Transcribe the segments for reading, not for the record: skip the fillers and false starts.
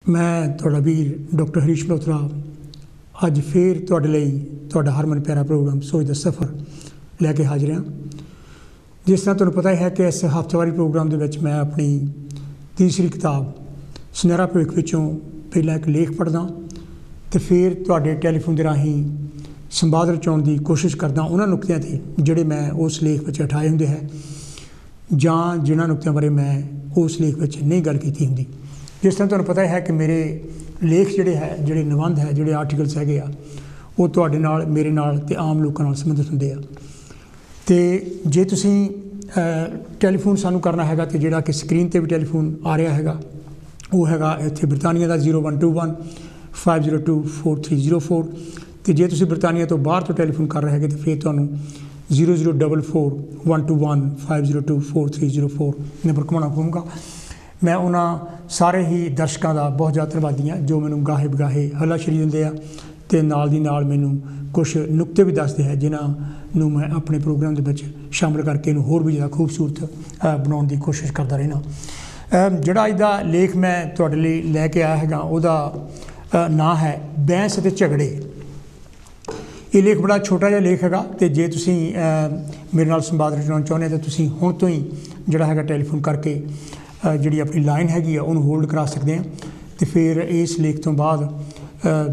मैं तुहाडा वीर डॉक्टर हरीश मल्होत्रा अज फिर तुहाडे लई तुहाडा हरमन प्यारा प्रोग्राम सोच दा सफ़र लैके हाजिर हाँ। जिस तरह तुहानूं पता है कि इस हफ्तेवारी प्रोग्राम दे विच मैं अपनी तीसरी किताब सुनहरा भविख विचों पहला एक लेख पढ़दा तो फिर तुहाडे टैलीफोन के राही संवाद रचाउण की कोशिश करदा उन्हां नुक्तियां ते जिहड़े मैं उस लेख विच उठाए हुंदे है जां जिन्हां नुक्तियां बारे मैं उस लेख विच नहीं गल कीती हुंदी। जिस तरह तुहानूं पता है कि मेरे लेख जिहड़े निबंध है जिहड़े आर्टिकल्स हैगे आ वो तुहाडे नाल मेरे नाल ते आम लोकां नाल संबंधित हुंदे आ। ते जे तुसीं टैलीफोन सानूं करना हैगा तो जिहड़ा कि स्क्रीन ते भी टैलीफोन आ रहा हैगा वो हैगा इत्थे बरतानिया दा 0121 502 4304 तो जे तुसीं बरतानिया तो बाहर तो टैलीफोन कर रहे हैं तो फिर तुहानूं 0044 121 502 4304 नंबर घुमाना पऊगा। मैं उन्होंने सारे ही दर्शकों का बहुत ज़्यादा धन्यवादी हाँ जो मैनूं गाहे बगाहे हलाशरी दिंदे आ ते नाल दी नाल मैनूं कुछ नुक्ते भी दसदे हैं जिन्होंने मैं अपने प्रोग्राम के विच शामिल करके इनूं होर भी ज़्यादा खूबसूरत बनाउण की कोशिश करता रहना। जिहड़ा अज दा लेख मैं तुहाडे लई लैके आया हैगा उहदा नाम है बहस ते झगड़े। ये लेख बड़ा छोटा जिहा लेख हैगा ते जे तुसीं मेरे नाल संवाद रचना चाहुंदे तो तुसीं हुण तो ही जिहड़ा हैगा टैलीफोन करके जिहड़ी अपनी लाइन हैगी आ उहनूं होल्ड करा सकते हैं तो फिर इस लेख तो बाद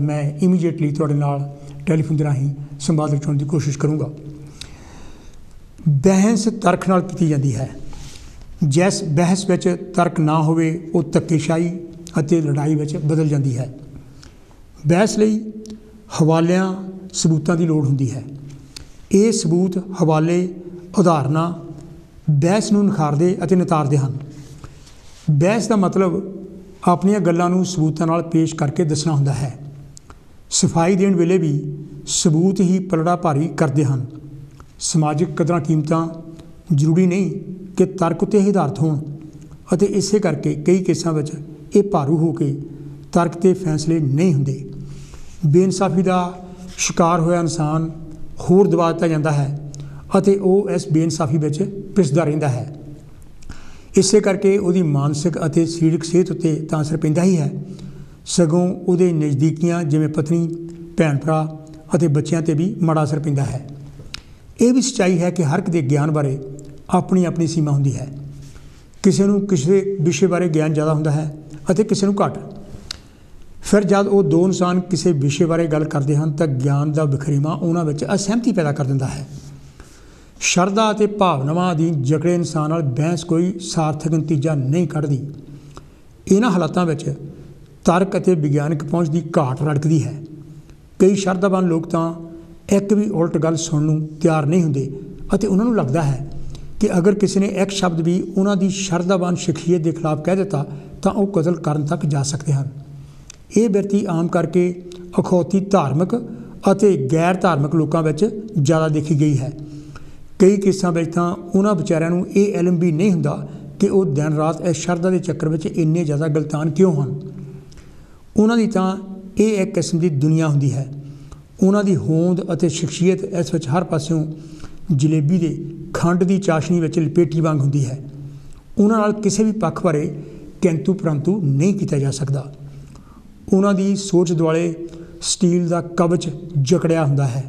मैं इमीडिएटली तुहाडे नाल टैलीफोन के राही संवाद रचाउण की कोशिश करूँगा। बहस तर्क नाल कीती जाती है। जिस बहस विच तर्क ना होवे वो धक्केशाही अते लड़ाई विच बदल जाती है। बहस लई हवालियां सबूतां की लोड़ हुंदी है। ये सबूत हवाले उदाहरणां बहस नूं निखारदे अते नितारदे हन। बहस का मतलब अपनियां गल्लां नूं सबूतां नाल पेश करके दसना हुंदा है। सफाई देण वेले भी सबूत ही पलड़ा भारी करते हैं। समाजिक कदरां कीमतां जरूरी नहीं कि तर्क उत्ते ही आधारित होण अते इसे करके कई केसां विच ये भारू हो के तर्क ते फैसले नहीं हुंदे। बेइंसाफी का शिकार होया इंसान होर दबा दिता जाता है अते वो इस बेइंसाफी विच पिसदा रहिंदा है। इसे करके उहदी मानसिक अते सरीरक सेहत उत्ते तां असर पैंदा ही है सगों उहदे नज़दीकियां जिवें पत्नी भैन भरा अते बच्चों ते भी माड़ा असर पैंदा है। ये भी सच्चाई है कि हर एक दे ज्ञान बारे अपनी अपनी सीमा हुंदी है। किसी नूं किसी विषय बारे ज्ञान ज़्यादा हुंदा है अते किसी नूं घट। फिर जब वो दो इंसान किसी विषय बारे गल करते हैं तो ज्ञान का वखरेवा उन्हां विच असहमति पैदा कर दिंदा है। शरधा अते भावनावां दी जकड़े इंसान नाल बहस कोई सार्थक नतीजा नहीं कढ़दी। इन्हां हालातां विच तर्क अते विग्यानक पहुँच की घाट रड़कदी है। कई शरधावान लोग तो एक भी उल्ट गल सुनने नूं तैयार नहीं हुंदे अते उन्हां नूं लगदा है कि अगर किसी ने एक शब्द भी उन्हां दी शरधावान शख्सियत के खिलाफ कह दिता तो वह कतल करन तक जा सकते हैं। ये बिरती आम करके अखौती धार्मिक अते गैर धार्मिक लोगों में ज़्यादा देखी गई है। कई केसां विच तां उन्हां बेचारिਆਂ ਨੂੰ ਇਹ इलम भी नहीं हुंदा कि वो दिन रात इस शरधा के चक्कर में इन्ने ज़्यादा गलतान क्यों हैं। उन्हां दी तां ਇਹ एक किस्म की दुनिया हुंदी है। उन्हां दी होंद अते शख्सियत इस विच हर पासों जलेबी के खंड की चाशनी विच लपेटी वांग हुंदी है। उन्हां नाल किसी भी पक्ष बारे किंतु परंतु नहीं किया जा सकता। उन्हां दी सोच दुआले स्टील का कवच जकड़िया हुंदा है।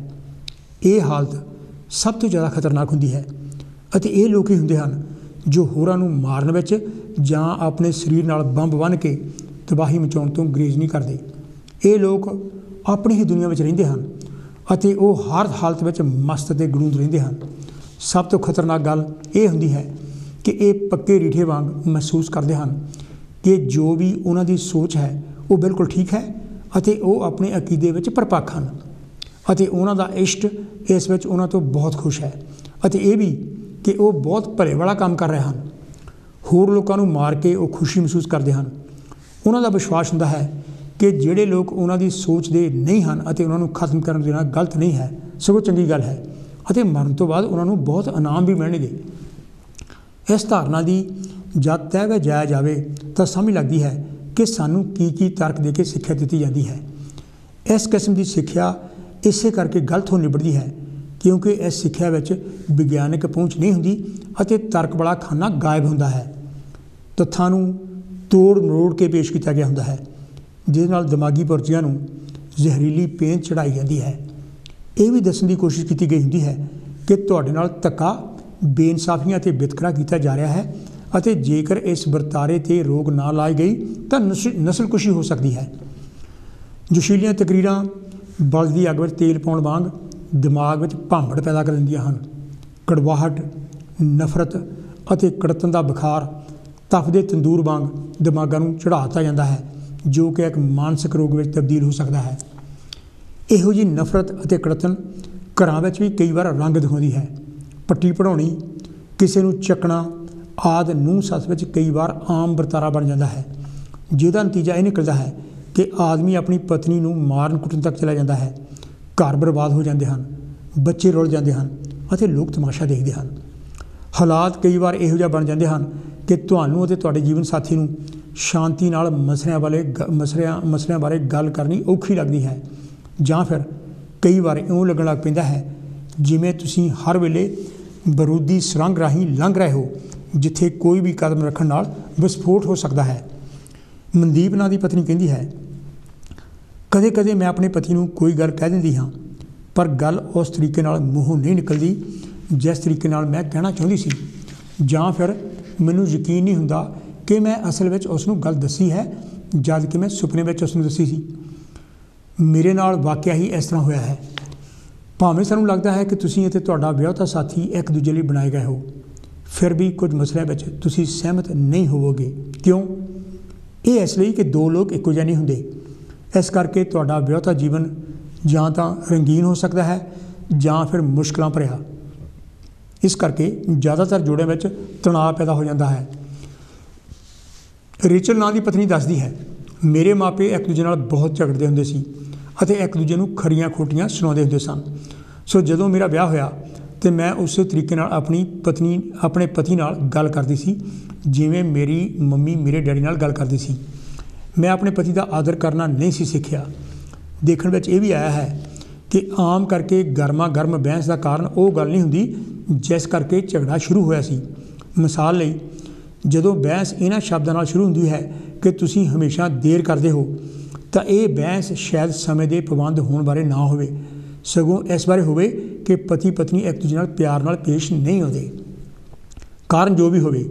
ये हालत सब तो ज़्यादा खतरनाक हुंदी है अते ये लोग ही हुंदे हन जो होरां नूं मारन विच जां अपने शरीर नाल बंब बन के तबाही मचाउण तो गुरेज नहीं करते। ये लोग अपनी ही दुनिया में रहिंदे हन अते वो हर हालत में मस्त ते गड़ूंद रहिंदे हन। सब तो खतरनाक गल ये हुंदी है कि ये पक्के रीठे वांग महसूस करते हैं कि जो भी उन्हां दी सोच है वो बिल्कुल ठीक है अते वो अपने अकीदे विच परपक्ष हैं अते उन्हां दा इष्ट इस विच उन्हां तो बहुत खुश है अते ये भी कि वो बहुत भले वाला काम कर रहे हैं। होर लोकां नूं मार के वो खुशी महसूस करते हैं। उन्हां दा विश्वास हुंदा है कि जिहड़े लोग उन्हां दी सोच दे नहीं हैं अते उन्हां नूं खत्म करन देना गलत नहीं है सगों चंगी गल है अते मरण तो बाद उन्हां नूं बहुत इनाम भी मिलणगे। इस धारणा की जब तय वजाया जाए तो समझ लगती है कि सानूं की तर्क दे के सिक्ख्या दी जाती है। इस किस्म की सिक्ख्या इसे करके गलत हो निबड़ती है क्योंकि इस सिक्ख्या विच विग्यानक पहुँच नहीं हुंदी अते तर्क वाला खाना गायब हुंदा है। तथ्यां नूं तोड़ मरोड़ के पेश किया गया हुंदा है। ਜਿਹਦੇ ਨਾਲ ਦਿਮਾਗੀ ਪੁਰਜਿਆਂ ਨੂੰ ਜ਼ਹਿਰੀਲੀ ਪੇਂਟ ਚੜ੍ਹਾਈ ਜਾਂਦੀ ਹੈ। ਇਹ ਵੀ ਦੱਸਣ ਦੀ ਕੋਸ਼ਿਸ਼ ਕੀਤੀ ਗਈ ਹੁੰਦੀ ਹੈ ਕਿ ਤੁਹਾਡੇ ਨਾਲ ਧੱਕਾ, ਬੇਇਨਸਾਫੀਆਂ ਅਤੇ ਵਿਤਕਰਾ ਕੀਤਾ ਜਾ ਰਿਹਾ ਹੈ ਅਤੇ ਜੇਕਰ ਇਸ ਵਰਤਾਰੇ 'ਤੇ ਰੋਕ ਨਾ ਲਾਈ ਗਈ ਤਾਂ ਨਸਲਕੁਸ਼ੀ ਹੋ ਸਕਦੀ ਹੈ। ਜੋਸ਼ੀਲੀਆਂ ਤਕਰੀਰਾਂ ਬਲਦ ਦੀ ਅੱਗ ਵਿੱਚ ਤੇਲ ਪਾਉਣ ਵਾਂਗ ਦਿਮਾਗ ਵਿੱਚ ਭਾਂਬੜ ਪੈਦਾ ਕਰ ਦਿੰਦੀਆਂ ਹਨ। ਕੜਵਾਹਟ, ਨਫ਼ਰਤ ਅਤੇ ਕੜਤਨ ਦਾ ਬੁਖਾਰ ਤਪਦੇ ਤੰਦੂਰ ਵਾਂਗ ਦਿਮਾਗਾਂ ਨੂੰ ਚੜ੍ਹਾ ਦਿੱਤਾ ਜਾਂਦਾ ਹੈ, ਜੋ ਕਿ ਇੱਕ ਮਾਨਸਿਕ ਰੋਗ ਵਿੱਚ ਤਬਦੀਲ ਹੋ ਸਕਦਾ ਹੈ। ਇਹੋ ਜਿਹੀ ਨਫ਼ਰਤ ਅਤੇ ਕੜਤਨ ਘਰਾਂ ਵਿੱਚ ਵੀ ਕਈ ਵਾਰ ਰੰਗ ਦਿਖਾਉਂਦੀ ਹੈ। ਪੱਟੀ ਪੜਾਉਣੀ, ਕਿਸੇ ਨੂੰ ਚੱਕਣਾ ਆਦਿ ਨੂੰਹ ਸੱਸ ਵਿੱਚ ਕਈ ਵਾਰ ਆਮ ਵਰਤਾਰਾ ਬਣ ਜਾਂਦਾ ਹੈ, ਜਿਹਦਾ ਨਤੀਜਾ ਇਹ ਨਿਕਲਦਾ ਹੈ ਕਿ ਆਦਮੀ ਆਪਣੀ ਪਤਨੀ ਨੂੰ ਮਾਰਨ ਕੁੱਟਣ ਤੱਕ ਚਲਾ ਜਾਂਦਾ ਹੈ। ਘਰ ਬਰਬਾਦ ਹੋ ਜਾਂਦੇ ਹਨ, ਬੱਚੇ ਰੁੱਲ ਜਾਂਦੇ ਹਨ ਅਤੇ ਲੋਕ ਤਮਾਸ਼ਾ ਦੇਖਦੇ ਹਨ। ਹਾਲਾਤ ਕਈ ਵਾਰ ਇਹੋ ਜਿਹਾ ਬਣ ਜਾਂਦੇ ਹਨ ਕਿ ਤੁਹਾਨੂੰ ਅਤੇ ਤੁਹਾਡੇ ਜੀਵਨ ਸਾਥੀ ਨੂੰ ਸ਼ਾਂਤੀ ਨਾਲ ਮਸਲਿਆਂ ਬਾਰੇ ਗੱਲ ਕਰਨੀ ਔਖੀ ਲੱਗਦੀ ਹੈ, ਜਾਂ ਫਿਰ ਕਈ ਵਾਰ ਇਉਂ ਲੱਗਣ ਲੱਗ ਪੈਂਦਾ ਹੈ ਜਿਵੇਂ ਤੁਸੀਂ ਹਰ ਵੇਲੇ ਬਾਰੂਦੀ ਸੁਰੰਗ ਰਾਹੀਂ ਲੰਘ ਰਹੇ ਹੋ, ਜਿੱਥੇ ਕੋਈ ਵੀ ਕਦਮ ਰੱਖਣ ਨਾਲ ਵਿਸਫੋਟ ਹੋ ਸਕਦਾ ਹੈ। ਮਨਦੀਪ ਨਾਂ ਦੀ ਪਤਨੀ ਕਹਿੰਦੀ ਹੈ, ਕਦੇ ਕਦੇ ਮੈਂ ਆਪਣੇ ਪਤੀ ਨੂੰ ਕੋਈ ਗੱਲ ਕਹਿ ਦਿੰਦੀ ਹਾਂ, ਪਰ ਗੱਲ ਉਸ ਤਰੀਕੇ ਨਾਲ ਮੂੰਹੋਂ ਨਹੀਂ ਨਿਕਲਦੀ ਜਿਸ ਤਰੀਕੇ ਨਾਲ ਮੈਂ ਕਹਿਣਾ ਚਾਹੁੰਦੀ ਸੀ, ਜਾਂ ਫਿਰ ਮੈਨੂੰ ਯਕੀਨ ਨਹੀਂ ਹੁੰਦਾ ਕਿ ਮੈਂ ਅਸਲ ਵਿੱਚ ਉਸ ਨੂੰ ਗੱਲ ਦੱਸੀ ਹੈ ਜਦ ਕਿ ਮੈਂ ਸੁਪਨੇ ਵਿੱਚ ਉਸ ਨੂੰ ਦੱਸੀ ਸੀ। ਮੇਰੇ ਨਾਲ ਵਾਕਿਆ ਹੀ ਇਸ ਤਰ੍ਹਾਂ ਹੋਇਆ ਹੈ। ਭਾਵੇਂ ਸਾਨੂੰ ਲੱਗਦਾ ਹੈ ਕਿ ਤੁਸੀਂ ਅਤੇ ਤੁਹਾਡਾ ਵਿਆਹੁਤਾ ਸਾਥੀ ਇੱਕ ਦੂਜੇ ਲਈ ਬਣਾਏ ਗਏ ਹੋ, ਫਿਰ ਵੀ ਕੁਝ ਮਸਲਿਆਂ ਵਿੱਚ ਤੁਸੀਂ ਸਹਿਮਤ ਨਹੀਂ ਹੋਵੋਗੇ। ਕਿਉਂ? ਇਹ ਇਸ ਲਈ ਕਿ ਦੋ ਲੋਕ ਇੱਕੋ ਜਿਹੇ ਨਹੀਂ ਹੁੰਦੇ। ਇਸ ਕਰਕੇ ਤੁਹਾਡਾ ਵਿਆਹੁਤਾ ਜੀਵਨ ਜਾਂ ਤਾਂ ਰੰਗੀਨ ਹੋ ਸਕਦਾ ਹੈ ਜਾਂ ਫਿਰ ਮੁਸ਼ਕਲਾਂ ਭਰਿਆ। ਇਸ ਕਰਕੇ ਜ਼ਿਆਦਾਤਰ ਜੋੜਿਆਂ ਵਿੱਚ ਤਣਾਅ ਪੈਦਾ ਹੋ ਜਾਂਦਾ ਹੈ। ਰੇਚਲ ਨਾਂ ਦੀ ਪਤਨੀ ਦੱਸਦੀ ਹੈ, ਮੇਰੇ ਮਾਪੇ ਇੱਕ ਦੂਜੇ ਨਾਲ ਬਹੁਤ ਝਗੜਦੇ ਹੁੰਦੇ ਸੀ ਅਤੇ ਇੱਕ ਦੂਜੇ ਨੂੰ ਖਰੀਆਂ ਖੋਟੀਆਂ ਸੁਣਾਉਂਦੇ ਹੁੰਦੇ ਸਨ। ਸੋ ਜਦੋਂ ਮੇਰਾ ਵਿਆਹ ਹੋਇਆ ਤਾਂ ਮੈਂ ਉਸੇ ਤਰੀਕੇ ਨਾਲ ਆਪਣੇ ਪਤੀ ਨਾਲ ਗੱਲ ਕਰਦੀ ਸੀ ਜਿਵੇਂ ਮੇਰੀ ਮੰਮੀ ਮੇਰੇ ਡੈਡੀ ਨਾਲ ਗੱਲ ਕਰਦੀ ਸੀ। ਮੈਂ ਆਪਣੇ ਪਤੀ ਦਾ ਆਦਰ ਕਰਨਾ ਨਹੀਂ ਸੀ ਸਿੱਖਿਆ। ਦੇਖਣ ਵਿੱਚ ਇਹ ਵੀ ਆਇਆ ਹੈ ਕਿ ਆਮ ਕਰਕੇ ਗਰਮਾ ਗਰਮ ਬਹਿਸ ਦਾ ਕਾਰਨ ਉਹ ਗੱਲ ਨਹੀਂ ਹੁੰਦੀ ਜਿਸ ਕਰਕੇ ਝਗੜਾ ਸ਼ੁਰੂ ਹੋਇਆ ਸੀ। ਮਿਸਾਲ ਲਈ, ਜਦੋਂ ਬਹਿਸ ਇਹਨਾਂ ਸ਼ਬਦਾਂ ਨਾਲ ਸ਼ੁਰੂ ਹੁੰਦੀ ਹੈ ਕਿ ਤੁਸੀਂ ਹਮੇਸ਼ਾ ਦੇਰ ਕਰਦੇ ਹੋ, ਤਾਂ ਇਹ ਬਹਿਸ ਸ਼ਾਇਦ ਸਮੇਂ ਦੇ ਪਾਬੰਦ ਹੋਣ ਬਾਰੇ ਨਾ ਹੋਵੇ, ਸਗੋਂ ਇਸ ਬਾਰੇ ਹੋਵੇ ਕਿ ਪਤੀ ਪਤਨੀ ਇੱਕ ਦੂਜੇ ਨਾਲ ਪਿਆਰ ਨਾਲ ਪੇਸ਼ ਨਹੀਂ ਆਉਂਦੇ। ਕਾਰਨ ਜੋ ਵੀ ਹੋਵੇ,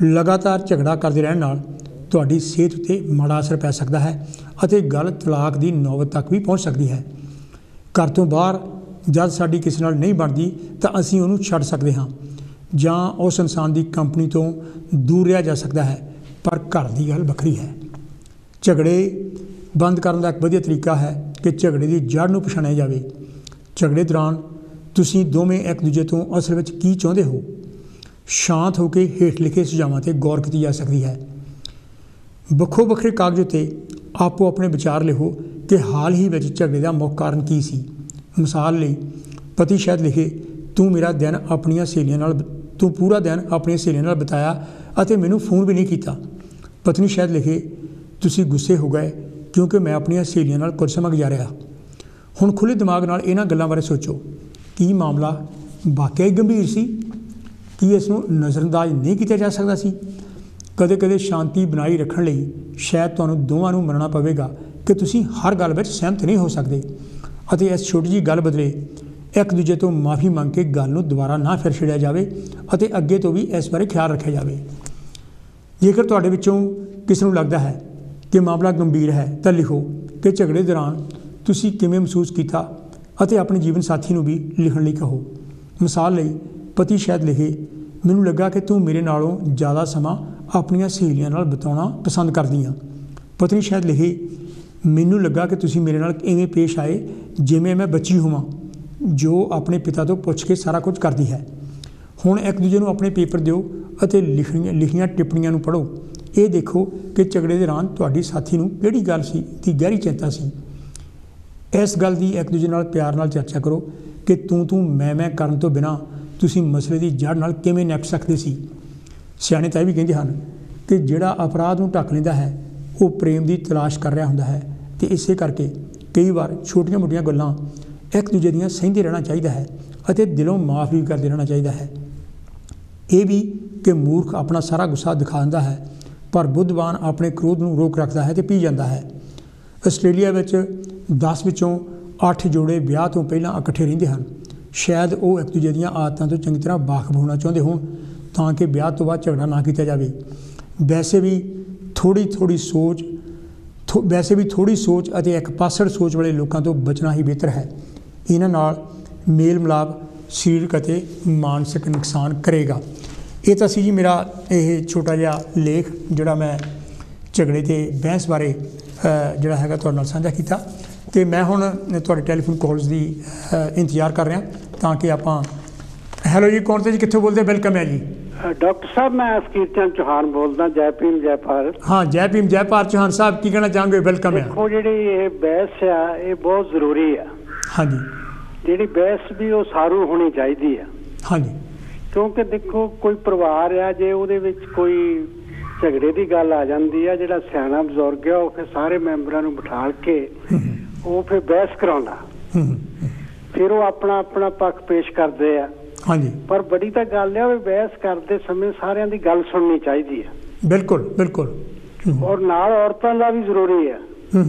ਲਗਾਤਾਰ ਝਗੜਾ ਕਰਦੇ ਰਹਿਣ ਨਾਲ ਤੁਹਾਡੀ ਸਿਹਤ ਉੱਤੇ ਮਾੜਾ ਅਸਰ ਪੈ ਸਕਦਾ ਹੈ ਅਤੇ ਗੱਲ ਤਲਾਕ ਦੀ ਨੌਬਤ ਤੱਕ ਵੀ ਪਹੁੰਚ ਸਕਦੀ ਹੈ। ਘਰ ਤੋਂ ਬਾਹਰ ਜਦ ਸਾਡੀ ਕਿਸੇ ਨਾਲ ਨਹੀਂ ਬਣਦੀ ਤਾਂ ਅਸੀਂ ਉਹਨੂੰ ਛੱਡ ਸਕਦੇ ਹਾਂ ਜਾਂ ਉਸ ਇਨਸਾਨ ਦੀ ਕੰਪਨੀ ਤੋਂ ਦੂਰ ਰਿਹਾ ਜਾ ਸਕਦਾ ਹੈ, ਪਰ ਘਰ ਦੀ ਗੱਲ ਵੱਖਰੀ ਹੈ। ਝਗੜੇ ਬੰਦ ਕਰਨ ਦਾ ਇੱਕ ਵਧੀਆ ਤਰੀਕਾ ਹੈ ਕਿ ਝਗੜੇ ਦੀ ਜੜ੍ਹ ਨੂੰ ਪਛਾਣਿਆ ਜਾਵੇ। ਝਗੜੇ ਦੌਰਾਨ ਤੁਸੀਂ ਦੋਵੇਂ ਇੱਕ ਦੂਜੇ ਤੋਂ ਅਸਲ ਵਿੱਚ ਕੀ ਚਾਹੁੰਦੇ ਹੋ। ਸ਼ਾਂਤ ਹੋ ਕੇ ਹੇਠ ਲਿਖੇ ਸੁਝਾਵਾਂ 'ਤੇ ਗੌਰ ਕੀਤੀ ਜਾ ਸਕਦੀ ਹੈ। ਵੱਖੋ ਵੱਖਰੇ ਕਾਗਜ਼ ਉੱਤੇ ਆਪੋ ਆਪਣੇ ਵਿਚਾਰ ਲਿਖੋ ਕਿ ਹਾਲ ਹੀ ਵਿੱਚ ਝਗੜੇ ਦਾ ਮੁੱਖ ਕਾਰਨ ਕੀ ਸੀ। ਮਿਸਾਲ ਲਈ, ਪਤੀ ਸ਼ਾਇਦ ਲਿਖੇ, ਤੂੰ ਪੂਰਾ ਦਿਨ ਆਪਣੀਆਂ ਸਹੇਲੀਆਂ ਨਾਲ ਬਿਤਾਇਆ ਅਤੇ ਮੈਨੂੰ ਫੋਨ ਵੀ ਨਹੀਂ ਕੀਤਾ। ਪਤਨੀ ਸ਼ਾਇਦ ਲਿਖੇ, ਤੁਸੀਂ ਗੁੱਸੇ ਹੋ ਗਏ ਕਿਉਂਕਿ ਮੈਂ ਆਪਣੀਆਂ ਸਹੇਲੀਆਂ ਨਾਲ ਕੁਝ ਸਮਾਂ ਗੁਜ਼ਾਰਿਆ। ਹੁਣ ਖੁੱਲ੍ਹੇ ਦਿਮਾਗ ਨਾਲ ਇਹਨਾਂ ਗੱਲਾਂ ਬਾਰੇ ਸੋਚੋ। ਕੀ ਮਾਮਲਾ ਵਾਕਿਆ ਹੀ ਗੰਭੀਰ ਸੀ? ਕੀ ਇਸ ਨੂੰ ਨਜ਼ਰਅੰਦਾਜ਼ ਨਹੀਂ ਕੀਤਾ ਜਾ ਸਕਦਾ ਸੀ? ਕਦੇ ਕਦੇ ਸ਼ਾਂਤੀ ਬਣਾਈ ਰੱਖਣ ਲਈ ਸ਼ਾਇਦ ਤੁਹਾਨੂੰ ਦੋਵਾਂ ਨੂੰ ਮੰਨਣਾ ਪਵੇਗਾ ਕਿ ਤੁਸੀਂ ਹਰ ਗੱਲ ਵਿੱਚ ਸਹਿਮਤ ਨਹੀਂ ਹੋ ਸਕਦੇ ਅਤੇ ਇਸ ਛੋਟੀ ਜਿਹੀ ਗੱਲ ਬਦਲੇ ਇੱਕ ਦੂਜੇ ਤੋਂ ਮਾफ़ੀ ਮੰਗ ਕੇ ਗੱਲ ਨੂੰ ਦੁਬਾਰਾ ਨਾ ਫਿਰ ਛੇੜਿਆ ਜਾਵੇ ਅਤੇ ਅੱਗੇ ਤੋਂ ਵੀ ਇਸ ਬਾਰੇ ਖਿਆਲ ਰੱਖਿਆ ਜਾਵੇ। ਜੇਕਰ ਤੁਹਾਡੇ ਵਿੱਚੋਂ ਕਿਸੇ ਨੂੰ ਲੱਗਦਾ ਹੈ ਕਿ ਮਾਮਲਾ ਗੰਭੀਰ ਹੈ ਤਾਂ ਲਿਖੋ ਕਿ ਝਗੜੇ ਦੌਰਾਨ ਤੁਸੀਂ ਕਿਵੇਂ ਮਹਿਸੂਸ ਕੀਤਾ ਅਤੇ ਆਪਣੇ ਜੀਵਨ ਸਾਥੀ ਨੂੰ ਵੀ ਲਿਖਣ ਲਈ ਕਹੋ। ਮਿਸਾਲ ਲਈ, ਪਤੀ ਸ਼ਾਇਦ ਲਿਖੇ, ਮੈਨੂੰ ਲੱਗਾ ਕਿ ਤੂੰ ਮੇਰੇ ਨਾਲੋਂ ਜ਼ਿਆਦਾ ਸਮਾਂ ਆਪਣੀਆਂ ਸਹੇਲੀਆਂ ਨਾਲ ਬਿਤਾਉਣਾ ਪਸੰਦ ਕਰਦੀ ਹਾਂ। ਪਤਨੀ ਸ਼ਾਇਦ ਲਿਖੇ, ਮੈਨੂੰ ਲੱਗਾ ਕਿ ਤੁਸੀਂ ਮੇਰੇ ਨਾਲ ਇਵੇਂ ਪੇਸ਼ ਆਏ ਜਿਵੇਂ ਮੈਂ ਬੱਚੀ ਹੋਵਾਂ ਜੋ ਆਪਣੇ ਪਿਤਾ ਤੋਂ ਪੁੱਛ ਕੇ ਸਾਰਾ ਕੁਝ ਕਰਦੀ ਹੈ। ਹੁਣ ਇੱਕ ਦੂਜੇ ਨੂੰ ਆਪਣੇ ਪੇਪਰ ਦਿਓ ਅਤੇ ਲਿਖੀਆਂ ਟਿੱਪਣੀਆਂ ਨੂੰ ਪੜ੍ਹੋ। ਇਹ ਦੇਖੋ ਕਿ ਝਗੜੇ ਦੌਰਾਨ ਤੁਹਾਡੀ ਸਾਥੀ ਨੂੰ ਕਿਹੜੀ ਗੱਲ ਦੀ ਗਹਿਰੀ ਚਿੰਤਾ ਸੀ। ਇਸ ਗੱਲ ਦੀ ਇੱਕ ਦੂਜੇ ਨਾਲ ਪਿਆਰ ਨਾਲ ਚਰਚਾ ਕਰੋ ਕਿ ਤੂੰ ਮੈਂ ਕਰਨ ਤੋਂ ਬਿਨਾਂ ਤੁਸੀਂ ਮਸਲੇ ਦੀ ਜੜ੍ਹ ਨਾਲ ਕਿਵੇਂ ਨਿਪਟ ਸਕਦੇ ਸੀ। ਸਿਆਣੇ ਤਾਂ ਇਹ ਵੀ ਕਹਿੰਦੇ ਹਨ ਕਿ ਜਿਹੜਾ ਅਪਰਾਧ ਨੂੰ ਢੱਕ ਲੈਂਦਾ ਹੈ ਉਹ ਪ੍ਰੇਮ ਦੀ ਤਲਾਸ਼ ਕਰ ਰਿਹਾ ਹੁੰਦਾ ਹੈ, ਅਤੇ ਇਸੇ ਕਰਕੇ ਕਈ ਵਾਰ ਛੋਟੀਆਂ ਮੋਟੀਆਂ ਗੱਲਾਂ ਇੱਕ ਦੂਜੇ ਦੀਆਂ ਸਹਿੰਦੇ ਰਹਿਣਾ ਚਾਹੀਦਾ ਹੈ ਅਤੇ ਦਿਲੋਂ ਮਾफ़ ਵੀ ਕਰਦੇ ਰਹਿਣਾ ਚਾਹੀਦਾ ਹੈ। ਇਹ ਵੀ ਕਿ ਮੂਰਖ ਆਪਣਾ ਸਾਰਾ ਗੁੱਸਾ ਦਿਖਾ ਦਿੰਦਾ ਹੈ, ਪਰ ਬੁੱਧਵਾਨ ਆਪਣੇ ਕ੍ਰੋਧ ਨੂੰ ਰੋਕ ਰੱਖਦਾ ਹੈ ਅਤੇ ਪੀ ਜਾਂਦਾ ਹੈ। ਆਸਟ੍ਰੇਲੀਆ ਵਿੱਚ 10 ਵਿੱਚੋਂ 8 ਜੋੜੇ ਵਿਆਹ ਤੋਂ ਪਹਿਲਾਂ ਇਕੱਠੇ ਰਹਿੰਦੇ ਹਨ। ਸ਼ਾਇਦ ਉਹ ਇੱਕ ਦੂਜੇ ਦੀਆਂ ਆਦਤਾਂ ਤੋਂ ਚੰਗੀ ਤਰ੍ਹਾਂ ਵਾਕਫ ਹੋਣਾ ਚਾਹੁੰਦੇ ਹੋਣ ਤਾਂ ਕਿ ਵਿਆਹ ਤੋਂ ਬਾਅਦ ਝਗੜਾ ਨਾ ਕੀਤਾ ਜਾਵੇ। ਵੈਸੇ ਵੀ ਥੋੜ੍ਹੀ ਸੋਚ ਅਤੇ ਇੱਕ ਪਾਸੜ ਸੋਚ ਵਾਲੇ ਲੋਕਾਂ ਤੋਂ ਬਚਣਾ ਹੀ ਬਿਹਤਰ ਹੈ। ਇਹਨਾਂ ਨਾਲ ਮੇਲ ਮਿਲਾਪ ਸਰੀਰਕ ਅਤੇ ਮਾਨਸਿਕ ਨੁਕਸਾਨ ਕਰੇਗਾ। ਇਹ ਤਾਂ ਸੀ ਜੀ ਮੇਰਾ ਇਹ ਛੋਟਾ ਜਿਹਾ ਲੇਖ ਜਿਹੜਾ ਮੈਂ ਝਗੜੇ ਅਤੇ ਬਹਿਸ ਬਾਰੇ ਜਿਹੜਾ ਹੈਗਾ ਤੁਹਾਡੇ ਨਾਲ ਸਾਂਝਾ ਕੀਤਾ। ਅਤੇ ਮੈਂ ਹੁਣ ਤੁਹਾਡੇ ਟੈਲੀਫੋਨ ਕਾਲਸ ਦੀ ਇੰਤਜ਼ਾਰ ਕਰ ਰਿਹਾ ਤਾਂ ਕਿ ਆਪਾਂ ਹੈਲੋ ਜੀ, ਕੌਣ ਤੇ ਜੀ, ਕਿੱਥੋਂ ਬੋਲਦੇ? ਵੈਲਕਮ ਹੈ ਜੀ। ਡਾਕਟਰ ਸਾਹਿਬ ਮੈਂ ਫਕੀਰ ਚੰਦ ਚੌਹਾਨ ਬੋਲਦਾ। ਜੈ ਭੀਮ ਜੈ ਭਾਰਤ। ਹਾਂ, ਜੈ ਭੀਮ ਜੈ ਭਾਰਤ। ਚੌਹਾਨ ਸਾਹਿਬ ਕੀ ਕਹਿਣਾ ਚਾਹੋਗੇ? ਵੈਲਕਮ ਹੈ। ਦੇਖੋ, ਜਿਹੜੀ ਇਹ ਬਹਿਸ ਆ ਇਹ ਬਹੁਤ ਜ਼ਰੂਰੀ ਆ। ਹਾਂਜੀ, ਜਿਹੜੀ ਬਹਿਸ ਵੀ ਉਹ ਸਾਰੂ ਹੋਣੀ ਚਾਹੀਦੀ ਆ। ਹਾਂਜੀ, ਕਿਉਂਕਿ ਦੇਖੋ ਕੋਈ ਪਰਿਵਾਰ ਆ, ਜੇ ਉਹਦੇ ਵਿੱਚ ਕੋਈ ਝਗੜੇ ਦੀ ਗੱਲ ਆ ਜਾਂਦੀ ਆ, ਜਿਹੜਾ ਸਿਆਣਾ ਬਜ਼ੁਰਗ ਆ ਉਹ ਫਿਰ ਸਾਰੇ ਮੈਂਬਰਾਂ ਨੂੰ ਬਿਠਾਲ ਕੇ ਉਹ ਫਿਰ ਬਹਿਸ ਕਰਾਉਂਦਾ, ਫਿਰ ਉਹ ਆਪਣਾ ਪੱਖ ਪੇਸ਼ ਕਰਦੇ ਆ। ਹਾਂਜੀ, ਪਰ ਬੜੀ ਤਾਂ ਗੱਲ ਆ ਵੀ ਬਹਿਸ ਕਰਦੇ ਸਮੇਂ ਸਾਰਿਆਂ ਦੀ ਗੱਲ ਸੁਣਨੀ ਚਾਹੀਦੀ ਆ। ਬਿਲਕੁਲ ਬਿਲਕੁਲ। ਔਰ ਨਾਲ ਔਰਤਾਂ ਦਾ ਵੀ ਜ਼ਰੂਰੀ ਆ,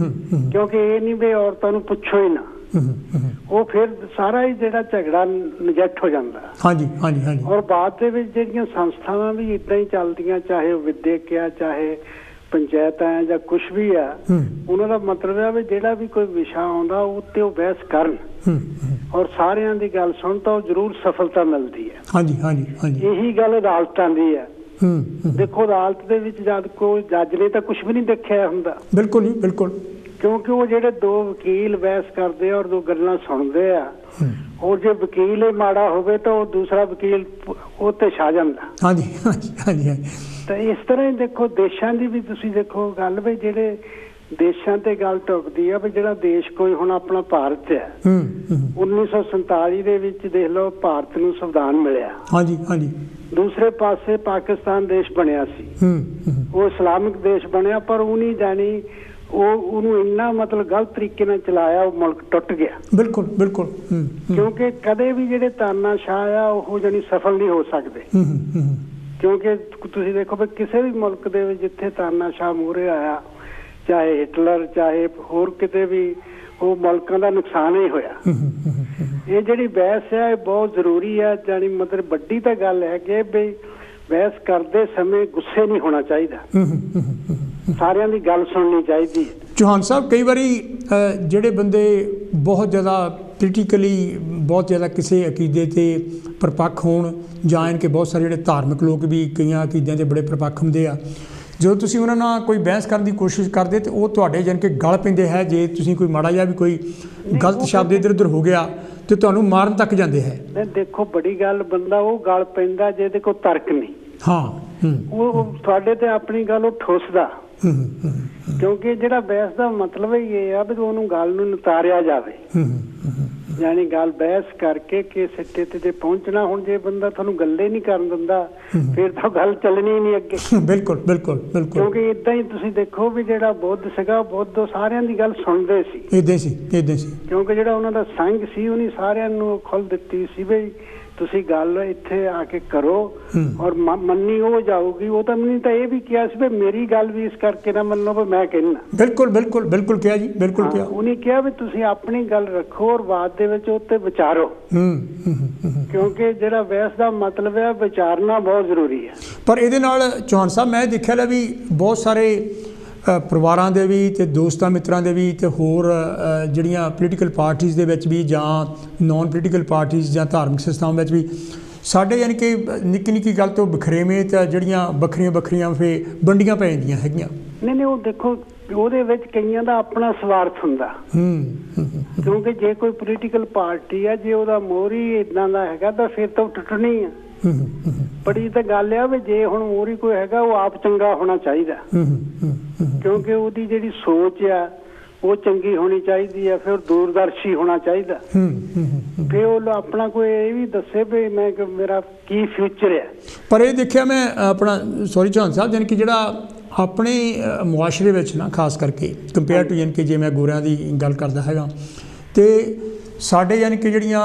ਕਿਉਂਕਿ ਇਹ ਨਹੀਂ ਵੀ ਔਰਤਾਂ ਨੂੰ ਪੁੱਛੋ ਹੀ ਨਾ, ਉਹ ਫਿਰ ਸਾਰਾ ਹੀ ਜਿਹੜਾ ਝਗੜਾ ਨਿਜਟ ਹੋ ਜਾਂਦਾ। ਹਾਂਜੀ ਹਾਂਜੀ ਹਾਂਜੀ। ਔਰ ਬਾਅਦ ਦੇ ਵਿੱਚ ਜਿਹੜੀਆਂ ਸੰਸਥਾਵਾਂ ਵੀ ਇਦਾਂ ਹੀ ਚੱਲਦੀਆਂ, ਚਾਹੇ ਉਹ ਵਿਦਿਅਕ ਆ, ਚਾਹੇ ਪੰਚਾਇਤਾਂ ਜਾਂ ਕੁਛ ਵੀ ਆ, ਉਹਨਾਂ ਦਾ ਮਤਲਬ ਹੈ ਵੀ ਜਿਹੜਾ ਵੀ ਕੋਈ ਵਿਸ਼ਾ ਆਉਂਦਾ ਉੱਤੇ ਉਹ ਬਹਿਸ ਕਰਨ ਔਰ ਸਾਰਿਆਂ ਦੀ ਗੱਲ ਸੁਣ ਤਾਂ ਉਹ ਜ਼ਰੂਰ ਸਫਲਤਾ ਮਿਲਦੀ ਹੈ। ਹਾਂਜੀ ਹਾਂਜੀ ਹਾਂਜੀ। ਇਹੀ ਗੱਲ ਅਦਾਲਤਾਂ ਦੀ ਹੈ। ਦੇਖੋ, ਅਦਾਲਤ ਦੇ ਵਿੱਚ ਜਦ ਕੋਈ ਜੱਜ ਨੇ ਤਾਂ ਕੁਛ ਵੀ ਨਹੀਂ ਦੇਖਿਆ ਹੁੰਦਾ। ਬਿਲਕੁਲ ਜੀ, ਬਿਲਕੁਲ। ਕਿਉਂਕਿ ਉਹ ਜਿਹੜੇ ਦੋ ਵਕੀਲ ਬਹਿਸ ਕਰਦੇ ਆ ਔਰ ਦੋ ਗੱਲਾਂ ਸੁਣਦੇ ਆ, ਔਰ ਜੇ ਵਕੀਲ ਹੀ ਮਾੜਾ ਹੋਵੇ ਤਾਂ ਉਹ ਦੂਸਰਾ ਵਕੀਲ ਉਹ ਤੇ ਛਾ ਜਾਂਦਾ। ਹਾਂਜੀ ਹਾਂਜੀ। ਤਾਂ ਇਸ ਤਰ੍ਹਾਂ ਹੀ ਦੇਖੋ ਦੇਸ਼ਾਂ ਦੀ ਵੀ ਤੁਸੀਂ ਦੇਖੋ ਗੱਲ ਵੀ ਜਿਹੜੇ ਦੇਸ਼ਾਂ ਤੇ ਗੱਲ ਟੁੱਕਦੀ ਆ ਵੀ ਜਿਹੜਾ ਦੇਸ਼ ਕੋਈ ਹੁਣ ਆਪਣਾ ਭਾਰਤ ਹੈ, 1947 ਦੇ ਵਿੱਚ ਦੇਖ ਲਓ ਭਾਰਤ ਨੂੰ ਸੰਵਿਧਾਨ ਮਿਲਿਆ। ਹਾਂਜੀ ਹਾਂਜੀ। ਦੂਸਰੇ ਪਾਸੇ ਪਾਕਿਸਤਾਨ ਦੇਸ਼ ਬਣਿਆ ਸੀ, ਉਹ ਇਸਲਾਮਿਕ ਦੇਸ਼ ਬਣਿਆ, ਪਰ ਉਹ ਨਹੀਂ ਜਾਣੀ ਉਹਨੂੰ ਇੰਨਾ ਮਤਲਬ ਗਲਤ ਤਰੀਕੇ ਨਾਲ ਚਲਾਇਆ, ਉਹ ਮੁਲਕ ਟੁੱਟ ਗਿਆ। ਬਿਲਕੁਲ ਬਿਲਕੁਲ। ਕਿਉਂਕਿ ਕਦੇ ਵੀ ਜਿਹੜੇ ਤਾਨਾਸ਼ਾਹ ਆ ਉਹ ਜਾਨੀ ਸਫਲ ਨਹੀਂ ਹੋ ਸਕਦੇ। ਕਿਉਂਕਿ ਤੁਸੀਂ ਦੇਖੋ ਵੀ ਕਿਸੇ ਵੀ ਮੁਲਕ ਦੇ ਵਿੱਚ ਜਿੱਥੇ ਤਾਨਾਸ਼ਾਹ ਮੂਹਰੇ ਆਇਆ, ਚਾਹੇ ਹਿਟਲਰ ਚਾਹੇ ਹੋਰ ਕਿਤੇ ਵੀ, ਉਹ ਮੁਲਕਾਂ ਦਾ ਨੁਕਸਾਨ ਹੀ ਹੋਇਆ। ਇਹ ਜਿਹੜੀ ਬਹਿਸ ਹੈ ਇਹ ਬਹੁਤ ਜ਼ਰੂਰੀ ਹੈ। ਜਾਨੀ ਮਤਲਬ ਵੱਡੀ ਤਾਂ ਗੱਲ ਹੈ ਕਿ ਵੀ ਬਹਿਸ ਕਰਦੇ ਸਮੇਂ ਗੁੱਸੇ ਨਹੀਂ ਹੋਣਾ ਚਾਹੀਦਾ, ਸਾਰਿਆਂ ਦੀ ਗੱਲ ਸੁਣਨੀ ਚਾਹੀਦੀ ਹੈ। ਚੌਹਾਨ ਸਾਹਿਬ, ਕਈ ਵਾਰੀ ਜਿਹੜੇ ਬੰਦੇ ਬਹੁਤ ਜ਼ਿਆਦਾ ਪੋਲੀਟੀਕਲੀ ਬਹੁਤ ਜ਼ਿਆਦਾ ਕਿਸੇ ਅਕੀਦੇ 'ਤੇ ਪ੍ਰਪੱਖ ਹੋਣ, ਜਾਂ ਇਨਕੇ ਬਹੁਤ ਸਾਰੇ ਜਿਹੜੇ ਧਾਰਮਿਕ ਲੋਕ ਵੀ ਕਈਆਂ ਅਕੀਦਿਆਂ 'ਤੇ ਬੜੇ ਪ੍ਰਪੱਖ ਹੁੰਦੇ ਆ, ਜਦੋਂ ਤੁਸੀਂ ਉਹਨਾਂ ਨਾਲ ਕੋਈ ਬਹਿਸ ਕਰਨ ਦੀ ਕੋਸ਼ਿਸ਼ ਕਰਦੇ ਤਾਂ ਉਹ ਤੁਹਾਡੇ ਜਾਣੀ ਕਿ ਗਲ ਪੈਂਦੇ ਹੈ। ਜੇ ਤੁਸੀਂ ਕੋਈ ਮਾੜਾ ਜਿਹਾ ਵੀ ਕੋਈ ਗਲਤ ਸ਼ਬਦ ਇੱਧਰ ਉੱਧਰ ਹੋ ਗਿਆ ਤੇ ਤੁਹਾਨੂੰ ਮਾਰਨ ਤੱਕ ਜਾਂਦੇ ਹੈ। ਦੇਖੋ, ਬੜੀ ਗੱਲ ਬੰਦਾ ਉਹ ਗਲ ਪੈਂਦਾ ਜਿਹਦੇ ਕੋਲ ਤਰਕ ਨਹੀਂ। ਹਾਂ, ਉਹ ਤੁਹਾਡੇ ਤੇ ਆਪਣੀ ਗੱਲ ਉਹ ਠੋਸਦਾ। ਕਿਉਂਕਿ ਜਿਹੜਾ ਬਹਿਸ ਦਾ ਮਤਲਬ ਹੀ ਇਹ ਆ ਵੀ ਉਹਨੂੰ ਗੱਲ ਨੂੰ ਨਿਤਾਰਿਆ ਜਾਵੇ, ਯਾਨੀ ਗੱਲ ਬਹਿਸ ਕਰਕੇ ਕਿ ਸਿੱਟੇ ਤੇ ਪਹੁੰਚਣਾ। ਹੁਣ ਜੇ ਬੰਦਾ ਤੁਹਾਨੂੰ ਗੱਲੇ ਨਹੀਂ ਕਰਨ ਦਿੰਦਾ ਫਿਰ ਤਾਂ ਗੱਲ ਚੱਲਣੀ ਨਹੀਂ ਅੱਗੇ। ਬਿਲਕੁਲ ਬਿਲਕੁਲ ਬਿਲਕੁਲ। ਕਿਉਂਕਿ ਇਦਾਂ ਹੀ ਤੁਸੀਂ ਦੇਖੋ ਵੀ ਜਿਹੜਾ ਬੁੱਧ ਸੀਗਾ, ਬੁੱਧ ਸਾਰਿਆਂ ਦੀ ਗੱਲ ਸੁਣਦੇ ਸੀ। ਇਦਾਂ ਸੀ। ਕਿਉਂਕਿ ਜਿਹੜਾ ਉਹਨਾਂ ਦਾ ਸੰਘ ਸੀ ਉਹਨੇ ਸਾਰਿਆਂ ਨੂੰ ਖੁੱਲ੍ਹ ਦਿੱਤੀ ਸੀ ਵੀ ਤੁਸੀਂ ਗੱਲ ਇੱਥੇ ਆ ਕੇ ਕਰੋ ਔਰ ਮੰਨੀ ਉਹ ਜਾਊਗੀ। ਉਹ ਤਾਂ ਮੈਨੂੰ ਤਾਂ ਇਹ ਵੀ ਕਿਹਾ ਸੀ ਵੀ ਮੇਰੀ ਗੱਲ ਵੀ ਇਸ ਕਰਕੇ ਨਾ ਮੰਨੋ ਵੀ ਮੈਂ ਕਹਿਣਾ। ਬਿਲਕੁਲ ਬਿਲਕੁਲ ਬਿਲਕੁਲ ਕਿਹਾ ਜੀ, ਬਿਲਕੁਲ ਕਿਹਾ। ਉਹਨੇ ਕਿਹਾ ਵੀ ਤੁਸੀਂ ਆਪਣੀ ਗੱਲ ਰੱਖੋ ਔਰ ਬਾਅਦ ਦੇ ਵਿੱਚ ਉੱਤੇ ਵਿਚਾਰੋ। ਕਿਉਂਕਿ ਜਿਹੜਾ ਬਹਿਸ ਦਾ ਮਤਲਬ ਹੈ ਵਿਚਾਰਨਾ ਬਹੁਤ ਜ਼ਰੂਰੀ ਹੈ। ਪਰ ਇਹਦੇ ਨਾਲ ਚੌਹਾਨ ਸਾਹਿਬ ਮੈਂ ਦੇਖਿਆ ਲੈ ਵੀ ਬਹੁਤ ਸਾਰੇ ਪਰਿਵਾਰਾਂ ਦੇ ਵੀ ਅਤੇ ਦੋਸਤਾਂ ਮਿੱਤਰਾਂ ਦੇ ਵੀ ਅਤੇ ਹੋਰ ਜਿਹੜੀਆਂ ਪੋਲੀਟੀਕਲ ਪਾਰਟੀਜ਼ ਦੇ ਵਿੱਚ ਵੀ ਜਾਂ ਨੋਨ ਪੋਲੀਟੀਕਲ ਪਾਰਟੀਜ਼ ਜਾਂ ਧਾਰਮਿਕ ਸੰਸਥਾਵਾਂ ਵਿੱਚ ਵੀ ਸਾਡੇ ਯਾਨੀ ਕਿ ਨਿੱਕੀ ਨਿੱਕੀ ਗੱਲ ਤੋਂ ਬਖਰੇਵੇਂ ਅਤੇ ਜਿਹੜੀਆਂ ਵੱਖਰੀਆਂ ਫਿਰ ਵੰਡੀਆਂ ਪੈ ਜਾਂਦੀਆਂ ਹੈਗੀਆਂ। ਨਹੀਂ, ਉਹ ਦੇਖੋ ਉਹਦੇ ਵਿੱਚ ਕਈਆਂ ਦਾ ਆਪਣਾ ਸਵਾਰਥ ਹੁੰਦਾ। ਕਿਉਂਕਿ ਜੇ ਕੋਈ ਪੋਲੀਟੀਕਲ ਪਾਰਟੀ ਆ, ਜੇ ਉਹਦਾ ਮੋਹਰੀ ਇੱਦਾਂ ਦਾ ਹੈਗਾ ਤਾਂ ਫਿਰ ਤਾਂ ਉਹ ਟੁੱਟਣੀ ਆ। ਬੜੀ ਤਾਂ ਗੱਲ ਆ ਵੀ ਜੇ ਹੁਣ ਮੋਹਰੀ ਕੋਈ ਹੈਗਾ ਉਹ ਆਪ ਚੰਗਾ ਹੋਣਾ ਚਾਹੀਦਾ, ਕਿਉਂਕਿ ਉਹਦੀ ਜਿਹੜੀ ਸੋਚ ਆ ਉਹ ਚੰਗੀ ਹੋਣੀ ਚਾਹੀਦੀ ਆ, ਫਿਰ ਦੂਰਦਰਸ਼ੀ ਹੋਣਾ ਚਾਹੀਦਾ। ਫਿਰ ਉਹ ਆਪਣਾ ਕੋਈ ਇਹ ਵੀ ਦੱਸੇ ਵੀ ਮੈਂ ਮੇਰਾ ਕੀ ਫਿਊਚਰ ਹੈ। ਪਰ ਇਹ ਦੇਖਿਆ ਮੈਂ ਆਪਣਾ ਚੌਹਾਨ ਸਾਹਿਬ, ਜਾਣੀ ਕਿ ਜਿਹੜਾ ਆਪਣੇ ਮੁਆਸ਼ਰੇ ਵਿੱਚ ਨਾ ਖਾਸ ਕਰਕੇ ਕੰਪੇਅਰ ਟੂ, ਜਾਣੀ ਕਿ ਜੇ ਮੈਂ ਗੋਰਿਆਂ ਦੀ ਗੱਲ ਕਰਦਾ ਹੈਗਾ, ਅਤੇ ਸਾਡੇ ਯਾਨੀ ਕਿ ਜਿਹੜੀਆਂ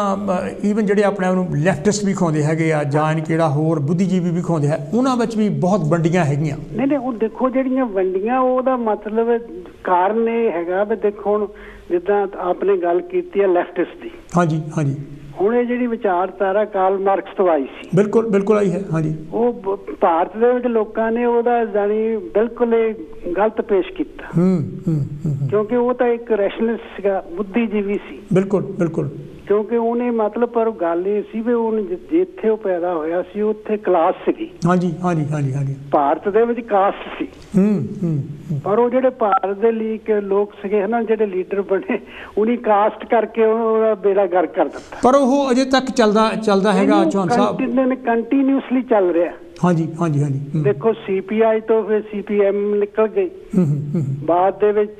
ਈਵਨ ਜਿਹੜੇ ਆਪਣੇ ਆਪ ਨੂੰ ਲੈਫਟਿਸਟ ਵੀ ਖਾਉਂਦੇ ਹੈਗੇ ਆ ਜਾਂ ਯਾਨੀ ਕਿ ਜਿਹੜਾ ਹੋਰ ਬੁੱਧੀਜੀਵੀ ਵੀ ਖਾਉਂਦੇ ਹੈ ਉਹਨਾਂ ਵਿੱਚ ਵੀ ਬਹੁਤ ਵੰਡੀਆਂ ਹੈਗੀਆਂ। ਨਹੀਂ ਉਹ ਦੇਖੋ ਜਿਹੜੀਆਂ ਵੰਡੀਆਂ ਉਹਦਾ ਮਤਲਬ ਕਾਰਨ ਇਹ ਹੈਗਾ ਵੀ ਦੇਖੋ ਹੁਣ ਜਿੱਦਾਂ ਆਪਨੇ ਗੱਲ ਕੀਤੀ ਹੈ ਲੈਫਟਿਸਟ ਦੀ। ਹਾਂਜੀ ਹਾਂਜੀ। ਹੁਣ ਇਹ ਜਿਹੜੀ ਵਿਚਾਰਧਾਰਾ ਕਾਰਲ ਮਾਰਕਸ ਤੋਂ ਆਈ ਸੀ। ਬਿਲਕੁਲ ਬਿਲਕੁਲ ਆਈ ਹੈ। ਹਾਂਜੀ। ਉਹ ਭਾਰਤ ਦੇ ਵਿੱਚ ਲੋਕਾਂ ਨੇ ਉਹਦਾ ਜਾਨੀ ਬਿਲਕੁਲ ਗਲਤ ਪੇਸ਼ ਕੀਤਾ ਕਿਉਂਕਿ ਉਹ ਤਾਂ ਇੱਕ ਰੈਸ਼ਨਲਿਸਟ ਸੀਗਾ, ਬੁੱਧੀਜੀਵੀ ਸੀ। ਬਿਲਕੁਲ ਬਿਲਕੁਲ। ਕਿਉਂਕਿ ਉਹਨੇ ਮਤਲਬ ਪਰ ਗੱਲ ਇਹ ਸੀ ਵੀ ਉਹ ਜਿੱਥੇ ਉਹ ਪੈਦਾ ਹੋਇਆ ਸੀ ਉੱਥੇ ਕਲਾਸ ਸੀਗੀ। ਹਾਂਜੀ ਹਾਂਜੀ ਹਾਂਜੀ ਹਾਂਜੀ। ਭਾਰਤ ਦੇ ਵਿੱਚ ਕਾਸਟ ਸੀ। ਪਰ ਉਹ ਜਿਹੜੇ ਭਾਰਤ ਦੇ ਲਈ ਲੋਕ ਸੀਗੇ ਹਨਾ ਜਿਹੜੇ ਲੀਡਰ ਬਣੇ ਉਹਨੀ ਕਾਸਟ ਕਰਕੇ ਉਹਦਾ ਬੇੜਾ ਗਰਕ ਕਰ ਦਿੱਤਾ। ਪਰ ਉਹ ਅਜੇ ਤੱਕ ਚੱਲਦਾ ਹੈਗਾ ਚੌਹਾਨ ਸਾਹਿਬ, ਕੰਟੀਨਿਊਸਲੀ ਚੱਲ ਰਿਹਾ। ਹਾਂਜੀ ਹਾਂਜੀ ਹਾਂਜੀ। ਦੇਖੋ CPI ਤੋਂ ਫਿਰ CPM ਨਿਕਲ ਗਈ, ਬਾਅਦ ਦੇ ਵਿੱਚ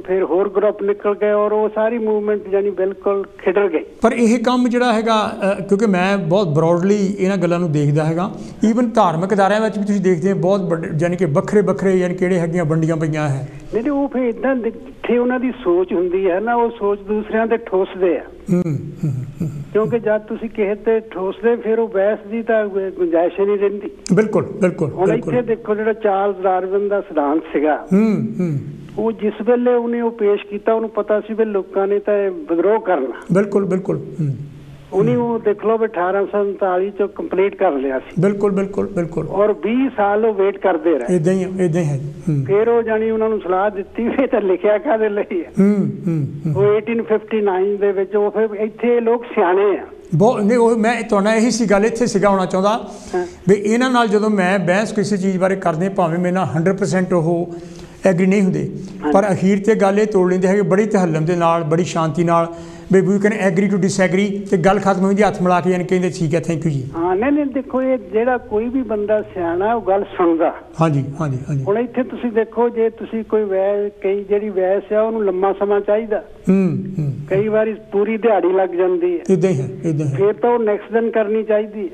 ਫਿਰ ਹੋਰ ਗਰੁੱਪ ਨਿਕਲ ਗਏ ਔਰ ਉਹ ਸਾਰੀ ਮੂਵਮੈਂਟ ਜਾਨੀ ਬਿਲਕੁਲ ਖਿਡਰ ਗਈ। ਪਰ ਇਹ ਕੰਮ ਜਿਹੜਾ ਹੈਗਾ ਕਿਉਂਕਿ ਮੈਂ ਬਹੁਤ ਬਰੋਡਲੀ ਇਹਨਾਂ ਗੱਲਾਂ ਨੂੰ ਦੇਖਦਾ ਹੈਗਾ, ਈਵਨ ਧਾਰਮਿਕ ਅਦਾਰਿਆਂ ਵਿੱਚ ਵੀ ਤੁਸੀਂ ਦੇਖਦੇ ਹੋ ਬਹੁਤ ਵੱਡੇ ਯਾਨੀ ਕਿ ਵੱਖਰੇ ਯਾਨੀ ਕਿਹੜੇ ਹੈਗੀਆਂ ਵੰਡੀਆਂ ਪਈਆਂ ਹੈ। ਨਹੀਂ ਉਹ ਫਿਰ ਇੱਦਾਂ ਜਿੱਥੇ ਉਹਨਾਂ ਦੀ ਸੋਚ ਹੁੰਦੀ ਹੈ ਨਾ ਉਹ ਸੋਚ ਦੂਸਰਿਆਂ ਤੇ ਠੋਸਦੇ ਆ ਕਿਉਂਕਿ ਜਦ ਤੁਸੀਂ ਕਿਸੇ ਤੇ ਠੋਸਦੇ ਫਿਰ ਉਹ ਬਹਿਸ ਦੀ ਤਾਂ ਗੁੰਜਾਇਸ਼ ਨਹੀਂ ਰਹਿੰਦੀ। ਬਿਲਕੁਲ ਬਿਲਕੁਲ। ਹੁਣ ਇੱਥੇ ਦੇਖੋ ਜਿਹੜਾ ਚਾਰਲਸ ਡਾਰਵਿਨ ਦਾ ਸਿਧਾਂਤ ਸੀਗਾ ਉਹ ਜਿਸ ਵੇਲੇ ਉਹਨੇ ਉਹ ਪੇਸ਼ ਕੀਤਾ ਉਹਨੂੰ ਪਤਾ ਸੀ ਵੀ ਲੋਕਾਂ ਨੇ ਤਾਂ ਵਿਦਰੋਹ ਕਰਨਾ। ਬਿਲਕੁਲ ਬਿਲਕੁਲ। ਉਹਨੇ ਉਹ ਦੇਖ ਲਓ ਵੀ 1839 ਚ ਕੰਪਲੀਟ ਕਰ ਲਿਆ ਸੀ। ਬਿਲਕੁਲ ਬਿਲਕੁਲ ਬਿਲਕੁਲ। ਔਰ 20 ਸਾਲ ਉਹ ਵੇਟ ਕਰਦੇ ਰਹੇ। ਇਦਾਂ ਹੀ ਹੈ। ਫਿਰ ਉਹ ਜਾਨੀ ਉਹਨਾਂ ਨੂੰ ਸਲਾਹ ਦਿੱਤੀ ਵੀ ਤਾਂ ਲਿਖਿਆ ਕਾਹਦੇ ਲਈ ਹੈ। ਉਹ 1859 ਦੇ ਵਿੱਚ ਉਹ ਫਿਰ ਇੱਥੇ ਲੋਕ ਸਿਆਣੇ ਆ ਬਹੁਤ ਨਹੀਂ। ਉਹ ਮੈਂ ਤੁਹਾਡਾ ਇਹੀ ਸੀ ਗੱਲ ਇੱਥੇ ਸੀਗਾ ਆਉਣਾ ਚਾਹੁੰਦਾ ਵੀ ਇਹਨਾਂ ਨਾਲ ਜਦੋਂ ਮੈਂ ਬਹਿਸ ਕਿਸੇ ਚੀਜ਼ ਬਾਰੇ ਕਰਦੇ ਭਾਵੇਂ ਮੇਰੇ ਨਾਲ 100% ਉਹ ਐਗਰੀ ਨਹੀਂ ਹੁੰਦੇ ਪਰ ਅਖੀਰ ਤੇ ਗੱਲ ਇਹ ਤੋੜ ਲੈਂਦੇ ਹੈਗੇ ਬੜੀ ਤਹੱਲਮ ਦੇ ਨਾਲ ਬੜੀ ਸ਼ਾਂਤੀ ਨਾਲ ਵੀ we can agree to disagree ਤੇ ਗੱਲ ਖਤਮ ਹੋਈ, ਹੱਥ ਮਿਲਾ ਕੇ ਯਾਨੀ ਕਹਿੰਦੇ ਠੀਕ ਹੈ ਥੈਂਕ ਯੂ ਜੀ। ਹਾਂ ਨਹੀਂ ਦੇਖੋ ਇਹ ਜਿਹੜਾ ਕੋਈ ਵੀ ਬੰਦਾ ਸਿਆਣਾ ਉਹ ਗੱਲ ਸੁਣਦਾ। ਹਾਂਜੀ ਹਾਂਜੀ ਹਾਂਜੀ। ਹੁਣ ਇੱਥੇ ਤੁਸੀਂ ਦੇਖੋ ਜੇ ਤੁਸੀਂ ਕੋਈ ਕਈ ਜਿਹੜੀ ਵੈਸ ਆ ਉਹਨੂੰ ਲੰਮਾ ਸਮਾਂ ਚਾਹੀਦਾ, ਕਈ ਵਾਰੀ ਪੂਰੀ ਦਿਹਾੜੀ ਲੱਗ ਜਾਂਦੀ ਹੈ। ਇਦਾਂ ਹੀ ਹੈ। ਫਿਰ ਤਾਂ ਉਹ ਨੈਕਸਟ ਦਿਨ ਕਰਨੀ ਚਾਹੀਦੀ ਹੈ।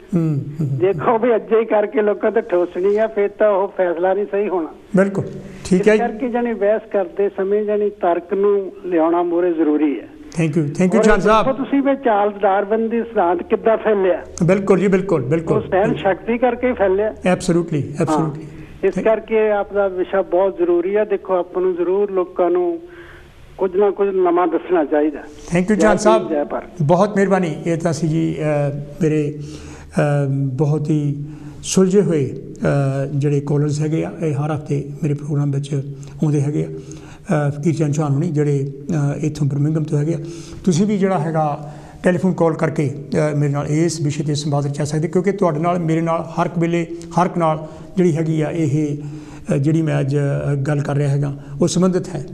ਦੇਖੋ ਵੀ ਅੱਜ ਹੀ ਕਰਕੇ ਲੋਕਾਂ ਤੇ ਠੋਸਣੀ ਆ ਫਿਰ ਤਾਂ ਉਹ ਫੈਸਲਾ ਨਹੀਂ ਸਹੀ ਹੋਣਾ। ਬਿਲਕੁਲ ਠੀਕ ਹੈ। ਇਸ ਕਰਕੇ ਜਾਨੀ ਬਹਿਸ ਕਰਦੇ ਸਮੇਂ ਜਾਨੀ ਤਰਕ ਨੂੰ ਲਿਆਉਣਾ ਮੋਰੇ ਜ਼ਰੂਰੀ ਹੈ। ਥੈਂਕ ਯੂ ਚੌਹਾਨ ਸਾਹਿਬ। ਤੁਸੀਂ ਵੀ ਚਾਰਲਸ ਡਾਰਵਿਨ ਦੀ ਸਿਧਾਂਤ ਕਿੱਦਾਂ ਫੈਲਿਆ? ਬਿਲਕੁਲ ਜੀ ਬਿਲਕੁਲ ਬਿਲਕੁਲ। ਸਹਿਣ ਸ਼ਕਤੀ ਕਰਕੇ ਫੈਲਿਆ। Absolutely absolutely. ਇਸ ਕਰਕੇ ਆਪ ਦਾ ਵਿਸ਼ਾ ਬਹੁਤ ਜ਼ਰੂਰੀ ਹੈ। ਦੇਖੋ ਆਪਾਂ ਨੂੰ ਜ਼ਰੂਰ ਲੋਕਾਂ ਨੂੰ ਕੁਝ ਨਾ ਕੁਝ ਨਵਾਂ ਦੱਸਣਾ ਚਾਹੀਦਾ। ਥੈਂਕ ਯੂ ਚੌਹਾਨ ਸਾਹਿਬ, ਬਹੁਤ ਮਿਹਰਬਾਨੀ। ਇਹ ਤਾਂ ਸੀ ਜੀ ਮੇਰੇ ਬਹੁਤ ਹੀ ਸੁਲਝੇ ਹੋਏ ਜਿਹੜੇ ਕਾਲਰਸ ਹੈਗੇ ਆ ਇਹ ਹਰ ਹਫ਼ਤੇ ਮੇਰੇ ਪ੍ਰੋਗਰਾਮ ਵਿੱਚ ਆਉਂਦੇ ਹੈਗੇ ਆ। ਫਕੀਰ ਚੰਦ ਚੌਹਾਨ ਹੋਣੀ ਜਿਹੜੇ ਇੱਥੋਂ ਬਰਮਿੰਘਮ ਤੋਂ ਹੈਗੇ ਆ। ਤੁਸੀਂ ਵੀ ਜਿਹੜਾ ਹੈਗਾ ਟੈਲੀਫੋਨ ਕਾਲ ਕਰਕੇ ਮੇਰੇ ਨਾਲ ਇਸ ਵਿਸ਼ੇ 'ਤੇ ਸੰਵਾਦ ਰਚਾ ਸਕਦੇ ਕਿਉਂਕਿ ਤੁਹਾਡੇ ਨਾਲ ਮੇਰੇ ਨਾਲ ਹਰ ਇੱਕ ਵੇਲੇ ਹਰ ਇੱਕ ਨਾਲ ਜਿਹੜੀ ਹੈਗੀ ਆ ਇਹ ਜਿਹੜੀ ਮੈਂ ਅੱਜ ਗੱਲ ਕਰ ਰਿਹਾ ਹੈਗਾ ਉਹ ਸੰਬੰਧਿਤ ਹੈ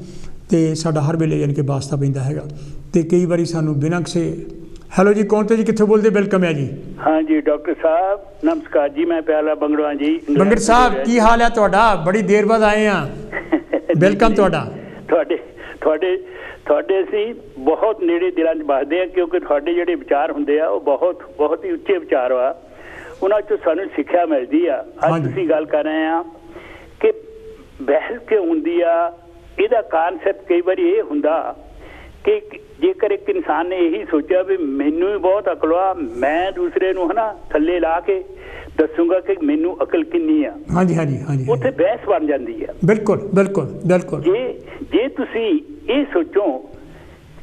ਅਤੇ ਸਾਡਾ ਹਰ ਵੇਲੇ ਯਾਨੀ ਕਿ ਵਾਸਤਾ ਪੈਂਦਾ ਹੈਗਾ ਅਤੇ ਕਈ ਵਾਰੀ ਸਾਨੂੰ ਬਿਨਾਂ ਕਿਸੇ ਹੈਲੋ ਜੀ ਕੌਣ ਤੇ ਜੀ ਕਿੱਥੋਂ ਬੋਲਦੇ? ਵੈਲਕਮ ਹੈ ਜੀ। ਹਾਂ ਜੀ ਡਾਕਟਰ ਸਾਹਿਬ ਨਮਸਕਾਰ ਜੀ, ਮੈਂ ਪਿਆਲਾ ਬੰਗੜਵਾ ਜੀ। ਬੰਗੜ ਸਾਹਿਬ ਕੀ ਹਾਲ ਹੈ ਤੁਹਾਡਾ? ਬੜੀ ਦੇਰ ਬਾਅਦ ਆਏ ਹਾਂ। ਵੈਲਕਮ ਤੁਹਾਡਾ। ਤੁਹਾਡੇ ਅਸੀਂ ਬਹੁਤ ਨੇੜੇ ਦਿਲਾਂ 'ਚ ਵੱਸਦੇ ਹਾਂ ਕਿਉਂਕਿ ਤੁਹਾਡੇ ਜਿਹੜੇ ਵਿਚਾਰ ਹੁੰਦੇ ਆ ਉਹ ਬਹੁਤ ਹੀ ਉੱਚੇ ਵਿਚਾਰ ਆ, ਉਹਨਾਂ 'ਚੋਂ ਸਾਨੂੰ ਸਿੱਖਿਆ ਮਿਲਦੀ ਆ। ਅੱਜ ਤੁਸੀਂ ਗੱਲ ਕਰ ਰਹੇ ਆ ਕਿ ਬਹਿਸ ਕਿਉਂ ਹੁੰਦੀ ਆ, ਇਹਦਾ ਕਾਨਸੈਪਟ ਕਈ ਵਾਰੀ ਇਹ ਹੁੰਦਾ ਕਿ ਜੇਕਰ ਇੱਕ ਇਨਸਾਨ ਨੇ ਇਹੀ ਸੋਚਿਆ ਵੀ ਮੈਨੂੰ ਵੀ ਬਹੁਤ ਅਕਲ ਆ, ਮੈਂ ਦੂਸਰੇ ਨੂੰ ਹਨਾ ਥੱਲੇ ਲਾ ਕੇ ਦੱਸੂਗਾ ਕਿ ਮੈਨੂੰ ਅਕਲ ਕਿੰਨੀ ਆ। ਹਾਂਜੀ ਹਾਂਜੀ ਹਾਂਜੀ। ਉੱਥੇ ਬਹਿਸ ਬਣ ਜਾਂਦੀ ਆ। ਬਿਲਕੁਲ ਬਿਲਕੁਲ ਬਿਲਕੁਲ। ਜੇ ਤੁਸੀਂ ਇਹ ਸੋਚੋ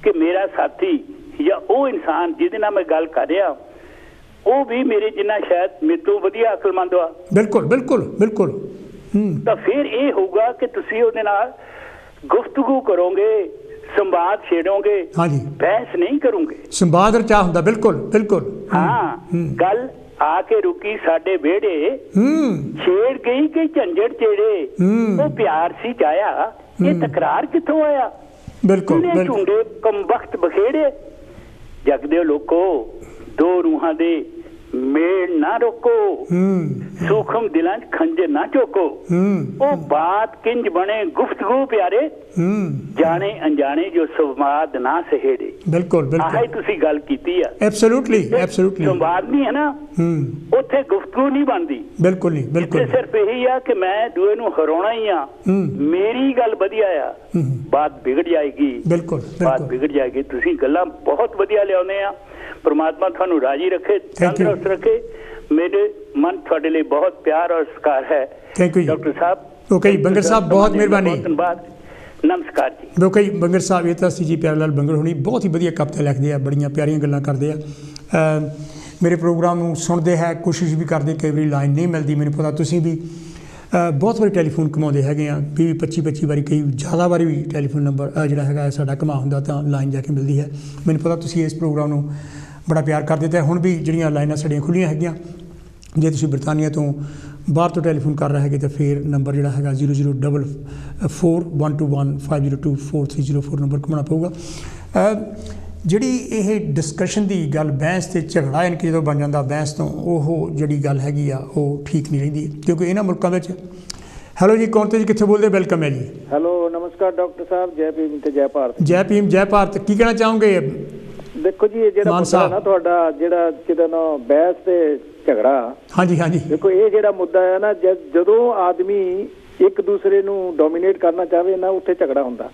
ਕਿ ਮੇਰਾ ਸਾਥੀ ਜਾਂ ਉਹ ਇਨਸਾਨ ਜਿਹਦੇ ਨਾਲ ਮੈਂ ਗੱਲ ਕਰ ਰਿਹਾ ਉਹ ਵੀ ਮੇਰੇ ਜਿੰਨਾ ਸ਼ਾਇਦ ਮੇਰੇ ਤੋਂ ਵਧੀਆ ਅਕਲਮੰਦ ਆ। ਬਿਲਕੁਲ ਬਿਲਕੁਲ ਬਿਲਕੁਲ। ਤਾਂ ਫਿਰ ਇਹ ਹੋਊਗਾ ਕਿ ਤੁਸੀਂ ਉਹਦੇ ਨਾਲ ਗੁਫ਼ਤਗੂ ਕਰੋਗੇ, ਸੰਵਾਦ ਛੇੜੋਗੇ। ਹਾਂਜੀ। ਬਹਿਸ ਨਹੀਂ ਕਰੋਗੇ। ਸੰਵਾਦ ਰਚਾ ਹੁੰਦਾ। ਬਿਲਕੁਲ ਬਿਲਕੁਲ। ਹਾਂ ਗੱਲ ਆ ਕੇ ਰੁਕੀ ਸਾਡੇ ਵਿਹੜੇ, ਛੇੜ ਗਈ ਕਿ ਝੰਜਟ ਚੇੜੇ, ਉਹ ਪਿਆਰ ਸੀ ਚਾਹਿਆ ਇਹ ਤਕਰਾਰ ਕਿੱਥੋਂ ਆਇਆ? ਬਿਲਕੁਲ ਝੁੰਡੇ ਕਮਬਖਤ ਬਖੇੜੇ, ਜਗਦੇ ਲੋਕੋ ਦੋ ਰੂਹਾਂ ਦੇ ਮੇਲ ਨਾ ਰੋਕੋ, सूखम दिलां च खंजर ना चोको, ओ बात किंज बने गुफ्तगू प्यारे, जाने अनजाने जो संवाद ना सहेड़े। बिल्कुल बिल्कुल आही तुसी गल कीती है, एब्सोल्युटली एब्सोल्युटली संवाद नहीं है ना, उत्थे गुफ्तगू नहीं बनदी। बिल्कुल नहीं, बिल्कुल सिर्फ यही आ कि मैं दूए नूं हराउणा ही आ, मेरी गल वधिया आ, बात बिगड़ जाएगी। बिल्कुल बात बिगड़ जाएगी। तुसी गल्लां बहुत वधिया लियाउने आ, परमात्मा थानू राजी रखे, तंदुरुस्त रखे। मेरे मन थोड़े लिए बहुत प्यार और सत्कार है। थैंक यू डॉक्टर साहब। ओके बंगर साहब, बहुत मेहरबानी, धन्यवाद, नमस्कार जी। ओके बंगर साहब, ये तो सी जी प्यारे लाल बंगर होनी बहुत ही वधिया कविता लिखते हैं, बड़ियां प्यारियां गल्लां करते हैं, मेरे प्रोग्राम नूं सुनते हैं, कोशिश भी करते, कई बार लाइन नहीं मिलती, मैंने पता तुसीं भी बहुत बारी टैलीफोन घुमाते हैं, 20-25 बारी, कई ज़्यादा बारी भी टैलीफोन नंबर जोड़ा है साडा घुमा हुंदा तां लाइन जाके मिलती है। मैंने पता तुसीं इस प्रोग्राम नूं बड़ा प्यार करते, तो हुण भी जिहड़ियां लाइनां साडियां खुल्लियां हैगियां, जे तुसीं बरतानिया तो बाहर तो टैलीफोन कर रहे हैं तो फिर नंबर जोड़ा है 00441215024304 नंबर घुमाना पऊगा। जिहड़ी ये डिस्कशन की गल बहस से झगड़ा यानी कि जो बन जाता बहस तो वो जी गल हैगी आ वो ठीक नहीं रही, क्योंकि इन्होंने मुल्कों में। हैलो जी, कौन तो जी, कितने बोलते? वेलकम है जी। हेलो नमस्कार डॉक्टर साहब, जय भीम ते जय भारत। जय भीम जय भारत। की कहना चाहोगे? देखो जी, ये ਜਿਹੜਾ ਮੁੱਦਾ ਨਾ ਤੁਹਾਡਾ ਜਿਹੜਾ ਕਿਤੇ ਨਾ ਬਹਿਸ ਤੇ ਝਗੜਾ, ਹਾਂਜੀ ਹਾਂਜੀ, ਦੇਖੋ ਇਹ ਜਿਹੜਾ ਮੁੱਦਾ ਹੈ ਨਾ, ਜਦੋਂ ਆਦਮੀ ਇੱਕ ਦੂਸਰੇ ਨੂੰ ਡੋਮੀਨੇਟ ਕਰਨਾ ਚਾਹਵੇ ਨਾ, ਉੱਥੇ ਝਗੜਾ ਹੁੰਦਾ।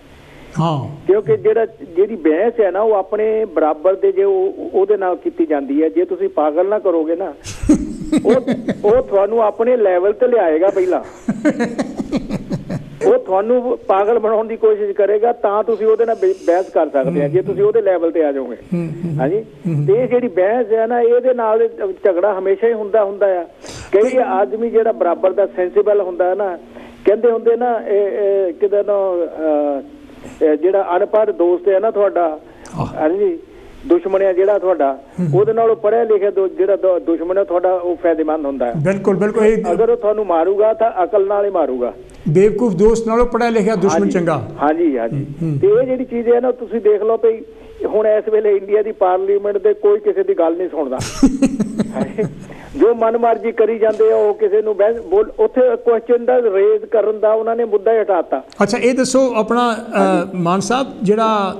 ਹਾਂ, ਕਿਉਂਕਿ ਜਿਹੜੀ ਬਹਿਸ ਹੈ ਨਾ, ਉਹ ਆਪਣੇ ਬਰਾਬਰ ਦੇ ਜੇ ਉਹਦੇ ਨਾਲ ਕੀਤੀ ਜਾਂਦੀ ਹੈ। ਜੇ ਤੁਸੀਂ ਪਾਗਲ ਨਾ ਕਰੋਗੇ ਨਾ, ਉਹ ਤੁਹਾਨੂੰ ਆਪਣੇ ਲੈਵਲ ਤੇ ਲਿਆਏਗਾ ਪਹਿਲਾਂ, ਉਹ ਤੁਹਾਨੂੰ ਪਾਗਲ ਬਣਾਉਣ ਦੀ ਕੋਸ਼ਿਸ਼ ਕਰੇਗਾ, ਤਾਂ ਤੁਸੀਂ ਉਹਦੇ ਨਾਲ ਬਹਿਸ ਕਰ ਸਕਦੇ ਆ, ਜੇ ਤੁਸੀਂ ਉਹਦੇ ਲੈਵਲ ਤੇ ਆ ਜਾਓਗੇ। ਹਾਂਜੀ, ਤੇ ਇਹ ਜਿਹੜੀ ਬਹਿਸ ਹੈ ਨਾ, ਇਹਦੇ ਨਾਲ ਝਗੜਾ ਹਮੇਸ਼ਾ ਹੀ ਹੁੰਦਾ ਆ। ਕਈ ਆਦਮੀ ਜਿਹੜਾ ਬਰਾਬਰ ਦਾ ਸੈਂਸੀਬਲ ਹੁੰਦਾ ਨਾ, ਕਹਿੰਦੇ ਹੁੰਦੇ ਨਾ, ਇਹ ਕਿਤੇ ਨਾ ਜਿਹੜਾ ਅਨਪੜ੍ਹ ਦੋਸਤ ਹੈ ਨਾ ਤੁਹਾਡਾ, ਹਾਂਜੀ ਦੁਸ਼ਮਣ ਹੈ ਜਿਹੜਾ ਤੁਹਾਡਾ, ਉਹਦੇ ਨਾਲ ਪੜ੍ਹਿਆ ਲਿਖਿਆ ਜਿਹੜਾ ਦੁਸ਼ਮਣ ਹੈ ਤੁਹਾਡਾ, ਉਹ ਫਾਇਦੇਮੰਦ ਹੁੰਦਾ ਹੈ। ਬਿਲਕੁਲ ਬਿਲਕੁਲ, ਅਗਰ ਉਹ ਤੁਹਾਨੂੰ ਮਾਰੂਗਾ ਤਾਂ ਅਕਲ ਨਾਲ ਹੀ ਮਾਰੂਗਾ। ਬੇਵਕੂਫ ਦੋਸਤ ਨਾਲੋਂ ਪੜ੍ਹਿਆ ਲਿਖਿਆ ਦੁਸ਼ਮਣ ਚੰਗਾ। ਹਾਂਜੀ ਹਾਂਜੀ, ਤੇ ਇਹ ਜਿਹੜੀ ਚੀਜ਼ ਹੈ ਨਾ, ਤੁਸੀਂ ਦੇਖ ਲਓ ਵੀ ਹੁਣ ਇਸ ਵੇਲੇ ਇੰਡੀਆ ਦੀ ਪਾਰਲੀਮੈਂਟ ਦੇ ਕੋਈ ਕਿਸੇ ਦੀ ਗੱਲ ਨਹੀਂ ਸੁਣਦਾ, ਜੋ ਮਨਮਰਜ਼ੀ ਕਰੀ ਜਾਂਦੇ ਆ, ਉਹ ਕਿਸੇ ਨੂੰ ਉੱਥੇ ਕੁਐਸਚਨ ਦਾ ਰੇਜ਼ ਕਰਨ ਦਾ ਉਹਨਾਂ ਨੇ ਮੁੱਦਾ ਹੀ ਹਟਾਤਾ। ਅੱਛਾ, ਇਹ ਦੱਸੋ ਆਪਣਾ ਮਾਨ ਸਾਹਿਬ, ਜਿਹੜਾ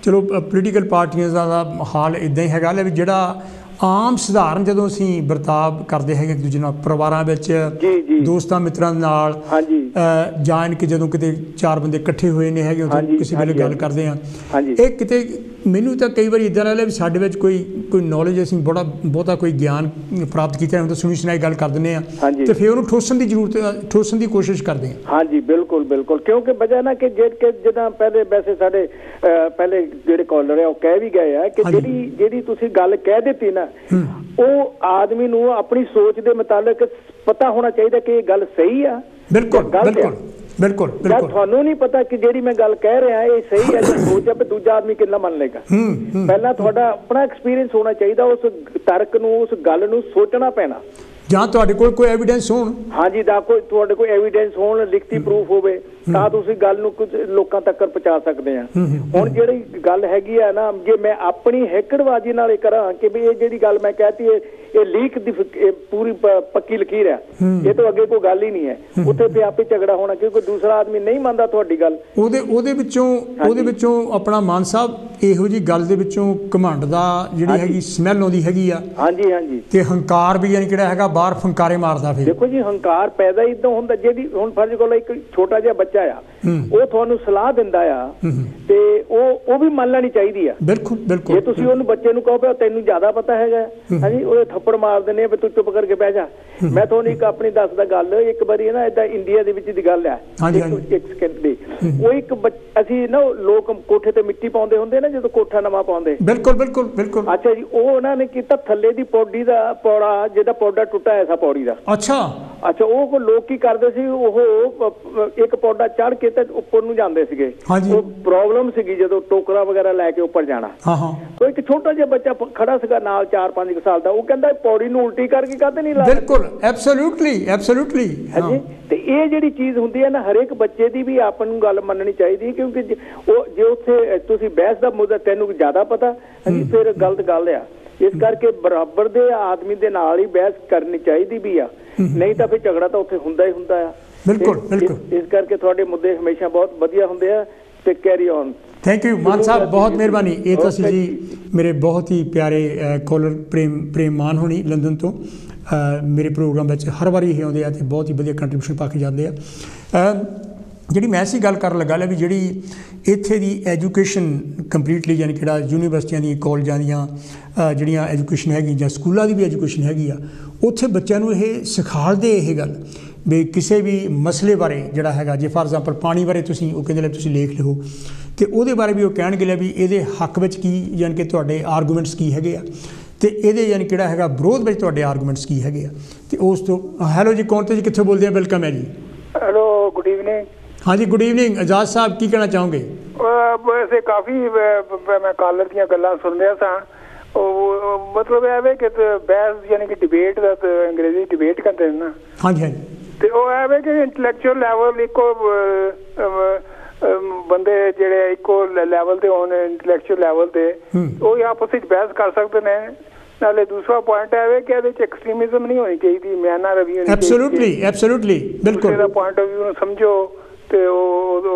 ਚਲੋ ਪੋਲੀਟੀਕਲ ਪਾਰਟੀਆਂ ਦਾ ਹਾਲ ਇੱਦਾਂ ਹੀ ਹੈਗਾ, ਲੈ ਵੀ ਜਿਹੜਾ ਆਮ ਸਧਾਰਨ ਜਦੋਂ ਅਸੀਂ ਵਰਤਾਵ ਕਰਦੇ ਹੈਗੇ ਇੱਕ ਦੂਜੇ ਨਾਲ, ਪਰਿਵਾਰਾਂ ਵਿੱਚ, ਦੋਸਤਾਂ ਮਿੱਤਰਾਂ ਦੇ ਨਾਲ, ਜਾਣ ਕਿ ਜਦੋਂ ਕਿਤੇ ਚਾਰ ਬੰਦੇ ਇਕੱਠੇ ਹੋਏ ਨੇ ਹੈਗੇ, ਉਦੋਂ ਕਿਸੇ ਵੇਲੇ ਗੱਲ ਕਰਦੇ ਹਾਂ, ਇਹ ਕਿਤੇ ਮੈਨੂੰ ਤਾਂ ਕਈ ਵਾਰੀ ਇੱਦਾਂ ਲੱਗਦਾ ਵੀ ਸਾਡੇ ਵਿੱਚ ਕੋਈ ਨੌਲੇਜ, ਅਸੀਂ ਬਹੁਤਾ ਕੋਈ ਗਿਆਨ ਪ੍ਰਾਪਤ ਕੀਤਾ ਹੁੰਦਾ, ਸੁਣੀ ਸੁਣਾਈ ਗੱਲ ਕਰ ਦਿੰਦੇ ਹਾਂ, ਤੇ ਫਿਰ ਉਹਨੂੰ ਠੋਸਣ ਦੀ ਜ਼ਰੂਰਤ, ਠੋਸਣ ਦੀ ਕੋਸ਼ਿਸ਼ ਕਰਦੇ ਹਾਂ। ਹਾਂਜੀ ਬਿਲਕੁਲ ਬਿਲਕੁਲ, ਕਿਉਂਕਿ ਵਜ੍ਹਾ ਨਾ ਕਿ ਜਿੱਦਾਂ ਪਹਿਲੇ ਵੈਸੇ ਸਾਡੇ ਪਹਿਲੇ ਜਿਹੜੇ ਕਾਲਰ ਆ ਉਹ ਕਹਿ ਵੀ ਗਏ ਆ ਕਿ ਜਿਹੜੀ ਤੁਸੀਂ ਗੱਲ ਕਹਿ ਦਿੱਤੀ ਨਾ, ਉਹ ਆਦਮੀ ਨੂੰ ਆਪਣੀ ਸੋਚ ਦੇ ਮੁਤਾਬਿਕ ਪਤਾ ਹੋਣਾ ਚਾਹੀਦਾ ਕਿ ਇਹ ਗੱਲ ਸਹੀ ਆ। ਬਿਲਕੁਲ ਬਿਲਕੁਲ ਬਿਲਕੁਲ, ਤੁਹਾਨੂੰ ਨਹੀਂ ਪਤਾ ਕਿ ਜਿਹੜੀ ਮੈਂ ਗੱਲ ਕਹਿ ਰਿਹਾ ਇਹ ਸਹੀ ਹੈ ਜਾਂ ਸੋਚ ਹੈ, ਦੂਜਾ ਆਦਮੀ ਕਿੰਨਾ ਮੰਨ ਲੇਗਾ। ਪਹਿਲਾਂ ਤੁਹਾਡਾ ਆਪਣਾ ਐਕਸਪੀਰੀਅੰਸ ਹੋਣਾ ਚਾਹੀਦਾ, ਉਸ ਤਰਕ ਨੂੰ, ਉਸ ਗੱਲ ਨੂੰ ਸੋਚਣਾ ਪੈਣਾ। ਜਾਂ ਤੁਹਾਡੇ ਕੋਲ ਕੋਈ ਐਵੀਡੈਂਸ ਹੋਣ, ਹਾਂਜੀ ਦਾ ਕੋਈ ਤੁਹਾਡੇ ਕੋਲ ਐਵੀਡੈਂਸ ਹੋਣ, ਲਿਖਤੀ ਪ੍ਰੂਫ ਹੋਵੇ, ਤਾਂ ਤੁਸੀਂ ਗੱਲ ਨੂੰ ਕੁਝ ਲੋਕਾਂ ਤੱਕ ਪਹੁੰਚਾ ਸਕਦੇ ਆ। ਹੁਣ ਜਿਹੜੀ ਗੱਲ ਹੈਗੀ ਆ ਨਾ, ਜੇ ਮੈਂ ਆਪਣੀ ਹੈਕੜਬਾਜ਼ੀ ਨਾਲ ਇਹ ਕਰਾਂ ਕਿ ਵੀ ਇਹ ਜਿਹੜੀ ਗੱਲ ਮੈਂ ਕਹਿਤੀ ਇਹ ਲੀਕ ਦੀ ਪੂਰੀ ਪੱਕੀ ਲਕੀਰ ਹੈ, ਇਹ ਤੋਂ ਅੱਗੇ ਕੋਈ ਗੱਲ ਹੀ ਨਹੀਂ ਹੈ, ਉੱਥੇ ਤੇ ਆਪੇ ਝਗੜਾ ਹੋਣਾ, ਕਿਉਂਕਿ ਦੂਸਰਾ ਆਦਮੀ ਨਹੀਂ ਮੰਨਦਾ ਤੁਹਾਡੀ ਗੱਲ। ਉਹਦੇ ਵਿੱਚੋਂ ਆਪਣਾ ਮਾਨ ਸਾਹਿਬ ਇਹੋ ਜਿਹੀ ਗੱਲ ਦੇ ਵਿੱਚੋਂ ਘਮੰਡ ਦਾ ਜਿਹੜੀ ਹੈਗੀ ਸਮੈਲ ਆਉਂਦੀ ਹੈਗੀ ਆ। ਹਾਂਜੀ ਹਾਂਜੀ, ਤੇ ਹੰਕਾਰ ਵੀ ਯਾਨੀ ਕਿਹੜਾ ਹੈਗਾ ਬਾਹਰ ਫੰਕਾਰੇ ਮਾਰਦਾ। ਫਿਰ ਦੇਖੋ ਜੀ, ਹੰਕਾਰ ਪੈਦਾ ਇਦਾਂ ਹੁੰਦਾ, ਜਿਹੜੀ ਹੁਣ ਫਰਜ਼ ਕੋਲ ਇੱਕ ਛੋਟਾ ਜਿਹਾ ਬੱਚਾ ਆ, ਉਹ ਤੁਹਾਨੂੰ ਸਲਾਹ ਦਿੰਦਾ ਆ, ਤੇ ਉਹ ਵੀ ਮੰਨ ਲੈਣੀ ਚਾਹੀਦੀ ਆ। ਬਿਲਕੁਲ ਬਿਲਕੁਲ, ਜੇ ਤੁਸੀਂ ਉਹਨੂੰ ਬੱਚੇ ਨੂੰ ਕਹੋ ਤੈਨੂੰ ਜ਼ਿਆਦਾ ਪਤਾ ਹੈਗਾ, ਹਾਂਜੀ, ਉਹਦੇ ਥੱਪੜ ਮਾਰ ਦਿੰਦੇ ਆ ਵੀ ਤੂੰ ਚੁੱਪ ਕਰਕੇ ਬਹਿ ਜਾ। ਮੈਂ ਤੁਹਾਨੂੰ ਇੱਕ ਆਪਣੀ ਦੱਸਦਾ ਗੱਲ, ਇੱਕ ਵਾਰੀ ਨਾ ਏਦਾਂ ਇੰਡੀਆ ਦੇ ਵਿੱਚ ਦੀ ਗੱਲ ਆ, ਇੱਕ ਸਕਿੰਟ ਦੀ, ਉਹ ਇੱਕ ਅਸੀਂ ਨਾ ਲੋਕ ਕੋਠੇ ਤੇ ਮਿੱਟੀ ਪਾਉਂਦੇ ਹੁੰਦੇ ਨਾ ਜਦੋਂ ਕੋਠਾ ਨਵਾਂ ਪਾਉਂਦੇ। ਬਿਲਕੁਲ ਬਿਲਕੁਲ ਬਿਲਕੁਲ। ਅੱਛਾ ਜੀ, ਉਹ ਉਹਨਾਂ ਨੇ ਕੀਤਾ ਥੱਲੇ ਦੀ ਪੌੜੀ ਦਾ ਪੌੜਾ, ਜਿਹਦਾ ਪੌੜਾ ਟੁੱਟਾ ਐਸਾ ਪੌੜੀ ਦਾ। ਅੱਛਾ, ਉਹ ਲੋਕ ਕੀ ਕਰਦੇ ਸੀ, ਉਹ ਇੱਕ ਪੌੜਾ ਚੜ੍ਹ ਕੇ ਤੇ ਉੱਪਰ ਨੂੰ ਜਾਂਦੇ ਸੀਗੇ। ਉਹ ਪ੍ਰੋਬਲਮ ਸੀਗੀ ਜਦੋਂ ਟੋਕਰਾ ਵਗੈਰਾ ਲੈ ਕੇ ਉੱਪਰ ਜਾਣਾ। ਉਹ ਇੱਕ ਛੋਟਾ ਜਿਹਾ ਬੱਚਾ ਖੜਾ ਸੀਗਾ ਨਾਲ, 4-5 ਸਾਲ ਦਾ, ਉਹ ਕਹਿੰਦਾ ਪੌੜੀ ਨੂੰ ਉਲਟੀ ਕਰਕੇ ਕਾਹਤੇ ਨਹੀਂ ਲਾ। ਬਿਲਕੁਲ, ਐਬਸੋਲੂਟਲੀ ਐਬਸੋਲੂਟਲੀ। ਹਾਂਜੀ, ਤੇ ਇਹ ਜਿਹੜੀ ਚੀਜ਼ ਹੁੰਦੀ ਹੈ ਨਾ, ਹਰੇਕ ਬੱਚੇ ਦੀ ਵੀ ਆਪ ਨੂੰ ਗੱਲ ਮੰਨਣੀ ਚਾਹੀਦੀ, ਕਿਉਂਕਿ ਉਹ ਜੇ ਉੱਥੇ ਤੁਸੀਂ ਬਹਿਸ ਦਾ ਮੁੱਦਾ ਤੈਨੂੰ ਜ਼ਿਆਦਾ ਪਤਾ, ਹਾਂਜੀ, ਫਿਰ ਗਲਤ ਗੱਲ ਆ। ਇਸ ਕਰਕੇ ਬਰਾਬਰ ਦੇ ਆਦਮੀ ਦੇ ਨਾਲ ਹੀ ਬਹਿਸ ਕਰਨੀ ਚਾਹੀਦੀ ਵੀ ਆ, ਨਹੀਂ ਤਾਂ ਫਿਰ ਝਗੜਾ ਤਾਂ ਉੱਥੇ ਹੁੰਦਾ ਹੀ ਹੁੰਦਾ ਆ। ਬਿਲਕੁਲ ਬਿਲਕੁਲ। ਇਸ ਕਰਕੇ ਤੁਹਾਡੇ ਮੁੱਦੇ ਹਮੇਸ਼ਾ ਬਹੁਤ ਵਧੀਆ ਹੁੰਦੇ ਆ ਤੇ ਕੈਰੀ ਔਨ। थैंक यू मान साहब, बहुत मेहरबानी। ये तो सी जी मेरे बहुत ही प्यारे कॉलर प्रेम मान होनी लंदन तो मेरे प्रोग्राम में हर बारी ये आते हैं, बहुत ही वधिया कंट्रीब्यूशन पा के जाते हैं। जी मैं ऐसी गल कर लगा भी जी इत्थे दी एजुकेशन कंप्लीटली यानी कि यूनीवर्सिटियां दी कॉलेजां दियां जिहड़ियां एजुकेशन हैगी जां स्कूलों की भी एजुकेशन हैगी आ, उत्थे बच्चों नूं ये सिखाते ये गल भी किसी भी मसले बारे जिहड़ा हैगा, जे फॉर एग्जाम्पल पानी बारे तुसीं वो कहंदे तुसीं लेख लिखो तो वो बारे भी वो कहणगे भी ये हक में की यानी कि तुहाडे आर्गूमेंट्स की हैगे आ, तो ये यानी कि हैगा विरोध में तुहाडे आर्गूमेंट्स की हैगे आ। तो उस तो हैलो जी कौन तो जी कित्थों बोलदे हैं? वेलकम है जी। Hello good evening. हाँ जी गुड इवनिंग। एजाज साहब की कहना चाहोगे? वैसे काफ़ी मैं कॉलर दी गल्लां सुन रहा था, मतलब है कि बहस यानी कि डिबेट दा अंग्रेजी डिबेट करते हैं ना। हाँ जी हाँ जी। तो वो है कि इंटलैक्चुअल लैवल इको बंदे जेह्ड़े इको लैवल ते होन इंटलैक्चुअल लैवल ते वो आपस विच बहस कर सकते हैं। नाले दूसरा पॉइंट है कि ਇਹਦੇ ਚ एक्सट्रीमिज्म नहीं होनी चाहिए, मैना रवि होनी चाहिए। एब्सोल्युटली एब्सोल्युटली बिल्कुल। दूसरे दा पॉइंट ऑफ व्यू ਨੂੰ ਸਮਝੋ ਤੇ ਉਹ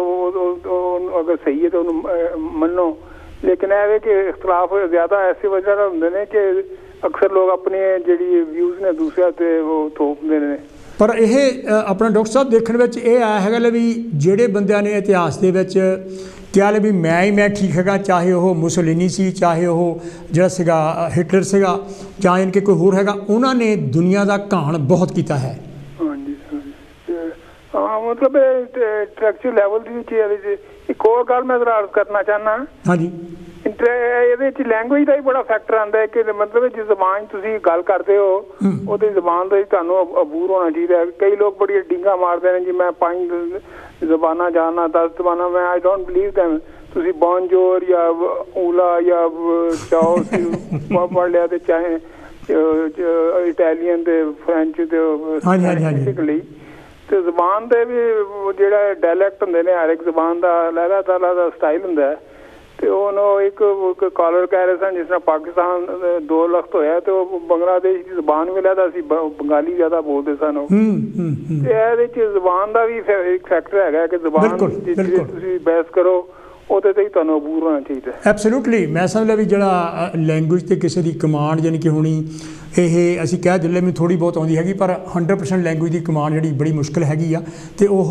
अगर सही है तो ਉਹਨੂੰ ਮੰਨੋ, लेकिन है कि इख्तलाफ ज़्यादा ऐसी वजह होंगे ने कि अक्सर लोग अपने जी व्यूज़ ने दूसरे ते वो थोपते हैं। पर यह अपना डॉक्टर साहब देखने में ये आया है भी ਜਿਹੜੇ ਬੰਦਿਆਂ ਨੇ इतिहास ਦੇ ਵਿੱਚ ਕਿਹਾ ਵੀ मैं ठीक हैगा, चाहे वह मुसोलिनी सी, चाहे वह ਜਿਹੜਾ ਸੀਗਾ हिटलर ਸੀਗਾ, ਜਾਂ इनके कोई होर हैगा, उन्होंने दुनिया का घाण बहुत किया है। हाँ मतलब इंटलैक्चुअल लैवल एक और गल मैं अर्ज करना चाहना। हाँ जी। लैंगुएज का ही बड़ा फैक्टर आता है कि मतलब जिस जबान तुम गल करते हो वो जबान का तुहानू अबूर होना चाहिए। कई लोग बड़ी डींगा मारते हैं जी मैं 5 जबाना जानना 10 जबाना, मैं आई डोंट बिलीव दैम। तुसी बॉनजोर या ऊला या चाओ पढ़ लिया तो चाहे इटैलियन ते फ्रेंच ते तो जबान के भी जो डायलैक्ट होंगे ने हर एक जबान का लहरा तला का स्टाइल होंगे। तो एक कॉलर कह रहे सन जिस तरह पाकिस्तान 2 लख्त होया तो बंगलादेश की जबान भी लहदा सी, बंगाली ज़्यादा बोलते सन। जबान का भी एक फैक्टर है कि जबान तुसी बहस करो ਉਹਦੇ ਤੇ ਹੀ ਤੁਹਾਨੂੰ ਅਬੂਰ ਹੋਣਾ ਚਾਹੀਦਾ। ਐਬਸੋਲੂਟਲੀ ਮੈਂ ਸਮਝਦਾ ਵੀ ਜਿਹੜਾ ਲੈਂਗੁਏਜ ਤੇ ਕਿਸੇ ਦੀ ਕਮਾਂਡ ਯਾਨੀ ਕਿ ਹੋਣੀ ਇਹ ਅਸੀਂ ਕਹਿ ਦਿੰਦੇ ਮੈਨੂੰ ਥੋੜੀ ਬਹੁਤ ਆਉਂਦੀ ਹੈਗੀ, ਪਰ 100% ਲੈਂਗੁਏਜ ਦੀ ਕਮਾਂਡ ਜਿਹੜੀ ਬੜੀ ਮੁਸ਼ਕਿਲ ਹੈਗੀ ਆ। ਤੇ ਉਹ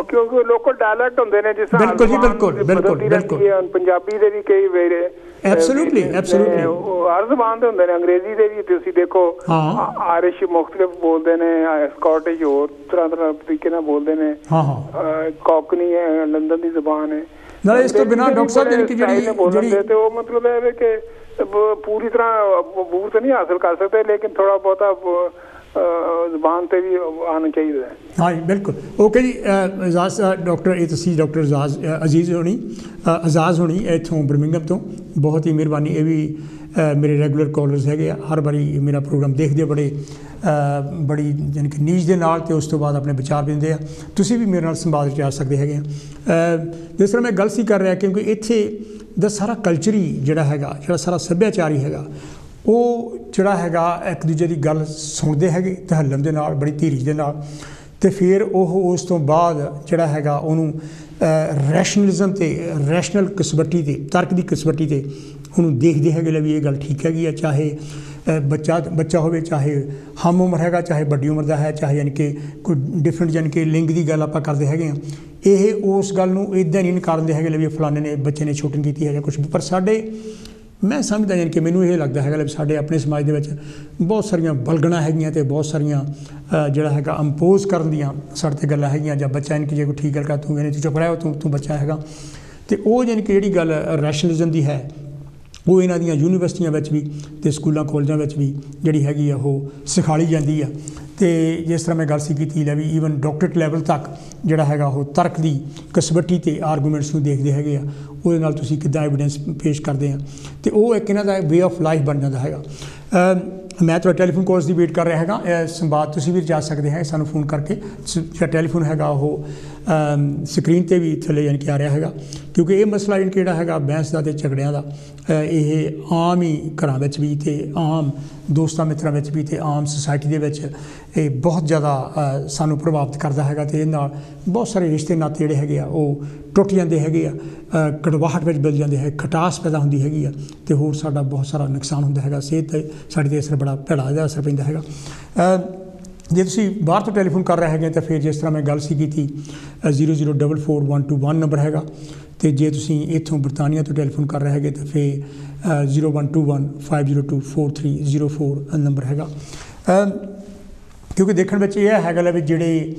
ਕਿਉਂਕਿ ਲੋਕਲ ਡਾਇਲੈਕਟ ਹੁੰਦੇ ਨੇ ਜਿਸ ਤਰ੍ਹਾਂ ਬਿਲਕੁਲ ਜੀ ਬਿਲਕੁਲ ਪੰਜਾਬੀ ਦੇ ਵੀ ਕਈ ਵੇਰੇ ਐਬਸੋਲੂਟਲੀ ਹਰ ਜ਼ਬਾਨ ਦੇ ਹੁੰਦੇ ਨੇ। ਅੰਗਰੇਜ਼ੀ ਦੇ ਵੀ ਤੁਸੀਂ ਦੇਖੋ ਆਇਰਿਸ਼ ਮੁਖਤਲਿਫ ਬੋਲਦੇ ਨੇ, ਸਕਾਟਿਸ਼ ਹੋਰ ਤਰ੍ਹਾਂ ਤਰੀਕੇ ਨਾਲ ਬੋਲਦੇ ਨੇ, ਕੋਕਨੀ ਹੈ ਲੰਦਨ ਦੀ ਜ਼ਬਾਨ ਹੈ। ਨਾਲੇ ਇਸ ਤੋਂ ਬਿਨਾਂ ਡਾਕਟਰ ਸਾਹਿਬ ਜਿਹੜੀ ਤੇ ਉਹ ਮਤਲਬ ਹੈ ਕਿ पूरी तरह अबूर तो नहीं हासिल कर सकते, लेकिन थोड़ा बहुत जबान से भी आना चाहिए। हाँ जी बिल्कुल ओके जी। एजाज डॉक्टर ये तुसी डॉक्टर एजाज होनी इत्थों बर्मिंघम तो बहुत ही मेहरबानी। ये भी मेरे रेगूलर कॉलर्स है, हर बारी मेरा प्रोग्राम देखते बड़े बड़ी यानी कि नीच के नाल ते उस तो बाद अपने विचार देंगे आ। तुसी भी मेरे नाल संवाद जा सकते हैं। जिस तरह मैं गल सी कर रहा क्योंकि इत्थे दा सारा कल्चर ही जिहड़ा हैगा, जिहड़ा सारा सभ्याचार ही हैगा, वो जिहड़ा हैगा एक दूजे की गल सुनते हैं तहल्लम दे नाल बड़ी धीरज दे नाल, ते फिर वो उस तो बाद जिहड़ा हैगा उहनूं रैशनलिज्म ते रैशनल कसबट्टी ते तर्क की कसबट्टी ते उहनूं देखते हैं भी ये गल ठीक हैगी है। चाहे बच्चा हो, चाहे हम उम्र हैगा, चाहे बड़ी उम्र का है, चाहे यानी कि कोई डिफरेंट यानी कि लिंग की गल आप करते हैं। ये उस गल नूं इदां नहीं नकारदे है भी फलाने ने बच्चे ने शूटिंग की है या कुछ भी। पर साडे मैं समझदा यानी कि मैनूं ये लगता है भी साडे अपने समाज दे विच बहुत सारियां बलगना हैगियां ते बहुत सारियां जिहड़ा हैगा अंपोज करन दियां साडे ते गल्लां हैगियां। जां बच्चा यानी कि जे कोई ठीक गल कर तूं यानी चुप रह तूं बच्चा हैगा, तो वो यानी कि जिहड़ी गल रैशनलिज्म दी है वो इन्हां दियां यूनीवर्सिटियां विच भी ते स्कूलों कॉलेजां विच भी जिहड़ी हैगी आ वो सिखाई जाती है। तो जिस तरह मैं गल सी कीती है भी ईवन डॉक्टरेट लैवल तक जिहड़ा हैगा वो तर्क की कसबट्टी ते आर्गूमेंट्स नूं देखदे हैगे आ, उहदे नाल तुसीं किद्दां एविडेंस पेश करदे आ, तो वो एक इन्हां दा वे ऑफ लाइफ बन जाता हैगा। मैं तो ਟੈਲੀਫੋਨ ਕਾਲਸ ਦੀ ਵੇਟ ਕਰ ਰਿਹਾ ਹੈਗਾ। ਸੰਵਾਦ ਤੁਸੀਂ ਵੀ ਜਾ ਸਕਦੇ ਹੈ ਸਾਨੂੰ ਫੋਨ ਕਰਕੇ। ਜਿਹੜਾ ਟੈਲੀਫੋਨ ਹੈਗਾ ਉਹ ਸਕਰੀਨ 'ਤੇ ਵੀ ਥੱਲੇ ਯਾਨੀ ਕਿ ਆ ਰਿਹਾ ਹੈਗਾ, ਕਿਉਂਕਿ ਇਹ ਮਸਲਾ ਯਾਨੀ ਕਿ ਜਿਹੜਾ ਹੈਗਾ ਬਹਿਸ ਦਾ ਅਤੇ ਝਗੜਿਆਂ ਦਾ ਇਹ ਆਮ ਹੀ ਘਰਾਂ ਵਿੱਚ ਵੀ ਅਤੇ ਆਮ ਦੋਸਤਾਂ ਮਿੱਤਰਾਂ ਵਿੱਚ ਵੀ ਅਤੇ ਆਮ ਸੁਸਾਇਟੀ ਦੇ ਵਿੱਚ ਇਹ ਬਹੁਤ ਜ਼ਿਆਦਾ ਸਾਨੂੰ ਪ੍ਰਭਾਵਿਤ ਕਰਦਾ ਹੈਗਾ ਅਤੇ ਇਹਦੇ ਨਾਲ ਬਹੁਤ ਸਾਰੇ ਰਿਸ਼ਤੇ ਨਾਤੇ ਜਿਹੜੇ ਹੈਗੇ ਆ ਉਹ ਟੁੱਟ ਜਾਂਦੇ ਹੈਗੇ ਆ, ਕੜਵਾਹਟ ਵਿੱਚ ਬਦਲ ਜਾਂਦੇ ਹੈ, ਖਟਾਸ ਪੈਦਾ ਹੁੰਦੀ ਹੈਗੀ ਆ ਅਤੇ ਹੋਰ ਸਾਡਾ ਬਹੁਤ ਸਾਰਾ ਨੁਕਸਾਨ ਹੁੰਦਾ ਹੈਗਾ। ਸਿਹਤ 'ਤੇ ਸਾਡੇ 'ਤੇ ਅਸਰ ਬੜਾ ਭੈੜਾ ਜਿਹਾ ਅਸਰ ਪੈਂਦਾ ਹੈਗਾ। ਜੇ ਤੁਸੀਂ ਬਾਹਰ ਤੋਂ ਟੈਲੀਫੋਨ ਕਰ ਰਹੇ ਹੈਗੇ ਤਾਂ ਫਿਰ ਜਿਸ ਤਰ੍ਹਾਂ ਮੈਂ ਗੱਲ ਸੀ ਕੀਤੀ 00444121 ਨੰਬਰ ਹੈਗਾ, ਅਤੇ ਜੇ ਤੁਸੀਂ ਇੱਥੋਂ ਬਰਤਾਨੀਆ ਤੋਂ ਟੈਲੀਫੋਨ ਕਰ ਰਹੇ ਹੈਗੇ ਤਾਂ ਫਿਰ 0121502430 ਨੰਬਰ ਹੈਗਾ। ਕਿਉਂਕਿ ਦੇਖਣ ਵਿੱਚ ਇਹ ਹੈਗਾ ਵੀ ਜਿਹੜੇ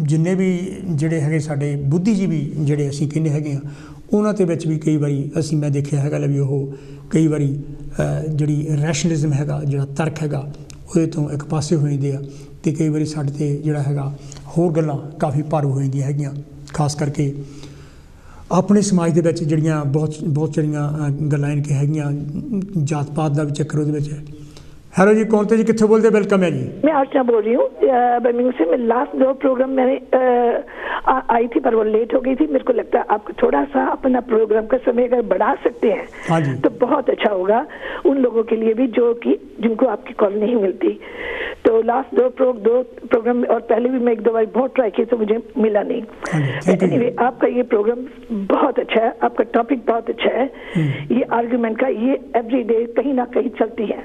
ਜਿੰਨੇ ਵੀ ਜਿਹੜੇ ਹੈਗੇ ਸਾਡੇ ਬੁੱਧੀਜੀਵੀ ਜਿਹੜੇ ਅਸੀਂ ਕਹਿੰਦੇ ਹੈਗੇ ਆ ਉਹਨਾਂ ਦੇ ਵਿੱਚ ਵੀ ਕਈ ਵਾਰੀ ਅਸੀਂ ਮੈਂ ਦੇਖਿਆ ਹੈਗਾ ਵੀ ਉਹ ਕਈ ਵਾਰੀ ਜਿਹੜੀ ਰੈਸ਼ਨਲਿਜ਼ਮ ਹੈਗਾ, ਜਿਹੜਾ ਤਰਕ ਹੈਗਾ ਉਹਦੇ ਤੋਂ ਇੱਕ ਪਾਸੇ ਹੋ ਜਾਂਦੇ ਆ ਅਤੇ ਕਈ ਵਾਰੀ ਸਾਡੇ 'ਤੇ ਜਿਹੜਾ ਹੈਗਾ ਹੋਰ ਗੱਲਾਂ ਕਾਫੀ ਭਾਰੂ ਹੋ ਜਾਂਦੀਆਂ ਹੈਗੀਆਂ। ਖਾਸ ਕਰਕੇ ਆਪਣੇ ਸਮਾਜ ਦੇ ਵਿੱਚ ਜਿਹੜੀਆਂ ਬਹੁਤ ਜਿਹੜੀਆਂ ਗੱਲਾਂ ਇਨਕੇ ਹੈਗੀਆਂ ਜਾਤ ਪਾਤ ਦਾ ਵੀ ਚੱਕਰ ਉਹਦੇ ਵਿੱਚ ਹੈ। हेलो जी, कौन थे जी, कितने बोलते? वेलकम है जी। मैं अर्चना बोल रही हूँ बर्मिंघम से। मैं लास्ट 2 प्रोग्राम मैंने आई थी पर वो लेट हो गई थी। मेरे को लगता है आप थोड़ा सा अपना प्रोग्राम का समय अगर बढ़ा सकते हैं हाँ जी, तो बहुत अच्छा होगा उन लोगों के लिए भी जो कि जिनको आपकी कॉल नहीं मिलती। तो लास्ट 2 प्रोग्राम और पहले भी मैं 1-2 बार बहुत ट्राई की तो मुझे मिला नहीं। एनीवे आपका ये प्रोग्राम बहुत अच्छा है, आपका टॉपिक बहुत अच्छा है। ये आर्गुमेंट का ये एवरीडे कहीं ना कहीं चलती है,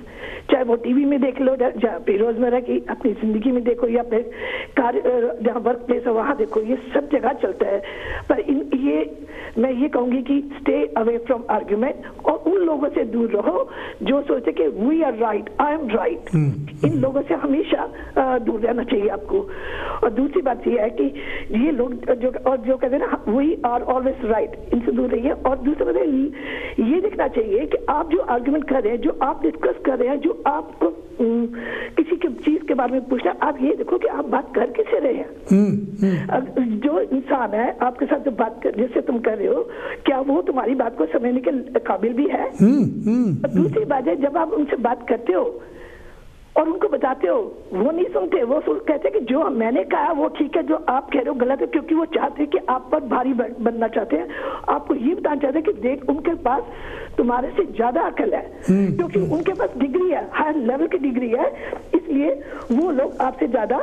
चाहे वो टीवी में देख लो, जहाँ पे रोजमर्रा की अपनी जिंदगी में देखो, या फिर कार्य जहाँ वर्क प्लेस है वहाँ देखो, ये सब जगह चलता है। पर ये मैं ये कहूँगी कि स्टे अवे फ्रॉम आर्ग्यूमेंट और उन लोगों से दूर रहो जो सोचे कि we are right, I am right. इन लोगों से हमेशा दूर रहना चाहिए आपको। और दूसरी बात ये है कि ये लोग जो कहते हैं ना वी आर ऑलवेज राइट, इनसे दूर रहिए। और दूसरी बात ये देखना चाहिए कि आप जो आर्ग्यूमेंट कर रहे हैं, जो आप डिस्कस कर रहे हैं, जो आपको किसी की चीज के बारे में पूछना, आप ये देखो कि आप बात कर किससे रहे हैं। जो इंसान है आपके साथ जो बात कर जिससे तुम कर रहे हो, क्या वो तुम्हारी बात को समझने के काबिल भी है? दूसरी बात है जब आप उनसे बात करते हो और उनको बताते हो, वो नहीं सुनते, वो कहते हैं कि जो मैंने कहा वो ठीक है, जो आप कह रहे हो गलत है, क्योंकि वो चाहते हैं कि आप पर भारी बनना चाहते हैं। आपको ये बताना चाहते हैं कि देख उनके पास तुम्हारे से ज्यादा अकल है, क्योंकि उनके पास डिग्री है, हायर लेवल की डिग्री है, इसलिए वो लोग आपसे ज्यादा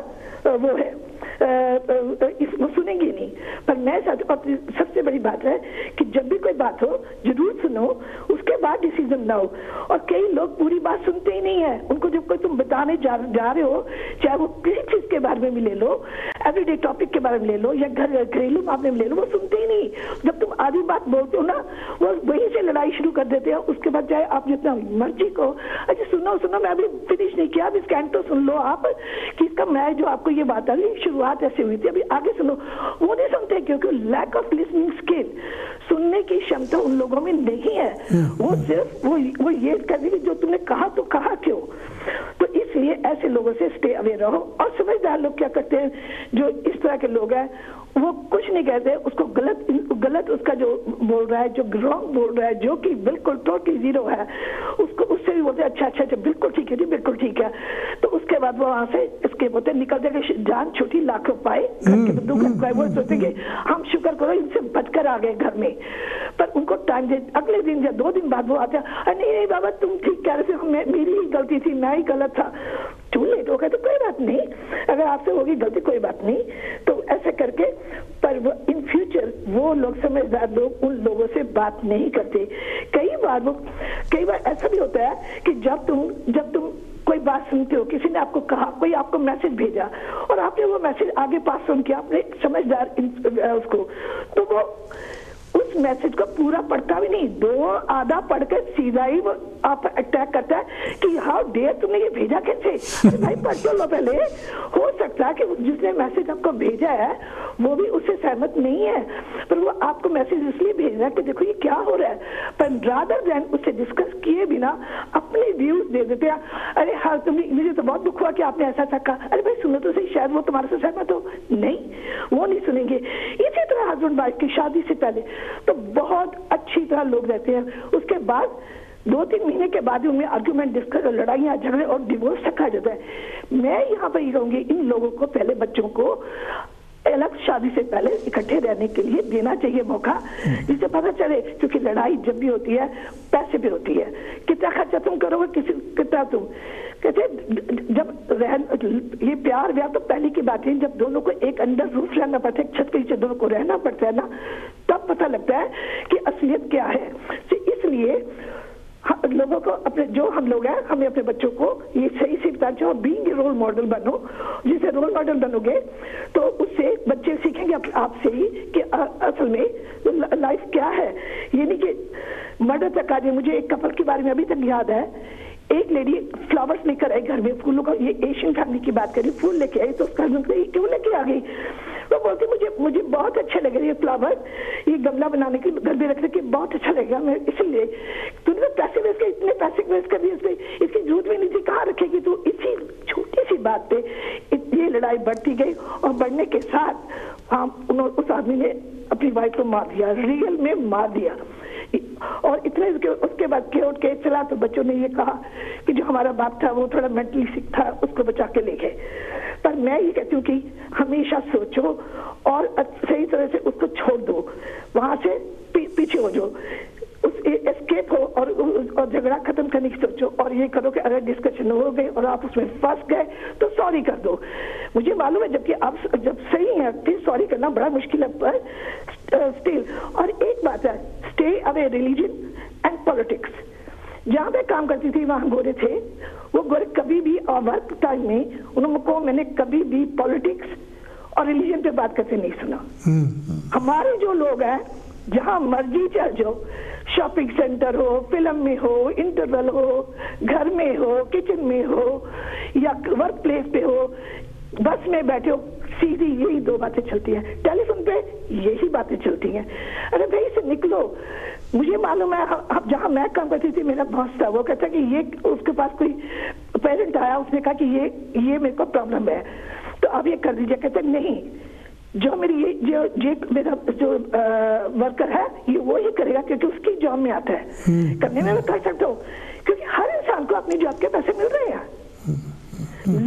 वो है इसको सुनेंगे नहीं। पर मैं सबसे बड़ी बात है कि जब भी कोई बात हो जरूर सुनो, उसके बाद डिसीजन लाओ। और कई लोग पूरी बात सुनते ही नहीं है, उनको जब कोई तुम बताने जा रहे हो, चाहे वो किसी चीज के बारे में भी ले लो, एवरीडे टॉपिक के बारे में ले लो, या घरेलू मामले में ले लो, वो सुनते ही नहीं। जब तुम आधी बात बोलते हो ना, वो वहीं से लड़ाई शुरू कर देते हैं। उसके बाद चाहे आप जितना मर्जी को, अच्छा सुनो मैं अभी फिनिश नहीं किया, अभी स्कैन तो सुन लो आप कि इसका मैं जो आपको ये बात आई शुरुआत ऐसे हुई थी, अभी आगे सुनो। वो नहीं सुनते क्योंकि लैक ऑफ लिसनिंग स्किल, सुनने की क्षमता उन लोगों में नहीं है। वो सिर्फ वो ये कहते कि जो तुमने कहा तो कहा क्यों। तो इसलिए ऐसे लोगों से स्टे अवे रहो। और समझदार लोग क्या करते हैं, जो इस तरह के लोग हैं वो कुछ नहीं कहते, उसको गलत उसका जो बोल रहा है, जो रॉन्ग बोल रहा है, जो कि बिल्कुल टोटली जीरो है, उसको उससे भी बोलते अच्छा बिल्कुल ठीक है जी, बिल्कुल ठीक है। तो उसके बाद वो वहां से इसके बोलते निकल जाएगा, जान छूटी लाखों पाए, वो सोचेंगे हम शुक्र करो इनसे बचकर आ गए घर में। पर उनको टाइम दे, अगले दिन या 2 दिन बाद वो आते हैं, नहीं बाबा तुम ठीक कह रहे थे, मेरी ही गलती थी, मैं ही गलत था। टू लेट हो गया तो कोई बात नहीं, अगर आपसे होगी गलती कोई बात नहीं। तो ऐसे करके पर इन फ्यूचर वो लोग समझदार लोग उन लोगों से बात नहीं करते। कई बार ऐसा भी होता है कि जब तुम कोई बात सुनते हो, किसी ने आपको कहा, कोई आपको मैसेज भेजा और आपने वो मैसेज आगे पास ऑन किया अपने समझदार उसको, तो वो उस मैसेज को पूरा पढ़ता भी नहीं, 2 आधा पढ़कर सीधा ही वो आप अटैक करता है कि हाउ डेयर तुमने ये भेजा कैसे। भाई पढ़ लो पहले, हो सकता है कि जिसने मैसेज आपको भेजा है वो भी उससे सहमत नहीं है, पर वो आपको मैसेज इसलिए भेज रहा है कि देखो ये क्या हो रहा है। पर रादर देन उससे डिस्कस किए बिना अपने व्यूज दे देते हैं। अरे हाँ मुझे तो बहुत दुख हुआ कि आपने ऐसा कहा। अरे भाई सुनो तो सही, शायद वो तुम्हारे से सहमत हो, नहीं वो नहीं सुनेंगे। इसी तरह हस्बैंड वाइफ की शादी से पहले तो बहुत अच्छी तरह लोग रहते हैं, उसके बाद 2-3 महीने के बाद उनमें आर्ग्यूमेंट डिस्कस, लड़ाइयाँ झगड़े और डिवोर्स तक आ जाता है। मैं यहाँ पर ये कहूँगी इन लोगों को पहले बच्चों को अलग शादी से पहले इकट्ठे रहने के लिए देना चाहिए मौका, जिससे पता चले, क्योंकि लड़ाई जब भी होती है पैसे पे होती है, कितना खर्चा तुम करोगे, कितना तुम कहते जब ये प्यार व्याह तो पहले की बात है, जब दोनों को एक अंडर रूफ रहना पड़ता है, छत के नीचे दोनों को रहना पड़ता है ना, तब पता लगता है कि असलियत क्या है। तो इसलिए लोगों को अपने जो हम लोग हैं, हमें अपने बच्चों को ये सही से बताना चाहिए, बीइंग रोल मॉडल बनो। जिसे रोल मॉडल बनोगे तो उससे बच्चे सीखेंगे आपसे ही कि असल में लाइफ क्या है। ये नहीं कि मर्डर तक आ जाए। मुझे एक कपल के बारे में अभी तक याद है, एक लेडी फ्लावर्स लेकर आई घर में, फूलों का, ये एशियन फैमिली की बात करी, फूल लेके आई तो उसका हस्बैंड कही क्यों लेके आ गई, वो बोलती मुझे बहुत अच्छे लगे ये फ्लावर, ये गमला बनाने के घर में रखने के बहुत अच्छा लगेगा, मैं इसलिए। तूने तो पैसे वेस्ट कर, इतने पैसे वेस्ट कर दिए, इसकी जरूरत भी नहीं थी, कहाँ रखेगी तू। इसी छोटी सी बात पे ये लड़ाई बढ़ती गई और बढ़ने के साथ उस आदमी ने अपनी वाइफ को मार दिया, रियल में मार दिया। और इतने उसके बाद के उठ के चला तो बच्चों ने ये कहा कि जो हमारा बाप था वो थोड़ा मेंटली सिक था, उसको बचा के ले गए। पर मैं ये कहती हूँ कि हमेशा सोचो और सही तरह से उसको छोड़ दो, वहां से पीछे हो जाओ, एस्केप हो और झगड़ा खत्म करने की सोचो। और ये करो कि अगर डिस्कशन हो गए और आप उसमें फंस गए तो सॉरी कर दो। मुझे मालूम है जबकि आप जब सही है फिर सॉरी करना बड़ा मुश्किल है, पर स्टिल। और एक बात है, stay away religion and politics. जहाँ पे काम करती थी वहाँ गोरे थे, वो गोरे कभी भी वर्क टाइम में उनको मैंने कभी भी पॉलिटिक्स और रिलीजन पे बात करते नहीं सुना। हमारे जो लोग हैं जहाँ मर्जी चल जाओ, शॉपिंग सेंटर हो, फिल्म में हो, इंटरवल हो, घर में हो, किचन में हो या वर्क प्लेस पे हो, बस में बैठे हो, सीधी यही दो बातें चलती हैं, टेलीफोन पे यही बातें चलती हैं। अरे भाई से निकलो। मुझे मालूम है अब जहाँ मैं काम करती थी मेरा बॉस था, वो कहता कि ये उसके पास कोई पेरेंट आया, उसने कहा कि ये मेरे को प्रॉब्लम है तो आप ये कर दीजिए। कहते नहीं, जो मेरी ये मेरा जो वर्कर है ये वो ही करेगा क्योंकि उसकी जॉब में आता है। करने में मैं कर सकता हूँ क्योंकि हर इंसान को अपनी जॉब के पैसे मिल रहे हैं।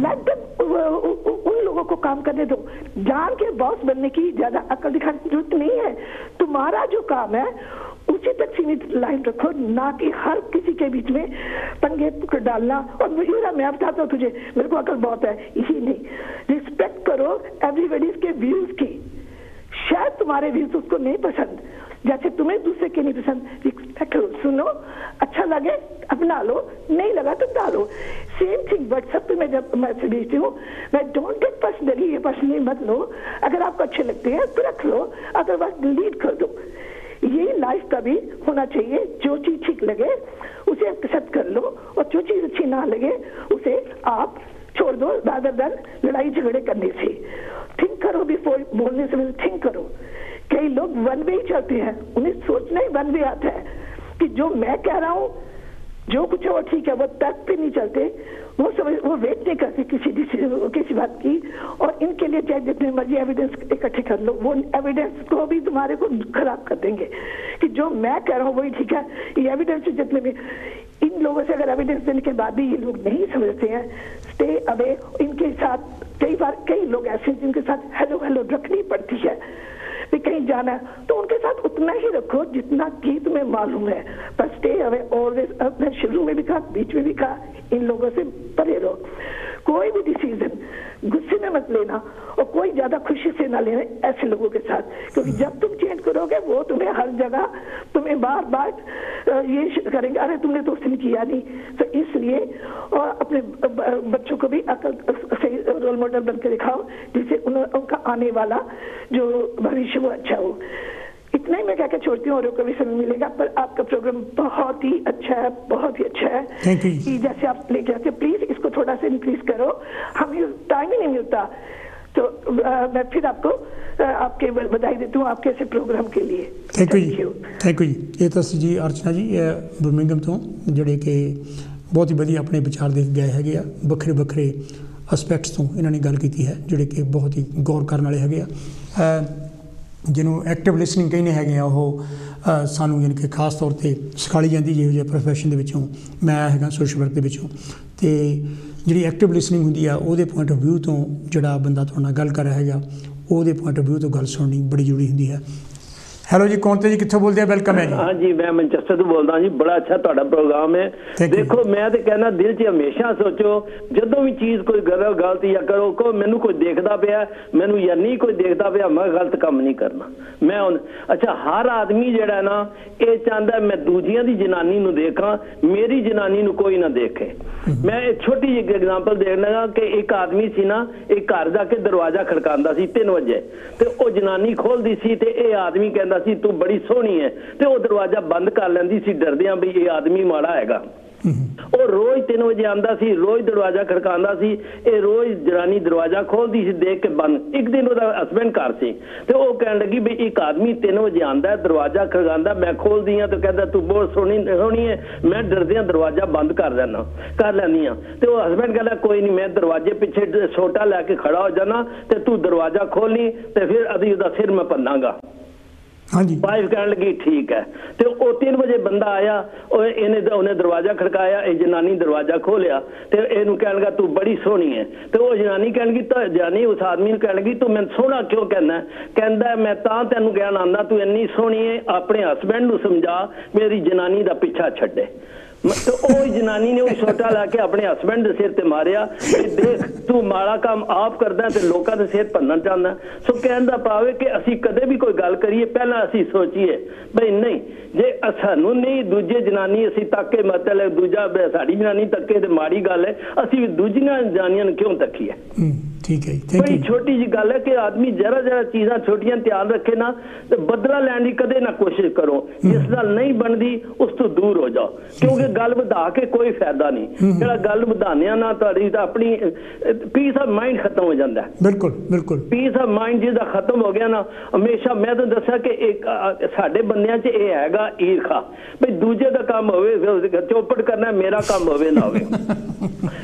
उन लोगों को काम करने दो। जान के बॉस बनने की ज्यादा अकल दिखाने की जरूरत नहीं है। तुम्हारा जो काम है उसी तक सीमित लाइन रखो, ना कि हर किसी के बीच में पंगे डालना। और मैं बताता हूँ तुझे, मेरे को अकल बहुत है, इसी नहीं रिस्पेक्ट करो एवरीबॉडीज के व्यूज की। शायद तुम्हारे व्यूज उसको नहीं पसंद, जैसे तुम्हें दूसरे के नहीं पसंद, रिस्पेक्ट करो, सुनो, अच्छा लगे अपना लो, नहीं लगा तो डालो। सेम थिंग व्हाट्सएप पे मैं जब मैसेज भेजती हूँ, मैं डोंट गेट पर्सनली, ये पर्सनली मत लो। अगर आपको अच्छे लगते हैं तो रख लो, अदरवाइज डिलीट कर दो। ये लाइफ का भी होना चाहिए, जो चीज ठीक लगे उसे एक्सेप्ट कर लो और जो चीज अच्छी ना लगे उसे आप छोड़ दो, रादर देन लड़ाई झगड़े करने से। थिंक करो बिफोर बोलने से, थिंक करो। कई लोग वन वे ही चलते हैं, उन्हें सोचना ही वन वे आता है कि जो मैं कह रहा हूँ जो कुछ है वो ठीक है, वो तर्क पे नहीं चलते, वो वेट नहीं करते किसी बात की। और इनके लिए चाहे जितने मर्जी एविडेंस इकट्ठे कर लो, वो एविडेंस को भी तुम्हारे को खराब कर देंगे कि जो मैं कह रहा हूँ वही ठीक है। ये एविडेंस जितने भी, इन लोगों से अगर एविडेंस देने के बाद भी ये लोग नहीं समझते हैं, स्टे अवे। इनके साथ कई बार कई लोग ऐसे जिनके साथ हेलो हेलो रखनी पड़ती है, भी कहीं जाना है तो उनके साथ उतना ही रखो जितना कि तुम्हें मालूम है, पर स्टे अवे ऑलवेज। मैं शुरू में भी कहा, बीच में भी कहा, इन लोगों से परे रहो। कोई भी डिसीजन गुस्से में मत लेना और कोई ज्यादा खुशी से ना लेना ऐसे लोगों के साथ, क्योंकि जब तुम चेंज करोगे वो तुम्हें हर जगह तुम्हें बार बार ये करेंगे, अरे तुमने तो उसने किया नहीं। तो इसलिए और अपने बच्चों को भी अकल सही रोल मॉडल बन के दिखाओ, जिससे उनका आने वाला जो भविष्य वो अच्छा हो। इतना ही मैं क्या छोड़ती हूँ और कभी समय मिलेगा। पर आपका प्रोग्राम बहुत ही अच्छा है, बहुत ही अच्छा है। जैसे आप लेके आते, प्लीज इसको थोड़ा सा इंक्रीज करो, हमें टाइम ही नहीं मिलता। तो मैं फिर आपको आपके बधाई देती हूँ आपके ऐसे प्रोग्राम के लिए। थैंक यू जी। ये तो जी अर्चना जी बर्मिंघम तो ਜਿਹੜੇ कि बहुत ही ਵਧੀਆ ਆਪਣੇ ਵਿਚਾਰ ਦੇ ਗਏ ਹੈਗੇ ਆ, ਵੱਖਰੇ ਵੱਖਰੇ ਐਸਪੈਕਟਸ ਤੋਂ ਇਹਨਾਂ ਨੇ ਗੱਲ ਕੀਤੀ ਹੈ ਜਿਹੜੇ ਕਿ ਬਹੁਤ ਹੀ ਗੌਰ ਕਰਨ ਵਾਲੇ ਹੈਗੇ ਆ। ਜਿਹਨੂੰ ਐਕਟਿਵ ਲਿਸਨਿੰਗ ਕਹਿੰਦੇ ਹੈਗੇ ਆ, ਉਹ ਸਾਨੂੰ ਯਾਨੀ ਕਿ ਖਾਸ ਤੌਰ 'ਤੇ ਸਿਖਾਈ ਜਾਂਦੀ ਜਿਹੋ ਜਿਹੇ ਪ੍ਰੋਫੈਸ਼ਨ ਦੇ ਵਿੱਚੋਂ ਮੈਂ ਹੈਗਾ ਸੋਸ਼ਲ ਵਰਕ ਦੇ ਵਿੱਚੋਂ। ਅਤੇ ਜਿਹੜੀ ਐਕਟਿਵ ਲਿਸਨਿੰਗ ਹੁੰਦੀ ਆ ਉਹਦੇ ਪੁਆਇੰਟ ਆਫ ਵਿਊ ਤੋਂ ਜਿਹੜਾ ਬੰਦਾ ਤੁਹਾਡੇ ਨਾਲ ਗੱਲ ਕਰ ਰਿਹਾ ਹੈਗਾ ਉਹਦੇ ਪੁਆਇੰਟ ਆਫ ਵਿਊ ਤੋਂ ਗੱਲ ਸੁਣਨੀ ਬੜੀ ਜ਼ਰੂਰੀ ਹੁੰਦੀ ਹੈ। ਹੈਲੋ ਜੀ, ਕੌਣ ਤੇ ਜੀ, ਕਿੱਥੋਂ ਬੋਲਦੇ ਆ? ਵੈਲਕਮ ਹੈ ਜੀ। हाँ जी, मैं मैनचेस्टर ਤੋਂ ਬੋਲਦਾ ਜੀ। ਬੜਾ ਅੱਛਾ ਤੁਹਾਡਾ ਪ੍ਰੋਗਰਾਮ ਹੈ। ਦੇਖੋ ਮੈਂ ਤੇ ਕਹਿੰਦਾ ਦਿਲ 'ਚ ਹਮੇਸ਼ਾ ਸੋਚੋ ਜਦੋਂ ਵੀ ਚੀਜ਼ ਕੋਈ ਗਲਤ ਜਾਂ ਕਰੋ ਕੋ ਮੈਨੂੰ ਕੋਈ ਦੇਖਦਾ ਪਿਆ, ਮੈਨੂੰ ਜਾਂ ਨਹੀਂ ਕੋਈ ਦੇਖਦਾ ਪਿਆ, ਮੈਂ ਗਲਤ ਕੰਮ ਨਹੀਂ ਕਰਨਾ। ਮੈਂ ਹੁਣ ਅੱਛਾ ਹਰ ਆਦਮੀ ਜਿਹੜਾ ਨਾ ਇਹ ਚਾਹੁੰਦਾ ਮੈਂ ਦੂਜਿਆਂ ਦੀ ਜਨਾਨੀ ਨੂੰ ਦੇਖਾਂ, ਮੇਰੀ ਜਨਾਨੀ ਨੂੰ ਕੋਈ ਨਾ ਦੇਖੇ। ਮੈਂ ਇਹ ਛੋਟੀ ਜਿਹੀ ਐਗਜ਼ਾਮਪਲ ਦੇਣ ਲੱਗਾ ਕਿ ਇੱਕ ਆਦਮੀ ਸੀ ਨਾ, ਇੱਕ ਘਰ ਜਾ ਕੇ ਦਰਵਾਜ਼ਾ ਖੜਕਾਉਂਦਾ ਸੀ 3 ਵਜੇ ਤੇ ਉਹ ਜਨਾਨੀ ਖੋਲਦੀ ਸੀ ਤੇ ਇਹ ਆਦਮੀ ਕਹਿੰਦਾ ਸੀ ਤੂੰ ਬੜੀ ਸੋਹਣੀ ਹੈ ਤੇ ਉਹ ਦਰਵਾਜ਼ਾ ਬੰਦ ਕਰ ਲੈਂਦੀ ਸੀ ਡਰਦਿਆਂ ਵੀ ਇਹ ਆਦਮੀ ਮਾੜਾ ਹੈਗਾ। ਉਹ ਰੋਜ਼ 3 ਵਜੇ ਆਉਂਦਾ ਸੀ, ਰੋਜ਼ ਦਰਵਾਜ਼ਾ ਖੜਕਾਉਂਦਾ ਸੀ, ਇਹ ਰੋਜ਼ ਜਨਾਨੀ ਦਰਵਾਜ਼ਾ ਖੋਲਦੀ ਸੀ ਦੇਖ ਕੇ ਬੰਦ। ਇੱਕ ਦਿਨ ਉਹਦਾ ਹਸਬੈਂਡ ਘਰ ਸੀ ਤੇ ਉਹ ਕਹਿਣ ਲੱਗੀ ਵੀ ਇੱਕ ਆਦਮੀ 3 ਵਜੇ ਆਉਂਦਾ ਦਰਵਾਜ਼ਾ ਖੜਕਾਉਂਦਾ, ਮੈਂ ਖੋਲਦੀ ਹਾਂ ਤੇ ਕਹਿੰਦਾ ਤੂੰ ਬਹੁਤ ਸੋਹਣੀ ਹੈ, ਮੈਂ ਡਰਦਿਆਂ ਦਰਵਾਜ਼ਾ ਬੰਦ ਕਰ ਲੈਂਦੀ ਹਾਂ। ਤੇ ਉਹ ਹਸਬੈਂਡ ਕਹਿੰਦਾ ਕੋਈ ਨਹੀਂ, ਮੈਂ ਦਰਵਾਜ਼ੇ ਪਿੱਛੇ ਛੋਟਾ ਲੈ ਕੇ ਖੜਾ ਹੋ ਜਾਣਾ ਤੇ ਤੂੰ ਦਰਵਾਜ਼ਾ ਖੋਲਣੀ ਤੇ ਫਿਰ ਅਦੀ ਉਹਦਾ ਸਿਰ ਮੈਂ ਭੰਨਾਂਗਾ। ਹਾਂਜੀ, ਵਾਈਫ ਕਹਿਣ ਲੱਗੀ ਠੀਕ ਹੈ। ਤੇ ਉਹ 3 ਵਜੇ ਬੰਦਾ ਆਇਆ, ਉਹਨੇ ਦਰਵਾਜ਼ਾ ਖੜਕਾਇਆ, ਇਹ ਜਨਾਨੀ ਦਰਵਾਜ਼ਾ ਖੋਲਿਆ ਤੇ ਇਹਨੂੰ ਕਹਿਣ ਲੱਗਾ ਤੂੰ ਬੜੀ ਸੋਹਣੀ ਹੈ। ਤੇ ਉਹ ਜਨਾਨੀ ਕਹਿਣ ਲੱਗੀ ਤਾਂ ਜਨਾਨੀ ਉਸ ਆਦਮੀ ਨੂੰ ਕਹਿਣ ਲੱਗੀ ਤੂੰ ਮੈਨੂੰ ਸੋਹਣਾ ਕਿਉਂ ਕਹਿੰਦਾ ਮੈਂ ਤਾਂ ਤੈਨੂੰ ਕਹਿਣ ਆਉਂਦਾ ਤੂੰ ਇੰਨੀ ਸੋਹਣੀ ਹੈ, ਆਪਣੇ ਹਸਬੈਂਡ ਨੂੰ ਸਮਝਾ ਮੇਰੀ ਜਨਾਨੀ ਦਾ ਪਿੱਛਾ ਛੱਡੇ। तो ਉਹ ਜਨਾਨੀ ਨੇ ਉਹ ਛੋਟਾ ਲਾ ਕੇ ਆਪਣੇ ਹਸਬੈਂਡ ਦੇ ਸਿਰ ਤੇ ਮਾਰਿਆ ਕਿ ਦੇਖ ਤੂੰ ਮਾੜਾ ਕੰਮ ਆਪ ਕਰਦਾ ਤੇ ਲੋਕਾਂ ਦੇ ਸਿਰ ਭੰਨਣ ਚਾਹੁੰਦਾ। ਸੋ ਕਹਿਣ ਦਾ ਭਾਵ ਹੈ ਕਿ ਅਸੀਂ ਕਦੇ ਵੀ ਕੋਈ ਗੱਲ ਕਰੀਏ ਪਹਿਲਾਂ ਅਸੀਂ ਸੋਚੀਏ ਬਈ ਨਹੀਂ ਜੇ ਸਾਨੂੰ ਨਹੀਂ ਦੂਜੇ ਜਨਾਨੀ ਅਸੀਂ ਤੱਕੇ ਮਤਲਬ ਦੂਜਾ ਸਾਡੀ ਜਨਾਨੀ ਤੱਕੇ ਤੇ ਮਾੜੀ ਗੱਲ ਹੈ, ਅਸੀਂ ਦੂਜੀਆਂ ਜਨਾਨੀਆਂ ਨੂੰ ਕਿਉਂ ਤੱਕੀਏ। ਠੀਕ ਹੈ, ਬੜੀ ਛੋਟੀ ਜੀ ਗੱਲ ਹੈ ਕਿ ਆਦਮੀ ਜਰਾ ਚੀਜ਼ਾਂ ਛੋਟੀਆਂ ਧਿਆਨ ਰੱਖੇ ਨਾ ਤੇ ਬਦਲਾ ਲੈਣ ਦੀ ਕਦੇ ਨਾ ਕੋਸ਼ਿਸ਼ ਕਰੋ। ਜਿਸ ਨਾਲ ਨਹੀਂ ਬਣਦੀ ਉਸ ਤੋਂ ਦੂਰ ਹੋ ਜਾਓ, ਕਿਉਂਕਿ ਗੱਲ ਵਧਾ ਕੇ ਕੋਈ ਫਾਇਦਾ ਨਹੀਂ। ਜਿਹੜਾ ਗੱਲ ਵਧਾਉਂਦੇ ਨਾ ਤੁਹਾਡੀ ਤਾਂ ਆਪਣੀ ਪੀਸ ਆਫ ਮਾਈਂਡ ਖਤਮ ਹੋ ਜਾਂਦਾ। ਬਿਲਕੁਲ ਬਿਲਕੁਲ ਪੀਸ ਆਫ ਮਾਈਂਡ ਜਿਹਦਾ ਖਤਮ ਹੋ ਗਿਆ ਨਾ, ਹਮੇਸ਼ਾ ਮੈਂ ਤੁਹਾਨੂੰ ਦੱਸਿਆ ਕਿ ਇੱਕ ਸਾਡੇ ਬੰਦਿਆਂ 'ਚ ਇਹ ਹੈਗਾ ਈਰਖਾ ਬਈ ਦੂਜੇ ਦਾ ਕੰਮ ਹੋਵੇ ਚੌਪੜ ਕਰਨਾ, ਮੇਰਾ ਕੰਮ ਹੋਵੇ ਨਾ ਹੋਵੇ।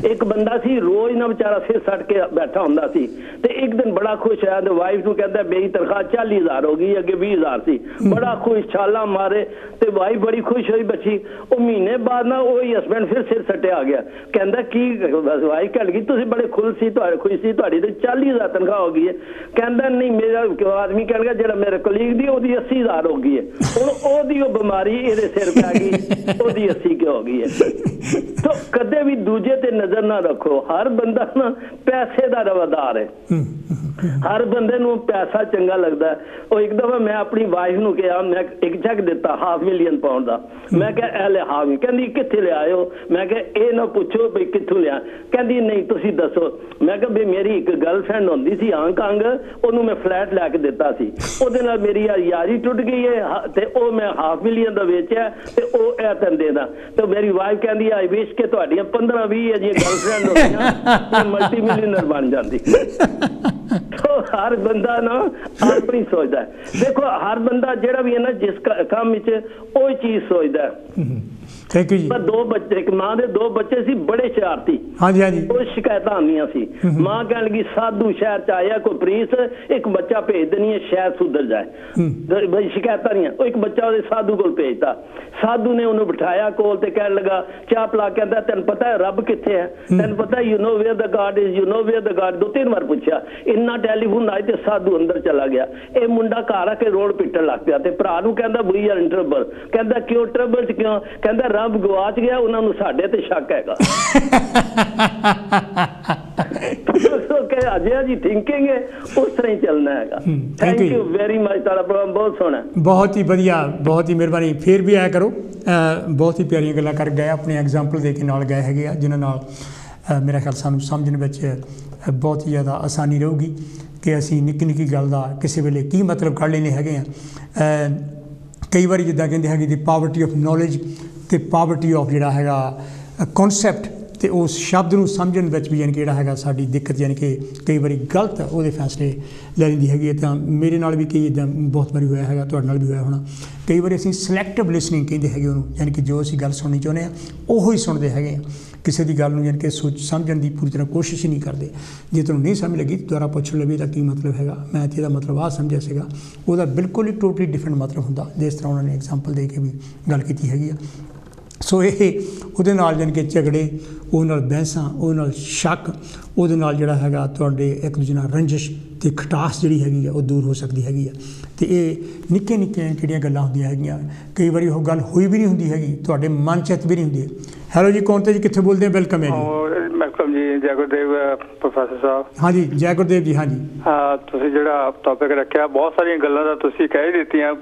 ਇੱਕ ਬੰਦਾ ਸੀ ਰੋਜ਼ ਨਾ ਵਿਚਾਰਾ ਸਿਰ ਸੱਟ ਕੇ ਬੈਠਾ ਹੁੰਦਾ ਸੀ ਤੇ ਇੱਕ ਦਿਨ ਬੜਾ ਖੁਸ਼ ਹੋਇਆ ਤੇ ਵਾਈਫ ਨੂੰ ਕਹਿੰਦਾ ਮੇਰੀ ਤਨਖਾਹ 40,000 ਹੋ ਗਈ, ਅੱਗੇ 20,000 ਸੀ। ਬੜਾ ਖੁਸ਼ ਛਾਲਾ ਮਾਰੇ ਤੇ ਵਾਈਫ ਬੜੀ ਖੁਸ਼ ਹੋਈ ਬੱਚੀ। ਉਹ ਮਹੀਨੇ ਬਾਅਦ ਨਾ ਉਹੀ ਹਸਬੈਂਡ ਫਿਰ ਸਿਰ ਸੱਟਿਆ ਆ ਗਿਆ। ਕਹਿੰਦਾ ਕੀ ਵਾਈਫ ਕਹਿ ਲਗੀ ਤੁਸੀਂ ਬੜੇ ਖੁਸ਼ ਸੀ ਤੁਹਾਡੀ ਤੇ 40,000 ਤਨਖਾਹ ਹੋ ਗਈ ਹੈ। ਕਹਿੰਦਾ ਨਹੀਂ ਮੇਰਾ ਆਦਮੀ ਕਹਿ ਲਗਾ ਜਿਹੜਾ ਮੇਰੇ ਕੋਲੀਗ ਦੀ ਉਹਦੀ 80,000 ਹੋ ਗਈ ਹੈ। ਹੁਣ ਉਹਦੀ ਉਹ ਬਿਮਾਰੀ ਇਹਦੇ ਸਿਰ ਪੈ ਗਈ, ਉਹਦੀ 80 ਕਿਉਂ ਹੋ ਗਈ ਹੈ। तो कदे भी दूजे ते नजर ना रखो। हर बंदा ना पैसे दा रवादार है, हर बंदे नूं पैसा चंगा लगदा है। और एक दफा मैं अपनी वाइफ नूं कहा, मैं एक चेक दिता £500,000 पाउंड दा, मैं कहा ए ले हावी, कहंदी कित्थे ले आए हो? मैं कहा ए ना पूछो भी कित्थों लिया। कहंदी नहीं तुसी दसो। मैं कहा भी मेरी एक गर्लफ्रेंड होंदी सी हांगकांग, ओनू मैं फ्लैट लैके दिता सी, ओदे नाल मेरी यारी टुट गई है ते ओ मैं £500,000 दा वेचिया ते ओ ए तैनूं देदा। तो मेरी वाइफ कहंदी आई विश के तुहाडियां 15-20 जी गर्लफ्रेंड होंदियां मल्टी मिलियनर बन जांदी। तो हर बंदा ना अपनी सोचता है। देखो हर बंदा जेड़ा भी है ना जिस काम विच ओही चीज सोचता है। थैंक यू जी। दो बच्चे, एक मां दे 2 बच्चे सी बड़े शरारती। हाँ जी हाँ जी। वो शिकायतां आंदियां सी, मां कहण लगी साधु शहर च आया कोई प्रीस, एक बच्चा भेज देनी है शायद सुधर जाए। भाई शिकायतां नहीं, वो एक बच्चा ਉਹਦੇ साधु कोल भेजता। साधु ने ਉਹਨੂੰ ਬਿਠਾਇਆ ਕੋਲ ਤੇ ਕਹਿਣ ਲੱਗਾ ਚਾਹ ਪਲਾ, ਕਹਿੰਦਾ ਤੈਨੂੰ ਪਤਾ ਹੈ ਰੱਬ ਕਿੱਥੇ ਹੈ? ਤੈਨੂੰ ਪਤਾ you know wear the god is, you know wear the god. 2-3 ਵਾਰ ਪੁੱਛਿਆ, ਇੰਨਾ ਟੈਲੀਫੋਨ ਆਇਆ ਤੇ ਸਾਧੂ ਅੰਦਰ ਚਲਾ ਗਿਆ। ਇਹ ਮੁੰਡਾ ਘਰ ਆ ਕੇ ਰੋਡ ਪਿੱਟਣ ਲੱਗ ਪਿਆ ਤੇ ਭਰਾ ਨੂੰ ਕਹਿੰਦਾ ਵੀ ਆਰ ਇਨ ਟਰਬਲ। ਕਹਿੰਦਾ ਕਿਉਂ ਟਰਬਲ ਚ ਕਿਉਂ? ਕਹਿੰਦਾ ਰੱਬ ਗਵਾਚ ਗਿਆ, ਉਹਨਾਂ ਨੂੰ ਸਾਡੇ ਤੇ ਸ਼ੱਕ ਹੈਗਾ। ਅਜਿਹਾ ਜੀ ਥਿੰਕਿੰਗ ਹੈ, ਉਸ ਤਰ੍ਹਾਂ ਹੀ ਚੱਲਣਾ ਹੈਗਾ। ਥੈਂਕ ਯੂ ਵੈਰੀ ਮਚ, ਤੁਹਾਡਾ ਪ੍ਰੋਗਰਾਮ ਬਹੁਤ ਸੋਹਣਾ, ਬਹੁਤ ਹੀ ਵਧੀਆ, ਬਹੁਤ ਹੀ ਮਿਹਰਬਾਨੀ। ਫਿਰ ਵੀ ਆਇਆ ਕਰੋ, ਬਹੁਤ ਹੀ ਪਿਆਰੀਆਂ ਗੱਲਾਂ ਕਰ ਗਏ, ਆਪਣੇ ਐਗਜ਼ਾਮਪਲ ਦੇ ਕੇ ਨਾਲ ਗਏ ਹੈਗੇ ਆ ਜਿਨ੍ਹਾਂ ਨਾਲ ਮੇਰਾ ਖਿਆਲ ਸਾਨੂੰ ਸਮਝਣ ਵਿੱਚ ਬਹੁਤ ਹੀ ਜ਼ਿਆਦਾ ਆਸਾਨੀ ਰਹੂਗੀ ਕਿ ਅਸੀਂ ਨਿੱਕੀ ਨਿੱਕੀ ਗੱਲ ਦਾ ਕਿਸੇ ਵੇਲੇ ਕੀ ਮਤਲਬ ਕੱਢ ਲੈਣੇ ਹੈਗੇ ਆ। ਕਈ ਵਾਰੀ ਜਿੱਦਾਂ ਕਹਿੰਦੇ ਹੈਗੇ ਦੀ ਪਾਵਰਟੀ ਆਫ ਨੌਲੇਜ ਅਤੇ ਪਾਵਰਟੀ ਆਫ ਜਿਹੜਾ ਹੈਗਾ ਕੌਨਸੈਪਟ ਅਤੇ ਉਸ ਸ਼ਬਦ ਨੂੰ ਸਮਝਣ ਵਿੱਚ ਵੀ ਯਾਨੀ ਕਿ ਜਿਹੜਾ ਹੈਗਾ ਸਾਡੀ ਦਿੱਕਤ, ਯਾਨੀ ਕਿ ਕਈ ਵਾਰੀ ਗਲਤ ਉਹਦੇ ਫੈਸਲੇ ਲੈ ਲੈਂਦੀ ਹੈਗੀ ਹੈ। ਤਾਂ ਮੇਰੇ ਨਾਲ ਵੀ ਕਈ ਇੱਦਾਂ ਬਹੁਤ ਵਾਰੀ ਹੋਇਆ ਹੈਗਾ, ਤੁਹਾਡੇ ਨਾਲ ਵੀ ਹੋਇਆ ਹੋਣਾ। ਕਈ ਵਾਰੀ ਅਸੀਂ ਸਿਲੈਕਟਿਵ ਲਿਸਨਿੰਗ ਕਹਿੰਦੇ ਹੈਗੇ ਉਹਨੂੰ, ਯਾਨੀ ਕਿ ਜੋ ਅਸੀਂ ਗੱਲ ਸੁਣਨੀ ਚਾਹੁੰਦੇ ਹਾਂ ਉਹੋ ਹੀ ਸੁਣਦੇ ਹੈਗੇ ਹਾਂ। ਕਿਸੇ ਦੀ ਗੱਲ ਨੂੰ ਜਾਣੀ ਕਿ ਸੋਚ ਸਮਝਣ ਦੀ ਪੂਰੀ ਤਰ੍ਹਾਂ ਕੋਸ਼ਿਸ਼ ਹੀ ਨਹੀਂ ਕਰਦੇ। ਜੇ ਤੁਹਾਨੂੰ ਨਹੀਂ ਸਮਝ ਲੱਗੀ ਦੁਬਾਰਾ ਪੁੱਛ ਲਵੇ ਇਹਦਾ ਕੀ ਮਤਲਬ ਹੈਗਾ, ਮੈਂ ਇੱਥੇ ਇਹਦਾ ਮਤਲਬ ਆਹ ਸਮਝਿਆ ਸੀਗਾ, ਉਹਦਾ ਬਿਲਕੁਲ ਹੀ ਟੋਟਲੀ ਡਿਫਰੈਂਟ ਮਤਲਬ ਹੁੰਦਾ, ਜਿਸ ਤਰ੍ਹਾਂ ਉਹਨਾਂ ਨੇ ਐਗਜ਼ਾਮਪਲ ਦੇ ਕੇ ਵੀ ਗੱਲ ਕੀਤੀ ਹੈਗੀ ਆ। ਸੋ ਇਹ ਉਹਦੇ ਨਾਲ ਜਾਣੀ ਕਿ ਝਗੜੇ, ਉਹਦੇ ਨਾਲ ਬਹਿਸਾਂ, ਉਹਦੇ ਨਾਲ ਸ਼ੱਕ, ਉਹਦੇ ਨਾਲ ਜਿਹੜਾ ਹੈਗਾ ਤੁਹਾਡੇ ਇੱਕ ਦੂਜੇ ਨਾਲ ਰੰਜਿਸ਼ ਅਤੇ ਖਟਾਸ ਜਿਹੜੀ ਹੈਗੀ ਆ ਉਹ ਦੂਰ ਹੋ ਸਕਦੀ ਹੈਗੀ ਆ। ਅਤੇ ਇਹ ਨਿੱਕੇ ਨਿੱਕੀਆਂ ਜਿਹੜੀਆਂ ਗੱਲਾਂ ਹੁੰਦੀਆਂ ਹੈਗੀਆਂ, ਕਈ ਵਾਰੀ ਉਹ ਗੱਲ ਹੋਈ ਵੀ ਨਹੀਂ ਹੁੰਦੀ ਹੈਗੀ, ਤੁਹਾਡੇ ਮਨ 'ਚ ਵੀ ਨਹੀਂ ਹੁੰਦੀ ਹੈ। ਹੈਲੋ ਜੀ, ਕੌਣ ਤੇ ਜੀ, ਕਿੱਥੇ ਬੋਲਦੇ ਹੋ? ਵੈਲਕਮ ਹੈ ਜੀ। ਵੈਲਕਮ ਜੀ, ਜੈ ਗੁਰਦੇਵ ਪ੍ਰੋਫੈਸਰ ਸਾਹਿਬ। ਹਾਂਜੀ, ਜੈ ਗੁਰਦੇਵ ਜੀ। ਹਾਂਜੀ, ਤੁਸੀਂ ਜਿਹੜਾ ਟੌਪਿਕ ਰੱਖਿਆ, ਬਹੁਤ ਸਾਰੀਆਂ ਗੱਲਾਂ ਤਾਂ ਤੁਸੀਂ ਕਹਿ ਦਿੱਤੀਆਂ,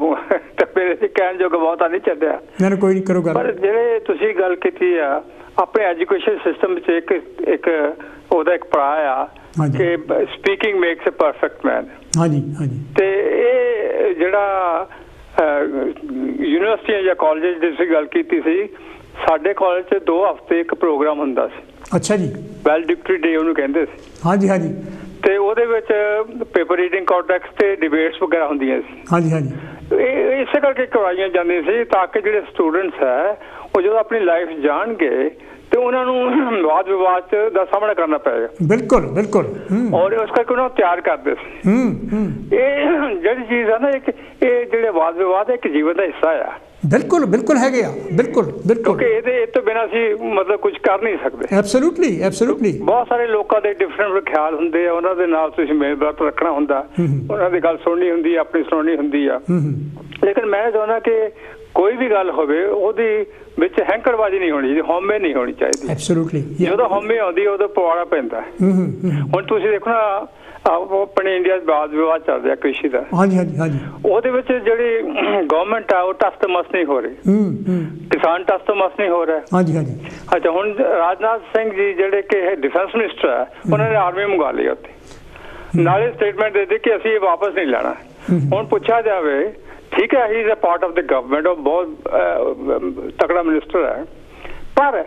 ਮੇਰੇ ਕਹਿਣ ਜੋਗਾ ਬਹੁਤਾ ਨਹੀਂ ਛੱਡਿਆ। ਮੈਨੂੰ ਕੋਈ ਨਹੀਂ, ਕਰੋ ਗੱਲ। ਪਰ ਜਿਹੜੇ ਤੁਸੀਂ ਗੱਲ ਕੀਤੀ ਆ ਆਪਣੇ ਐਜੂਕੇਸ਼ਨ ਸਿਸਟਮ ਵਿੱਚ ਇੱਕ ਉਹਦਾ ਇੱਕ ਪੜਾਅ ਆ ਕਿ ਸਪੀਕਿੰਗ ਮੇਕਸ ਅ ਪਰਫੈਕਟ ਮੈਨ। ਹਾਂਜੀ ਹਾਂਜੀ। ਤੇ ਇਹ ਜਿਹੜਾ ਯੂਨੀਵਰਸਿਟੀਆਂ ਜਾਂ ਕਾਲਜ ਦੀ ਤੁਸੀਂ ਗੱਲ ਕੀਤੀ ਸੀ, ਸਾਡੇ ਕਾਲਜ 'ਚ 2 ਹਫ਼ਤੇ ਇੱਕ ਪ੍ਰੋਗਰਾਮ ਹੁੰਦਾ ਸੀ। ਅੱਛਾ ਜੀ। ਵੈਲਡਿਕਟਰੀ ਡੇ ਉਹਨੂੰ ਕਹਿੰਦੇ ਸੀ। ਹਾਂਜੀ ਹਾਂਜੀ। ਤੇ ਉਹਦੇ ਵਿੱਚ ਪੇਪਰ ਰੀਡਿੰਗ ਕੰਟੈਸਟ ਤੇ ਡਿਬੇਟਸ ਵਗੈਰਾ ਹੁੰਦੀਆਂ ਸੀ। ਹਾਂਜੀ ਹਾਂਜੀ। ਇਹ ਇਸੇ ਕਰਕੇ ਕਰਵਾਈਆਂ ਜਾਂਦੀਆਂ ਸੀ ਤਾਂ ਕਿ ਜਿਹੜੇ ਸਟੂਡੈਂਟਸ ਹੈ ਉਹ ਜਦੋਂ ਆਪਣੀ ਲਾਈਫ ਜਾਣਗੇ ਤੇ ਉਹਨਾਂ ਨੂੰ ਵਾਦ ਵਿਵਾਦ ਦਾ ਸਾਹਮਣਾ ਕਰਨਾ ਪਏਗਾ। ਬਿਲਕੁਲ ਬਿਲਕੁਲ। ਔਰ ਉਸ ਕਰਕੇ ਉਹਨਾਂ ਨੂੰ ਤਿਆਰ ਕਰਦੇ ਸੀ। ਇਹ ਜਿਹੜੀ ਚੀਜ਼ ਹੈ ਨਾ, ਇਹ ਜਿਹੜੇ ਵਾਦ ਵਿਵਾਦ ਇੱਕ ਜੀਵਨ ਦਾ ਹਿੱਸਾ ਆ। ਬਿਲਕੁਲ ਬਿਲਕੁਲ ਹੈਗੇ ਆ। ਬਿਲਕੁਲ ਬਿਲਕੁਲ। ਕਿਉਂਕਿ ਇਹ ਤੋਂ ਬਿਨਾਂ ਅਸੀਂ ਮਤਲਬ ਕੁਝ ਕਰ ਨਹੀਂ ਸਕਦੇ। Absolutely absolutely. ਬਹੁਤ ਸਾਰੇ ਲੋਕਾਂ ਦੇ ਡਿਫਰੈਂਟ ਖਿਆਲ ਹੁੰਦੇ ਆ, ਉਹਨਾਂ ਦੇ ਨਾਲ ਤੁਸੀਂ ਮੇਲ ਵਰਤ ਰੱਖਣਾ ਹੁੰਦਾ, ਉਹਨਾਂ ਦੀ ਗੱਲ ਸੁਣਨੀ ਹੁੰਦੀ, ਆਪਣੀ ਸੁਣਨੀ ਹੁੰਦੀ ਆ। ਲੇਕਿਨ ਮੈਂ ਚਾਹੁੰਦਾ ਕਿ ਕੋਈ ਵੀ ਗੱਲ ਹੋਵੇ ਉਹਦੀ ਵਿੱਚ ਹੈਂਕੜਬਾਜ਼ੀ ਨਹੀਂ ਹੋਣੀ, ਹਉਮੈ ਨਹੀਂ ਹੋਣੀ ਚਾਹੀਦੀ। ਐਬਸੋਲੂਟਲੀ। ਜਦੋਂ ਹਉਮੈ ਆਉਂਦੀ ਉਦੋਂ ਪਵਾੜਾ ਪੈਂਦਾ। ਹੁਣ ਤੁਸੀਂ ਦੇਖੋ ਨਾ, ਆਪਣੇ ਇੰਡੀਆ 'ਚ ਵਾਦ ਵਿਵਾਦ ਚੱਲ ਰਿਹਾ ਕ੍ਰਿਸ਼ੀ ਦਾ। ਹਾਂਜੀ ਹਾਂਜੀ ਹਾਂਜੀ। ਉਹਦੇ ਵਿੱਚ ਜਿਹੜੀ ਗਵਰਨਮੈਂਟ ਆ ਉਹ ਟਸ ਤੋਂ ਮਸ ਨਹੀਂ ਹੋ ਰਹੀ, ਕਿਸਾਨ ਟਸ ਤੋਂ ਮਸ ਨਹੀਂ ਹੋ ਰਿਹਾ। ਹਾਂਜੀ ਹਾਂਜੀ। ਅੱਛਾ, ਹੁਣ ਰਾਜਨਾਥ ਸਿੰਘ ਜੀ ਜਿਹੜੇ ਕਿ ਡਿਫੈਂਸ ਮਿਨਿਸਟਰ ਆ, ਉਹਨਾਂ ਨੇ ਆਰਮੀ ਮੰਗਾ ਲਈ ਉੱਥੇ, ਨਾਲੇ ਸਟੇਟਮੈਂਟ ਦੇ ਦਿੱਤੀ ਕਿ ਅਸੀਂ ਇਹ ਵਾਪਸ ਨਹੀਂ ਲੈਣਾ। ਹੁਣ ਪੁੱਛਿਆ ਜਾਵੇ, ਠੀਕ ਹੈ, he is a part of the government, ਉਹ ਬਹੁਤ ਤਕੜਾ ਮਿਨਿਸਟਰ ਹੈ, ਪਰ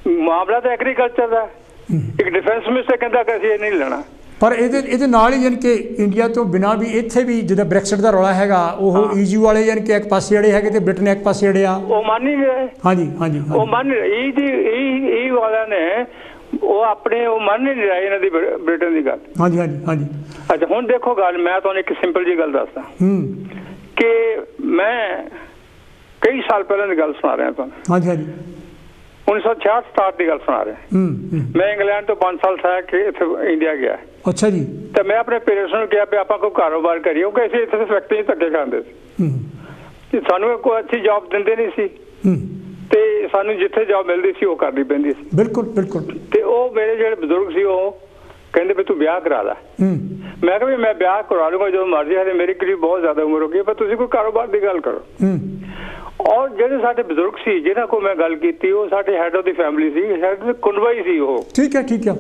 ਮਾਮਲਾ ਤਾਂ ਐਗਰੀਕਲਚਰ ਦਾ। ਇੱਕ ਡਿਫੈਂਸ ਮਿਨਿਸਟਰ ਕਹਿੰਦਾ ਕਿ ਅਸੀਂ ਇਹ ਨਹੀਂ ਲੈਣਾ। ਪਰ ਇਹਦੇ ਨਾਲ ਹੀ ਯਾਨੀ ਕਿ ਇੰਡੀਆ ਤੋਂ ਬਿਨਾਂ ਵੀ ਇੱਥੇ ਵੀ ਜਿੱਦਾਂ ਬ੍ਰੈਕਸਿਟ ਦਾ ਰੌਲਾ ਹੈਗਾ, ਉਹ ਈਯੂ ਵਾਲੇ ਯਾਨੀ ਕਿ ਇੱਕ ਪਾਸੇ ਜਿਹੜੇ ਹੈਗੇ ਤੇ ਬ੍ਰਿਟਨ ਇੱਕ ਪਾਸੇ ਜਿਹੜੇ ਆ ਉਹ ਮੰਨ ਨਹੀਂ ਰਹੇ। ਹਾਂਜੀ ਹਾਂਜੀ। ਉਹ ਮੰਨ ਈ ਵਾਲਿਆਂ ਨੇ ਉਹ ਆਪਣੇ ਉਹ ਮੰਨ ਨਹੀਂ ਰਿਹਾ ਇਹਨਾਂ ਦੀ ਬ੍ਰਿਟਨ ਦੀ ਗੱਲ। ਹਾਂਜੀ ਹਾਂਜੀ ਹਾਂਜੀ। ਅੱਛਾ, ਹੁਣ ਦੇਖੋ ਗੱਲ, ਮੈਂ ਤੁਹਾਨੂੰ ਇੱਕ ਸਿੰਪਲ ਜੀ ਗੱਲ ਦੱਸਦਾ ਕਿ ਮੈਂ ਕਈ ਸਾਲ ਪਹਿਲਾਂ ਦੀ ਗੱਲ ਸੁਣਾ ਰਿਹਾ ਤੁਹਾਨੂੰ। ਹਾਂਜੀ ਹਾਂਜੀ। 1966 ਦੀ ਗੱਲ ਸੁਣਾ ਰਿਹਾ। ਮੈਂ ਇੰਗਲੈਂਡ ਤੋਂ 5 ਸਾਲ ਸਹਿ ਕੇ ਇੱਥੇ ਇੰਡੀਆ ਗਿਆ। ਅੱਛਾ ਜੀ। ਤੇ ਮੈਂ ਆਪਣੇ ਪੇਰੈਂਟਸ ਨੂੰ ਕਿਹਾ ਵੀ ਆਪਾਂ ਕੋਈ ਕਾਰੋਬਾਰ ਕਰੀਏ, ਕਿਉਂਕਿ ਅਸੀਂ ਇੱਥੇ ਫੈਕਟਰੀ 'ਚ ਧੱਕੇ ਖਾਂਦੇ ਸੀ, ਸਾਨੂੰ ਕੋਈ ਅੱਛੀ ਜੌਬ ਦਿੰਦੇ ਨਹੀਂ ਸੀ, ਤੇ ਸਾਨੂੰ ਜਿੱਥੇ ਜੌਬ ਮਿਲਦੀ ਸੀ ਉਹ ਕਰਨੀ ਪੈਂਦੀ ਸੀ। ਬਿਲਕੁਲ ਬਿਲਕੁਲ। ਤੇ ਉਹ ਮੇਰੇ ਜਿਹੜੇ ਬਜ਼ੁਰਗ ਸੀ ਉਹ ਕਹਿੰਦੇ ਵੀ ਤੂੰ ਵਿਆਹ ਕਰਾ ਲੈ। ਮੈਂ ਕਿਹਾ ਵੀ ਮੈਂ ਵਿਆਹ ਕਰਾ ਲੂੰਗਾ ਜਦੋਂ ਮਰਜ਼ੀ, ਹਲੇ ਮੇਰੀ ਕਰੀਬ ਬਹੁਤ ਜ਼ਿਆਦਾ ਉਮਰ ਹੋ ਗਈ, ਪਰ ਤੁਸੀਂ ਕੋਈ ਕਾਰੋਬਾਰ ਦੀ ਗੱਲ ਕਰੋ। ਔਰ ਜਿਹੜੇ ਸਾਡੇ ਬਜ਼ੁਰਗ ਸੀ ਜਿਹਨਾਂ ਕੋਲ ਮੈਂ ਗੱਲ ਕੀਤੀ, ਉਹ ਸਾਡੇ head of the family C, head ਦੇ ਕੁੰਡਵਾ ਹੀ ਸੀ ਉਹ। ਠੀਕ ਹੈ ਠੀਕ ਹੈ।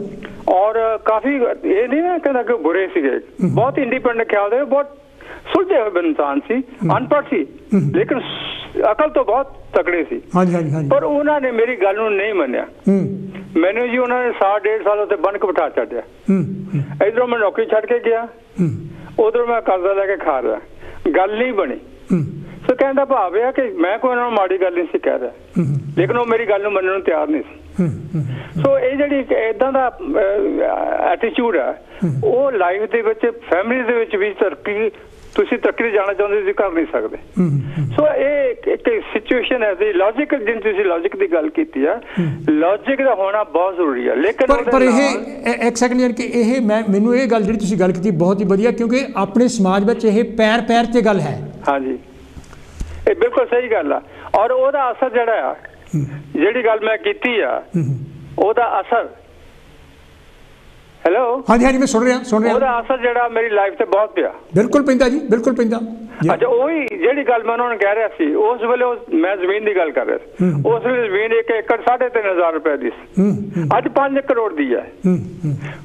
ਔਰ ਕਾਫੀ ਇਹ ਨਹੀਂ ਨਾ ਕਹਿੰਦਾ ਕਿ ਬੁਰੇ ਸੀਗੇ, ਬਹੁਤ ਇੰਡੀਪੈਂਡੈਂਟ ਖਿਆਲ ਦੇ, ਬਹੁਤ ਸੁਲਝੇ ਹੋਏ ਇਨਸਾਨ ਸੀ, ਅਨਪੜ੍ਹ ਸੀ, ਲੇਕਿਨ ਅਕਲ ਤੋਂ ਬਹੁਤ ਤਕੜੇ ਸੀ। ਹਾਂਜੀ ਹਾਂਜੀ। ਪਰ ਉਹਨਾਂ ਨੇ ਮੇਰੀ ਗੱਲ ਨੂੰ ਨਹੀਂ ਮੰਨਿਆ। ਮੈਨੂੰ ਜੀ ਉਹਨਾਂ ਨੇ 1.5 ਸਾਲ ਉੱਤੇ ਬੰਨ ਕੇ ਬਿਠਾ ਛੱਡਿਆ। ਇੱਧਰੋਂ ਮੈਂ ਨੌਕਰੀ ਛੱਡ ਕੇ ਗਿਆ, ਉਧਰੋਂ ਮੈਂ ਕਰਜ਼ਾ ਲੈ ਕੇ ਖਾ ਰਿਹਾ, ਗੱਲ ਨਹੀਂ ਬਣੀ। ਸੋ ਕਹਿੰਦਾ ਭਾਵ ਇਹ ਆ ਕਿ ਮੈਂ ਕੋਈ ਉਹਨਾਂ ਨੂੰ ਮਾੜੀ ਗੱਲ ਨਹੀਂ ਸੀ ਕਹਿ ਰਿਹਾ, ਲੇਕਿਨ ਉਹ ਮੇਰੀ ਗੱਲ ਨੂੰ ਮੰਨਣ ਨੂੰ ਤਿਆਰ ਨਹੀਂ ਸੀ। ਸੋ ਇਹ ਜਿਹੜੀ ਏਦਾਂ ਦਾ ਐਟੀਟਿਊਡ ਹੈ, ਉਹ ਲਾਈਫ ਦੇ ਵਿੱਚ, ਫੈਮਿਲੀ ਦੇ ਵਿੱਚ ਵੀ ਤਰੱਕੀ, ਤੁਸੀਂ ਤਰੱਕੀ ਜਾਣਾ ਚਾਹੁੰਦੇ ਤੁਸੀਂ ਕਰ ਨਹੀਂ ਸਕਦੇ। ਸੋ ਇਹ ਇੱਕ ਸਿਚੁਏਸ਼ਨ ਹੈ ਜੀ। ਲੌਜਿਕ, ਜਿਵੇਂ ਤੁਸੀਂ ਲੌਜਿਕ ਦੀ ਗੱਲ ਕੀਤੀ ਆ, ਲੌਜਿਕ ਦਾ ਹੋਣਾ ਬਹੁਤ ਜ਼ਰੂਰੀ ਹੈ। ਲੇਕਿਨ ਪਰ ਇਹ ਇੱਕ ਸੈਕਿੰਡ, ਯਾਨੀ ਕਿ ਇਹ ਮੈਨੂੰ ਇਹ ਗੱਲ ਜਿਹੜੀ ਤੁਸੀਂ ਗੱਲ ਕੀਤੀ ਬਹੁਤ ਹੀ ਵਧੀਆ, ਕਿਉਂਕਿ ਆਪਣੇ ਸਮਾਜ ਵਿੱਚ ਇਹ ਪੈਰ ਪੈਰ ਤੇ ਗੱਲ ਹੈ। ਹਾਂਜੀ, ਇਹ ਬਿਲਕੁਲ ਸਹੀ ਗੱਲ ਆ। ਔਰ ਉਹਦਾ ਅਸਰ ਜਿਹੜਾ ਆ, ਜਿਹੜੀ ਗੱਲ ਮੈਂ ਕੀਤੀ ਆ, ਉਹਦਾ ਅਸਰ, ਹੈਲੋ, ਹਾਂਜੀ ਹਾਂਜੀ, ਮੈਂ ਸੁਣ ਰਿਹਾ। ਉਹਦਾ ਅਸਰ ਜਿਹੜਾ ਮੇਰੀ ਲਾਈਫ ਤੇ ਬਹੁਤ ਪਿਆ। ਬਿਲਕੁਲ ਪੈਂਦਾ ਜੀ, ਬਿਲਕੁਲ ਪੈਂਦਾ। ਅੱਛਾ, ਉਹੀ ਜਿਹੜੀ ਗੱਲ ਮੈਂ ਉਹਨਾਂ ਨੂੰ ਕਹਿ ਰਿਹਾ ਸੀ, ਉਸ ਵੇਲੇ ਮੈਂ ਜ਼ਮੀਨ ਦੀ ਗੱਲ ਕਰ ਰਿਹਾ ਸੀ। ਉਸ ਵੇਲੇ ਜ਼ਮੀਨ 1 ਏਕੜ 3,500 ਰੁਪਏ ਦੀ ਸੀ, ਅੱਜ 5 ਕਰੋੜ ਦੀ ਹੈ।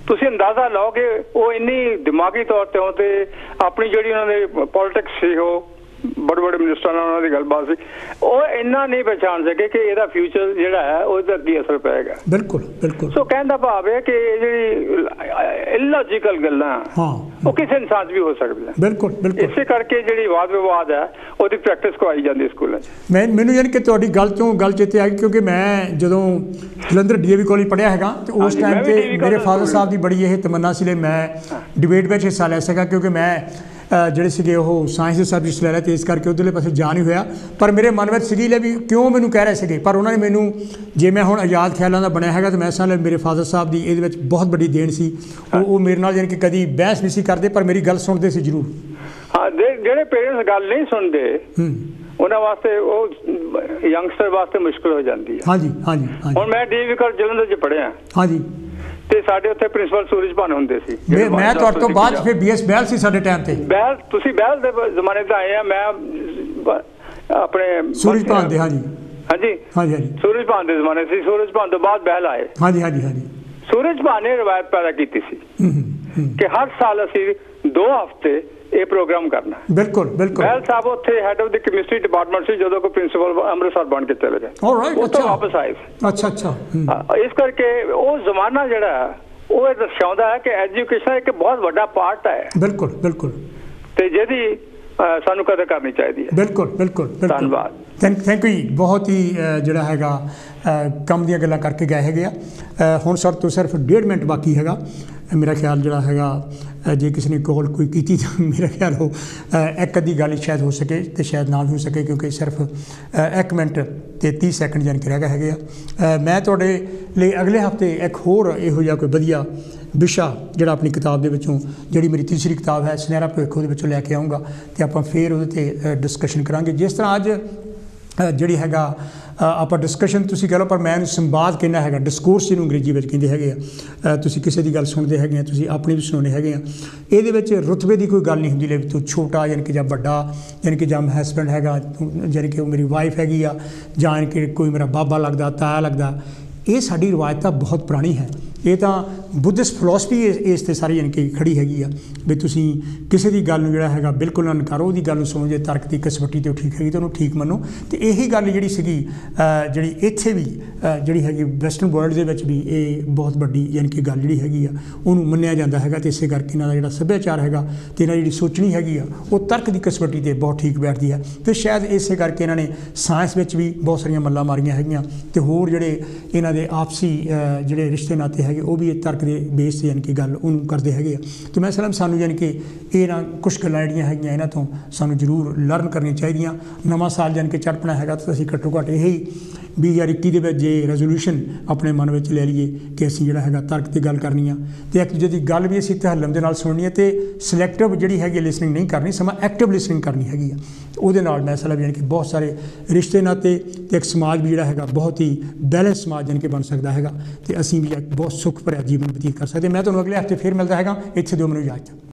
ਤੁਸੀਂ ਅੰਦਾਜ਼ਾ ਲਾਓਗੇ ਉਹ ਇੰਨੀ ਦਿਮਾਗੀ ਤੌਰ ਤੇ ਆਪਣੀ ਜਿਹੜੀ ਉਹਨਾਂ ਦੇ ਪੋਲਿਟਿਕਸ ਸੀ ਉਹ बड़े बड़े मिनिस्टर ਨਾਲ ਉਹਨਾਂ ਦੀ ਗੱਲਬਾਤ ਸੀ, ਉਹ ਇੰਨਾ ਨਹੀਂ ਪਛਾਣ ਸਕੇ ਕਿ ਇਹਦਾ ਫਿਊਚਰ ਜਿਹੜਾ ਹੈ ਉਹਦਾ ਕੀ ਅਸਰ ਪਏਗਾ। ਬਿਲਕੁਲ ਬਿਲਕੁਲ। ਸੋ ਕਹਿਣ ਦਾ ਭਾਵ ਹੈ ਕਿ ਇਹ ਜਿਹੜੀ ਇਲੌਜੀਕਲ ਗੱਲਾਂ ਉਹ ਕਿਸੇ ਇਨਸਾਨ 'ਚ ਵੀ ਹੋ ਸਕਦੀਆਂ। ਬਿਲਕੁਲ ਬਿਲਕੁਲ। ਇਸੇ ਕਰਕੇ ਜਿਹੜੀ ਵਾਦ ਵਿਵਾਦ ਹੈ ਉਹਦੀ ਪ੍ਰੈਕਟਿਸ ਕਰਵਾਈ ਜਾਂਦੀ ਸਕੂਲਾਂ 'ਚ। ਮੈਨੂੰ ਯਾਨੀ ਕਿ ਤੁਹਾਡੀ ਗੱਲ ਤੋਂ ਗੱਲ ਚੇਤੇ ਆ ਗਈ, ਕਿਉਂਕਿ ਮੈਂ ਜਦੋਂ ਜਲੰਧਰ DAV ਕਾਲਜ ਪੜ੍ਹਿਆ ਹੈਗਾ ਤੇ ਉਸ ਟਾਈਮ ਤੇ ਮੇਰੇ ਫਾਦਰ ਸਾਹਿਬ ਦੀ ਬੜੀ ਇਹ ਤਮੰਨਾ ਸੀ ਮੈਂ ਡਿਬੇਟ ਵਿੱਚ ਹਿੱਸਾ ਲੈ ਸਕਾਂ, ਕਿਉਂਕਿ ਮੈਂ ਜਿਹੜੇ ਸੀਗੇ ਉਹ ਸਾਇੰਸ ਦੇ ਸਬਜੈਕਟਸ ਲੈ ਲਏ ਤੇ ਇਸ ਕਰਕੇ ਉੱਧਰਲੇ ਪਾਸੇ ਜਾ ਨਹੀਂ ਹੋਇਆ। ਪਰ ਮੇਰੇ ਮਨ ਵਿੱਚ ਸੀਗੀ ਲੈ ਵੀ ਕਿਉਂ ਮੈਨੂੰ ਕਹਿ ਰਹੇ ਸੀਗੇ, ਪਰ ਉਹਨਾਂ ਨੇ ਮੈਨੂੰ ਜੇ ਮੈਂ ਹੁਣ ਆਜ਼ਾਦ ਖਿਆਲਾਂ ਦਾ ਬਣਿਆ ਹੈਗਾ ਤਾਂ ਮੈਂ ਸਮਝ ਮੇਰੇ ਫਾਦਰ ਸਾਹਿਬ ਦੀ ਇਹਦੇ ਵਿੱਚ ਬਹੁਤ ਵੱਡੀ ਦੇਣ ਸੀ। ਉਹ ਮੇਰੇ ਨਾਲ ਯਾਨੀ ਕਿ ਕਦੀ ਬਹਿਸ ਨਹੀਂ ਸੀ ਕਰਦੇ, ਪਰ ਮੇਰੀ ਗੱਲ ਸੁਣਦੇ ਸੀ ਜ਼ਰੂਰ। ਹਾਂ, ਜਿਹੜੇ ਪੇਰੈਂਟਸ ਗੱਲ ਨਹੀਂ ਸੁਣਦੇ ਉਹਨਾਂ ਵਾਸਤੇ ਉਹ ਯੰਗਸਟਰ ਵਾਸਤੇ ਮੁਸ਼ਕਿਲ ਹੋ ਜਾਂਦੀ ਹੈ। ਹਾਂਜੀ ਹਾਂਜੀ। ਹੁਣ ਮੈਂ DAV ਕਾਲਜ ਜਲੰਧਰ 'ਚ ਪੜ੍ਹਿਆ। ਹਾਂਜੀ। ਤੇ ਸਾਡੇ ਉੱਥੇ ਪ੍ਰਿੰਸੀਪਲ ਸੂਰਜ ਭਾਨ ਹੁੰਦੇ ਸੀ। ਮੈਂ ਤੁਹਾਡੇ ਤੋਂ ਬਾਅਦ ਫਿਰ BS ਬਹਿਲ ਸੀ ਸਾਡੇ ਟਾਈਮ ਤੇ। ਬਹਿਲ, ਤੁਸੀਂ ਬਹਿਲ ਦੇ ਜ਼ਮਾਨੇ ਤੋਂ ਆਏ ਆ, ਮੈਂ ਆਪਣੇ ਸੂਰਜ ਭਾਨ ਦੇ। ਹਾਂਜੀ ਹਾਂਜੀ ਹਾਂਜੀ। ਸੂਰਜ ਭਾਨ ਦੇ ਜ਼ਮਾਨੇ ਸੀ, ਸੂਰਜ ਭਾਨ ਤੋਂ ਬਾਅਦ ਬਹਿਲ ਆਏ। ਹਾਂਜੀ ਹਾਂਜੀ ਹਾਂਜੀ। ਸੂਰਜ ਭਾਨ ਨੇ ਰਵਾਇਤ ਪੈਦਾ ਕੀਤੀ ਸੀ ਕਿ ਹਰ ਸਾਲ ਅਸੀਂ 2 ਹਫ਼ਤੇ ਇਹ ਪ੍ਰੋਗਰਾਮ ਕਰਨਾ। ਬਿਲਕੁਲ ਬਿਲਕੁਲ। ਬਹਿਲ ਸਾਹਿਬ ਉੱਥੇ head of the chemistry department ਸੀ ਜਦੋਂ ਕੋਈ ਪ੍ਰਿੰਸੀਪਲ ਅੰਮ੍ਰਿਤਸਰ ਬਣ ਕੇ ਚਲੇ ਗਏ। ਉਹ ਤੋਂ ਵਾਪਸ ਆਏ ਸੀ। ਅੱਛਾ ਅੱਛਾ। ਇਸ ਕਰਕੇ ਉਹ ਜ਼ਮਾਨਾ ਜਿਹੜਾ ਉਹ ਇਹ ਦਰਸਾਉਂਦਾ ਹੈ ਕਿ ਐਜੂਕੇਸ਼ਨ ਇੱਕ ਬਹੁਤ ਵੱਡਾ ਪਾਰਟ ਹੈ। ਬਿਲਕੁਲ ਬਿਲਕੁਲ। ਤੇ ਜਿਹਦੀ ਸਾਨੂੰ ਕਦਰ ਕਰਨੀ ਚਾਹੀਦੀ ਹੈ। ਬਿਲਕੁਲ ਬਿਲकुल। ਧੰਨਵਾਦ। Thank you. ਬਹੁਤ ਹੀ ਜਿਹੜਾ ਹੈਗਾ ਕੰਮ ਦੀਆਂ ਗੱਲਾਂ ਕਰਕੇ ਗਏ ਹੈਗੇ ਆ। ਹੁਣ ਸਾਡੇ ਤੋਂ ਸਿਰਫ 1.5 ਮਿੰਟ ਬਾਕੀ ਹੈਗਾ। ਮੇਰਾ ਖਿਆਲ ਜਿਹੜਾ ਹੈਗਾ ਜੇ ਕਿਸੇ ਨੇ ਕਾਲ ਕੋਈ ਕੀਤੀ ਤਾਂ ਮੇਰਾ ਖਿਆਲ ਉਹ ਇੱਕ ਅੱਧੀ ਗੱਲ ਸ਼ਾਇਦ ਹੋ ਸਕੇ ਤੇ ਸ਼ਾਇਦ ਨਾ ਵੀ ਹੋ ਸਕੇ, ਕਿਉਂਕਿ ਸਿਰਫ 1 ਮਿੰਟ ਤੇ 30 ਸੈਕਿੰਡ ਜਾਣ ਕੇ ਰਹਿ ਗਏ ਹੈਗੇ ਆ। ਮੈਂ ਤੁਹਾਡੇ ਲਈ ਅਗਲੇ ਹਫ਼ਤੇ ਇੱਕ ਹੋਰ ਇਹੋ ਜਿਹਾ ਕੋਈ ਵਧੀਆ ਵਿਸ਼ਾ ਜਿਹੜਾ ਆਪਣੀ ਕਿਤਾਬ ਦੇ ਵਿੱਚੋਂ, ਜਿਹੜੀ ਮੇਰੀ ਤੀਸਰੀ ਕਿਤਾਬ ਹੈ ਸੁਨਹਿਰਾ ਭਵਿੱਖ, ਉਹਦੇ ਵਿੱਚੋਂ ਲੈ ਕੇ ਆਊਂਗਾ ਅਤੇ ਆਪਾਂ ਫਿਰ ਉਹਦੇ 'ਤੇ ਡਿਸਕਸ਼ਨ ਕਰਾਂਗੇ। ਜਿਸ ਤਰ੍ਹਾਂ ਅੱਜ ਜਿਹੜੀ ਹੈਗਾ ਆਪਾਂ ਡਿਸਕਸ਼ਨ ਤੁਸੀਂ ਕਹਿ ਲਓ, ਪਰ ਮੈਂ ਇਹਨੂੰ ਸੰਵਾਦ ਕਹਿੰਦਾ ਹੈਗਾ, ਡਿਸਕੋਰਸ ਜਿਹਨੂੰ ਅੰਗਰੇਜ਼ੀ ਵਿੱਚ ਕਹਿੰਦੇ ਹੈਗੇ ਆ। ਤੁਸੀਂ ਕਿਸੇ ਦੀ ਗੱਲ ਸੁਣਦੇ ਹੈਗੇ ਆ, ਤੁਸੀਂ ਆਪਣੀ ਵੀ ਸੁਣਾਉਂਦੇ ਹੈਗੇ ਆ। ਇਹਦੇ ਵਿੱਚ ਰੁਤਬੇ ਦੀ ਕੋਈ ਗੱਲ ਨਹੀਂ ਹੁੰਦੀ, ਲੈ ਵੀ ਤੂੰ ਛੋਟਾ ਯਾਨੀ ਕਿ ਜਾਂ ਵੱਡਾ, ਯਾਨੀ ਕਿ ਜਾਂ ਹਸਬੈਂਡ ਹੈਗਾ, ਯਾਨੀ ਕਿ ਉਹ ਮੇਰੀ ਵਾਈਫ ਹੈਗੀ ਆ, ਜਾਂ ਯਾਨੀ ਕਿ ਕੋਈ ਮੇਰਾ ਬਾਬਾ ਲੱਗਦਾ, ਤਾਇਆ ਲੱਗਦਾ। ਇਹ ਸਾਡੀ ਰਿਵਾਇਤ ਤਾਂ ਬਹੁਤ ਪੁਰਾਣੀ ਹੈ। ਇਹ ਤਾਂ ਬੁੱਧਿਸਟ ਫਿਲੋਸਫੀ ਇਸ 'ਤੇ ਸਾਰੀ ਯਾਨੀ ਕਿ ਖੜੀ ਹੈਗੀ ਆ ਵੀ ਤੁਸੀਂ ਕਿਸੇ ਦੀ ਗੱਲ ਨੂੰ ਜਿਹੜਾ ਹੈਗਾ ਬਿਲਕੁਲ ਨਾ ਨਕਾਰੋ, ਉਹਦੀ ਗੱਲ ਨੂੰ ਸੁਣੋ, ਜੇ ਤਰਕ ਦੀ ਕਸਵੱਟੀ 'ਤੇ ਉਹ ਠੀਕ ਹੈਗੀ ਤਾਂ ਉਹਨੂੰ ਠੀਕ ਮੰਨੋ। ਅਤੇ ਇਹੀ ਗੱਲ ਜਿਹੜੀ ਸੀਗੀ ਜਿਹੜੀ ਇੱਥੇ ਵੀ ਜਿਹੜੀ ਹੈਗੀ ਵੈਸਟਰਨ ਵਰਲਡ ਦੇ ਵਿੱਚ ਵੀ ਇਹ ਬਹੁਤ ਵੱਡੀ ਯਾਨੀ ਕਿ ਗੱਲ ਜਿਹੜੀ ਹੈਗੀ ਆ ਉਹਨੂੰ ਮੰਨਿਆ ਜਾਂਦਾ ਹੈਗਾ। ਅਤੇ ਇਸੇ ਕਰਕੇ ਇਹਨਾਂ ਦਾ ਜਿਹੜਾ ਸੱਭਿਆਚਾਰ ਹੈਗਾ ਅਤੇ ਇਹਨਾਂ ਜਿਹੜੀ ਸੋਚਣੀ ਹੈਗੀ ਆ ਉਹ ਤਰਕ ਦੀ ਕਸਵੱਟੀ 'ਤੇ ਬਹੁਤ ਠੀਕ ਬੈਠਦੀ ਹੈ। ਅਤੇ ਸ਼ਾਇਦ ਇਸੇ ਕਰਕੇ ਇਹਨਾਂ ਨੇ ਸਾਇੰਸ ਵਿੱਚ ਵੀ ਬਹੁਤ ਸਾਰੀਆਂ ਮੱਲਾਂ ਮਾਰੀਆਂ ਹੈਗੀਆਂ ਅਤੇ ਹੋਰ ਜਿਹੜੇ ਇਹਨਾਂ ਦੇ ਆਪਸੀ ਜਿਹੜੇ ਰਿਸ਼ਤੇ ਨਾਤੇ ਹੈਗੇ ਉਹ ਵੀ ਇਹ ਤਰਕ ਦੇ ਬੇਸ 'ਤੇ ਯਾਨੀ ਕਿ ਗੱਲ ਉਹਨੂੰ ਕਰਦੇ ਹੈਗੇ ਆ। ਅਤੇ ਮੈਂ ਸਲਾਮ ਸਾਨੂੰ ਯਾਨੀ ਕਿ ਇਹ ਨਾ ਕੁਛ ਗੱਲਾਂ ਜਿਹੜੀਆਂ ਹੈਗੀਆਂ ਇਹਨਾਂ ਤੋਂ ਸਾਨੂੰ ਜ਼ਰੂਰ ਲਰਨ ਕਰਨੀਆਂ ਚਾਹੀਦੀਆਂ। ਨਵਾਂ ਸਾਲ ਯਾਨੀ ਕਿ ਚੜ੍ਹਪਣਾ ਹੈਗਾ ਤਾਂ ਅਸੀਂ ਘੱਟੋ ਘੱਟ ਇਹੀ 2021 ਦੇ ਵਿੱਚ ਜੇ ਰੈਜ਼ੋਲੂਸ਼ਨ ਆਪਣੇ ਮਨ ਵਿੱਚ ਲੈ ਲਈਏ ਕਿ ਅਸੀਂ ਜਿਹੜਾ ਹੈਗਾ ਤਰਕ 'ਤੇ ਗੱਲ ਕਰਨੀ ਆ ਅਤੇ ਇੱਕ ਦੂਜੇ ਦੀ ਗੱਲ ਵੀ ਅਸੀਂ ਤਹੱਲਮ ਦੇ ਨਾਲ ਸੁਣਨੀ ਹੈ ਅਤੇ ਸਿਲੈਕਟਿਵ ਜਿਹੜੀ ਹੈਗੀ ਲਿਸਨਿੰਗ ਨਹੀਂ ਕਰਨੀ, ਸਮਾਂ ਐਕਟਿਵ ਲਿਸਨਿੰਗ ਕਰਨੀ ਹੈਗੀ ਆ। ਉਹਦੇ ਨਾਲ ਮੈਂ ਸਲਾਮ ਯਾਨੀ ਕਿ ਬਹੁਤ ਸਾਰੇ ਰਿਸ਼ਤੇ ਨਾਤੇ ਅਤੇ ਇੱਕ ਸਮਾਜ ਵੀ ਜਿਹੜਾ ਹੈਗਾ ਬਹੁਤ ਹੀ ਬੈਲੈਂਸ ਸਮਾਜ ਯਾਨੀ ਕਿ ਬਣ ਸਕਦਾ ਹੈਗਾ ਅਤੇ ਅਸੀਂ ਵੀ ਬਹੁਤ ਸੁੱਖ ਭਰਿਆ ਜੀਵਨ ਬਤੀਤ ਕਰ ਸਕਦੇ। ਮੈਂ ਤੁਹਾਨੂੰ ਅਗਲੇ ਹਫ਼ਤੇ ਫਿਰ ਮਿਲਦਾ ਹੈਗਾ। ਇੱਥੇ ਦਿਓ ਮੈਨੂੰ ਇਜਾਜ਼ਤ।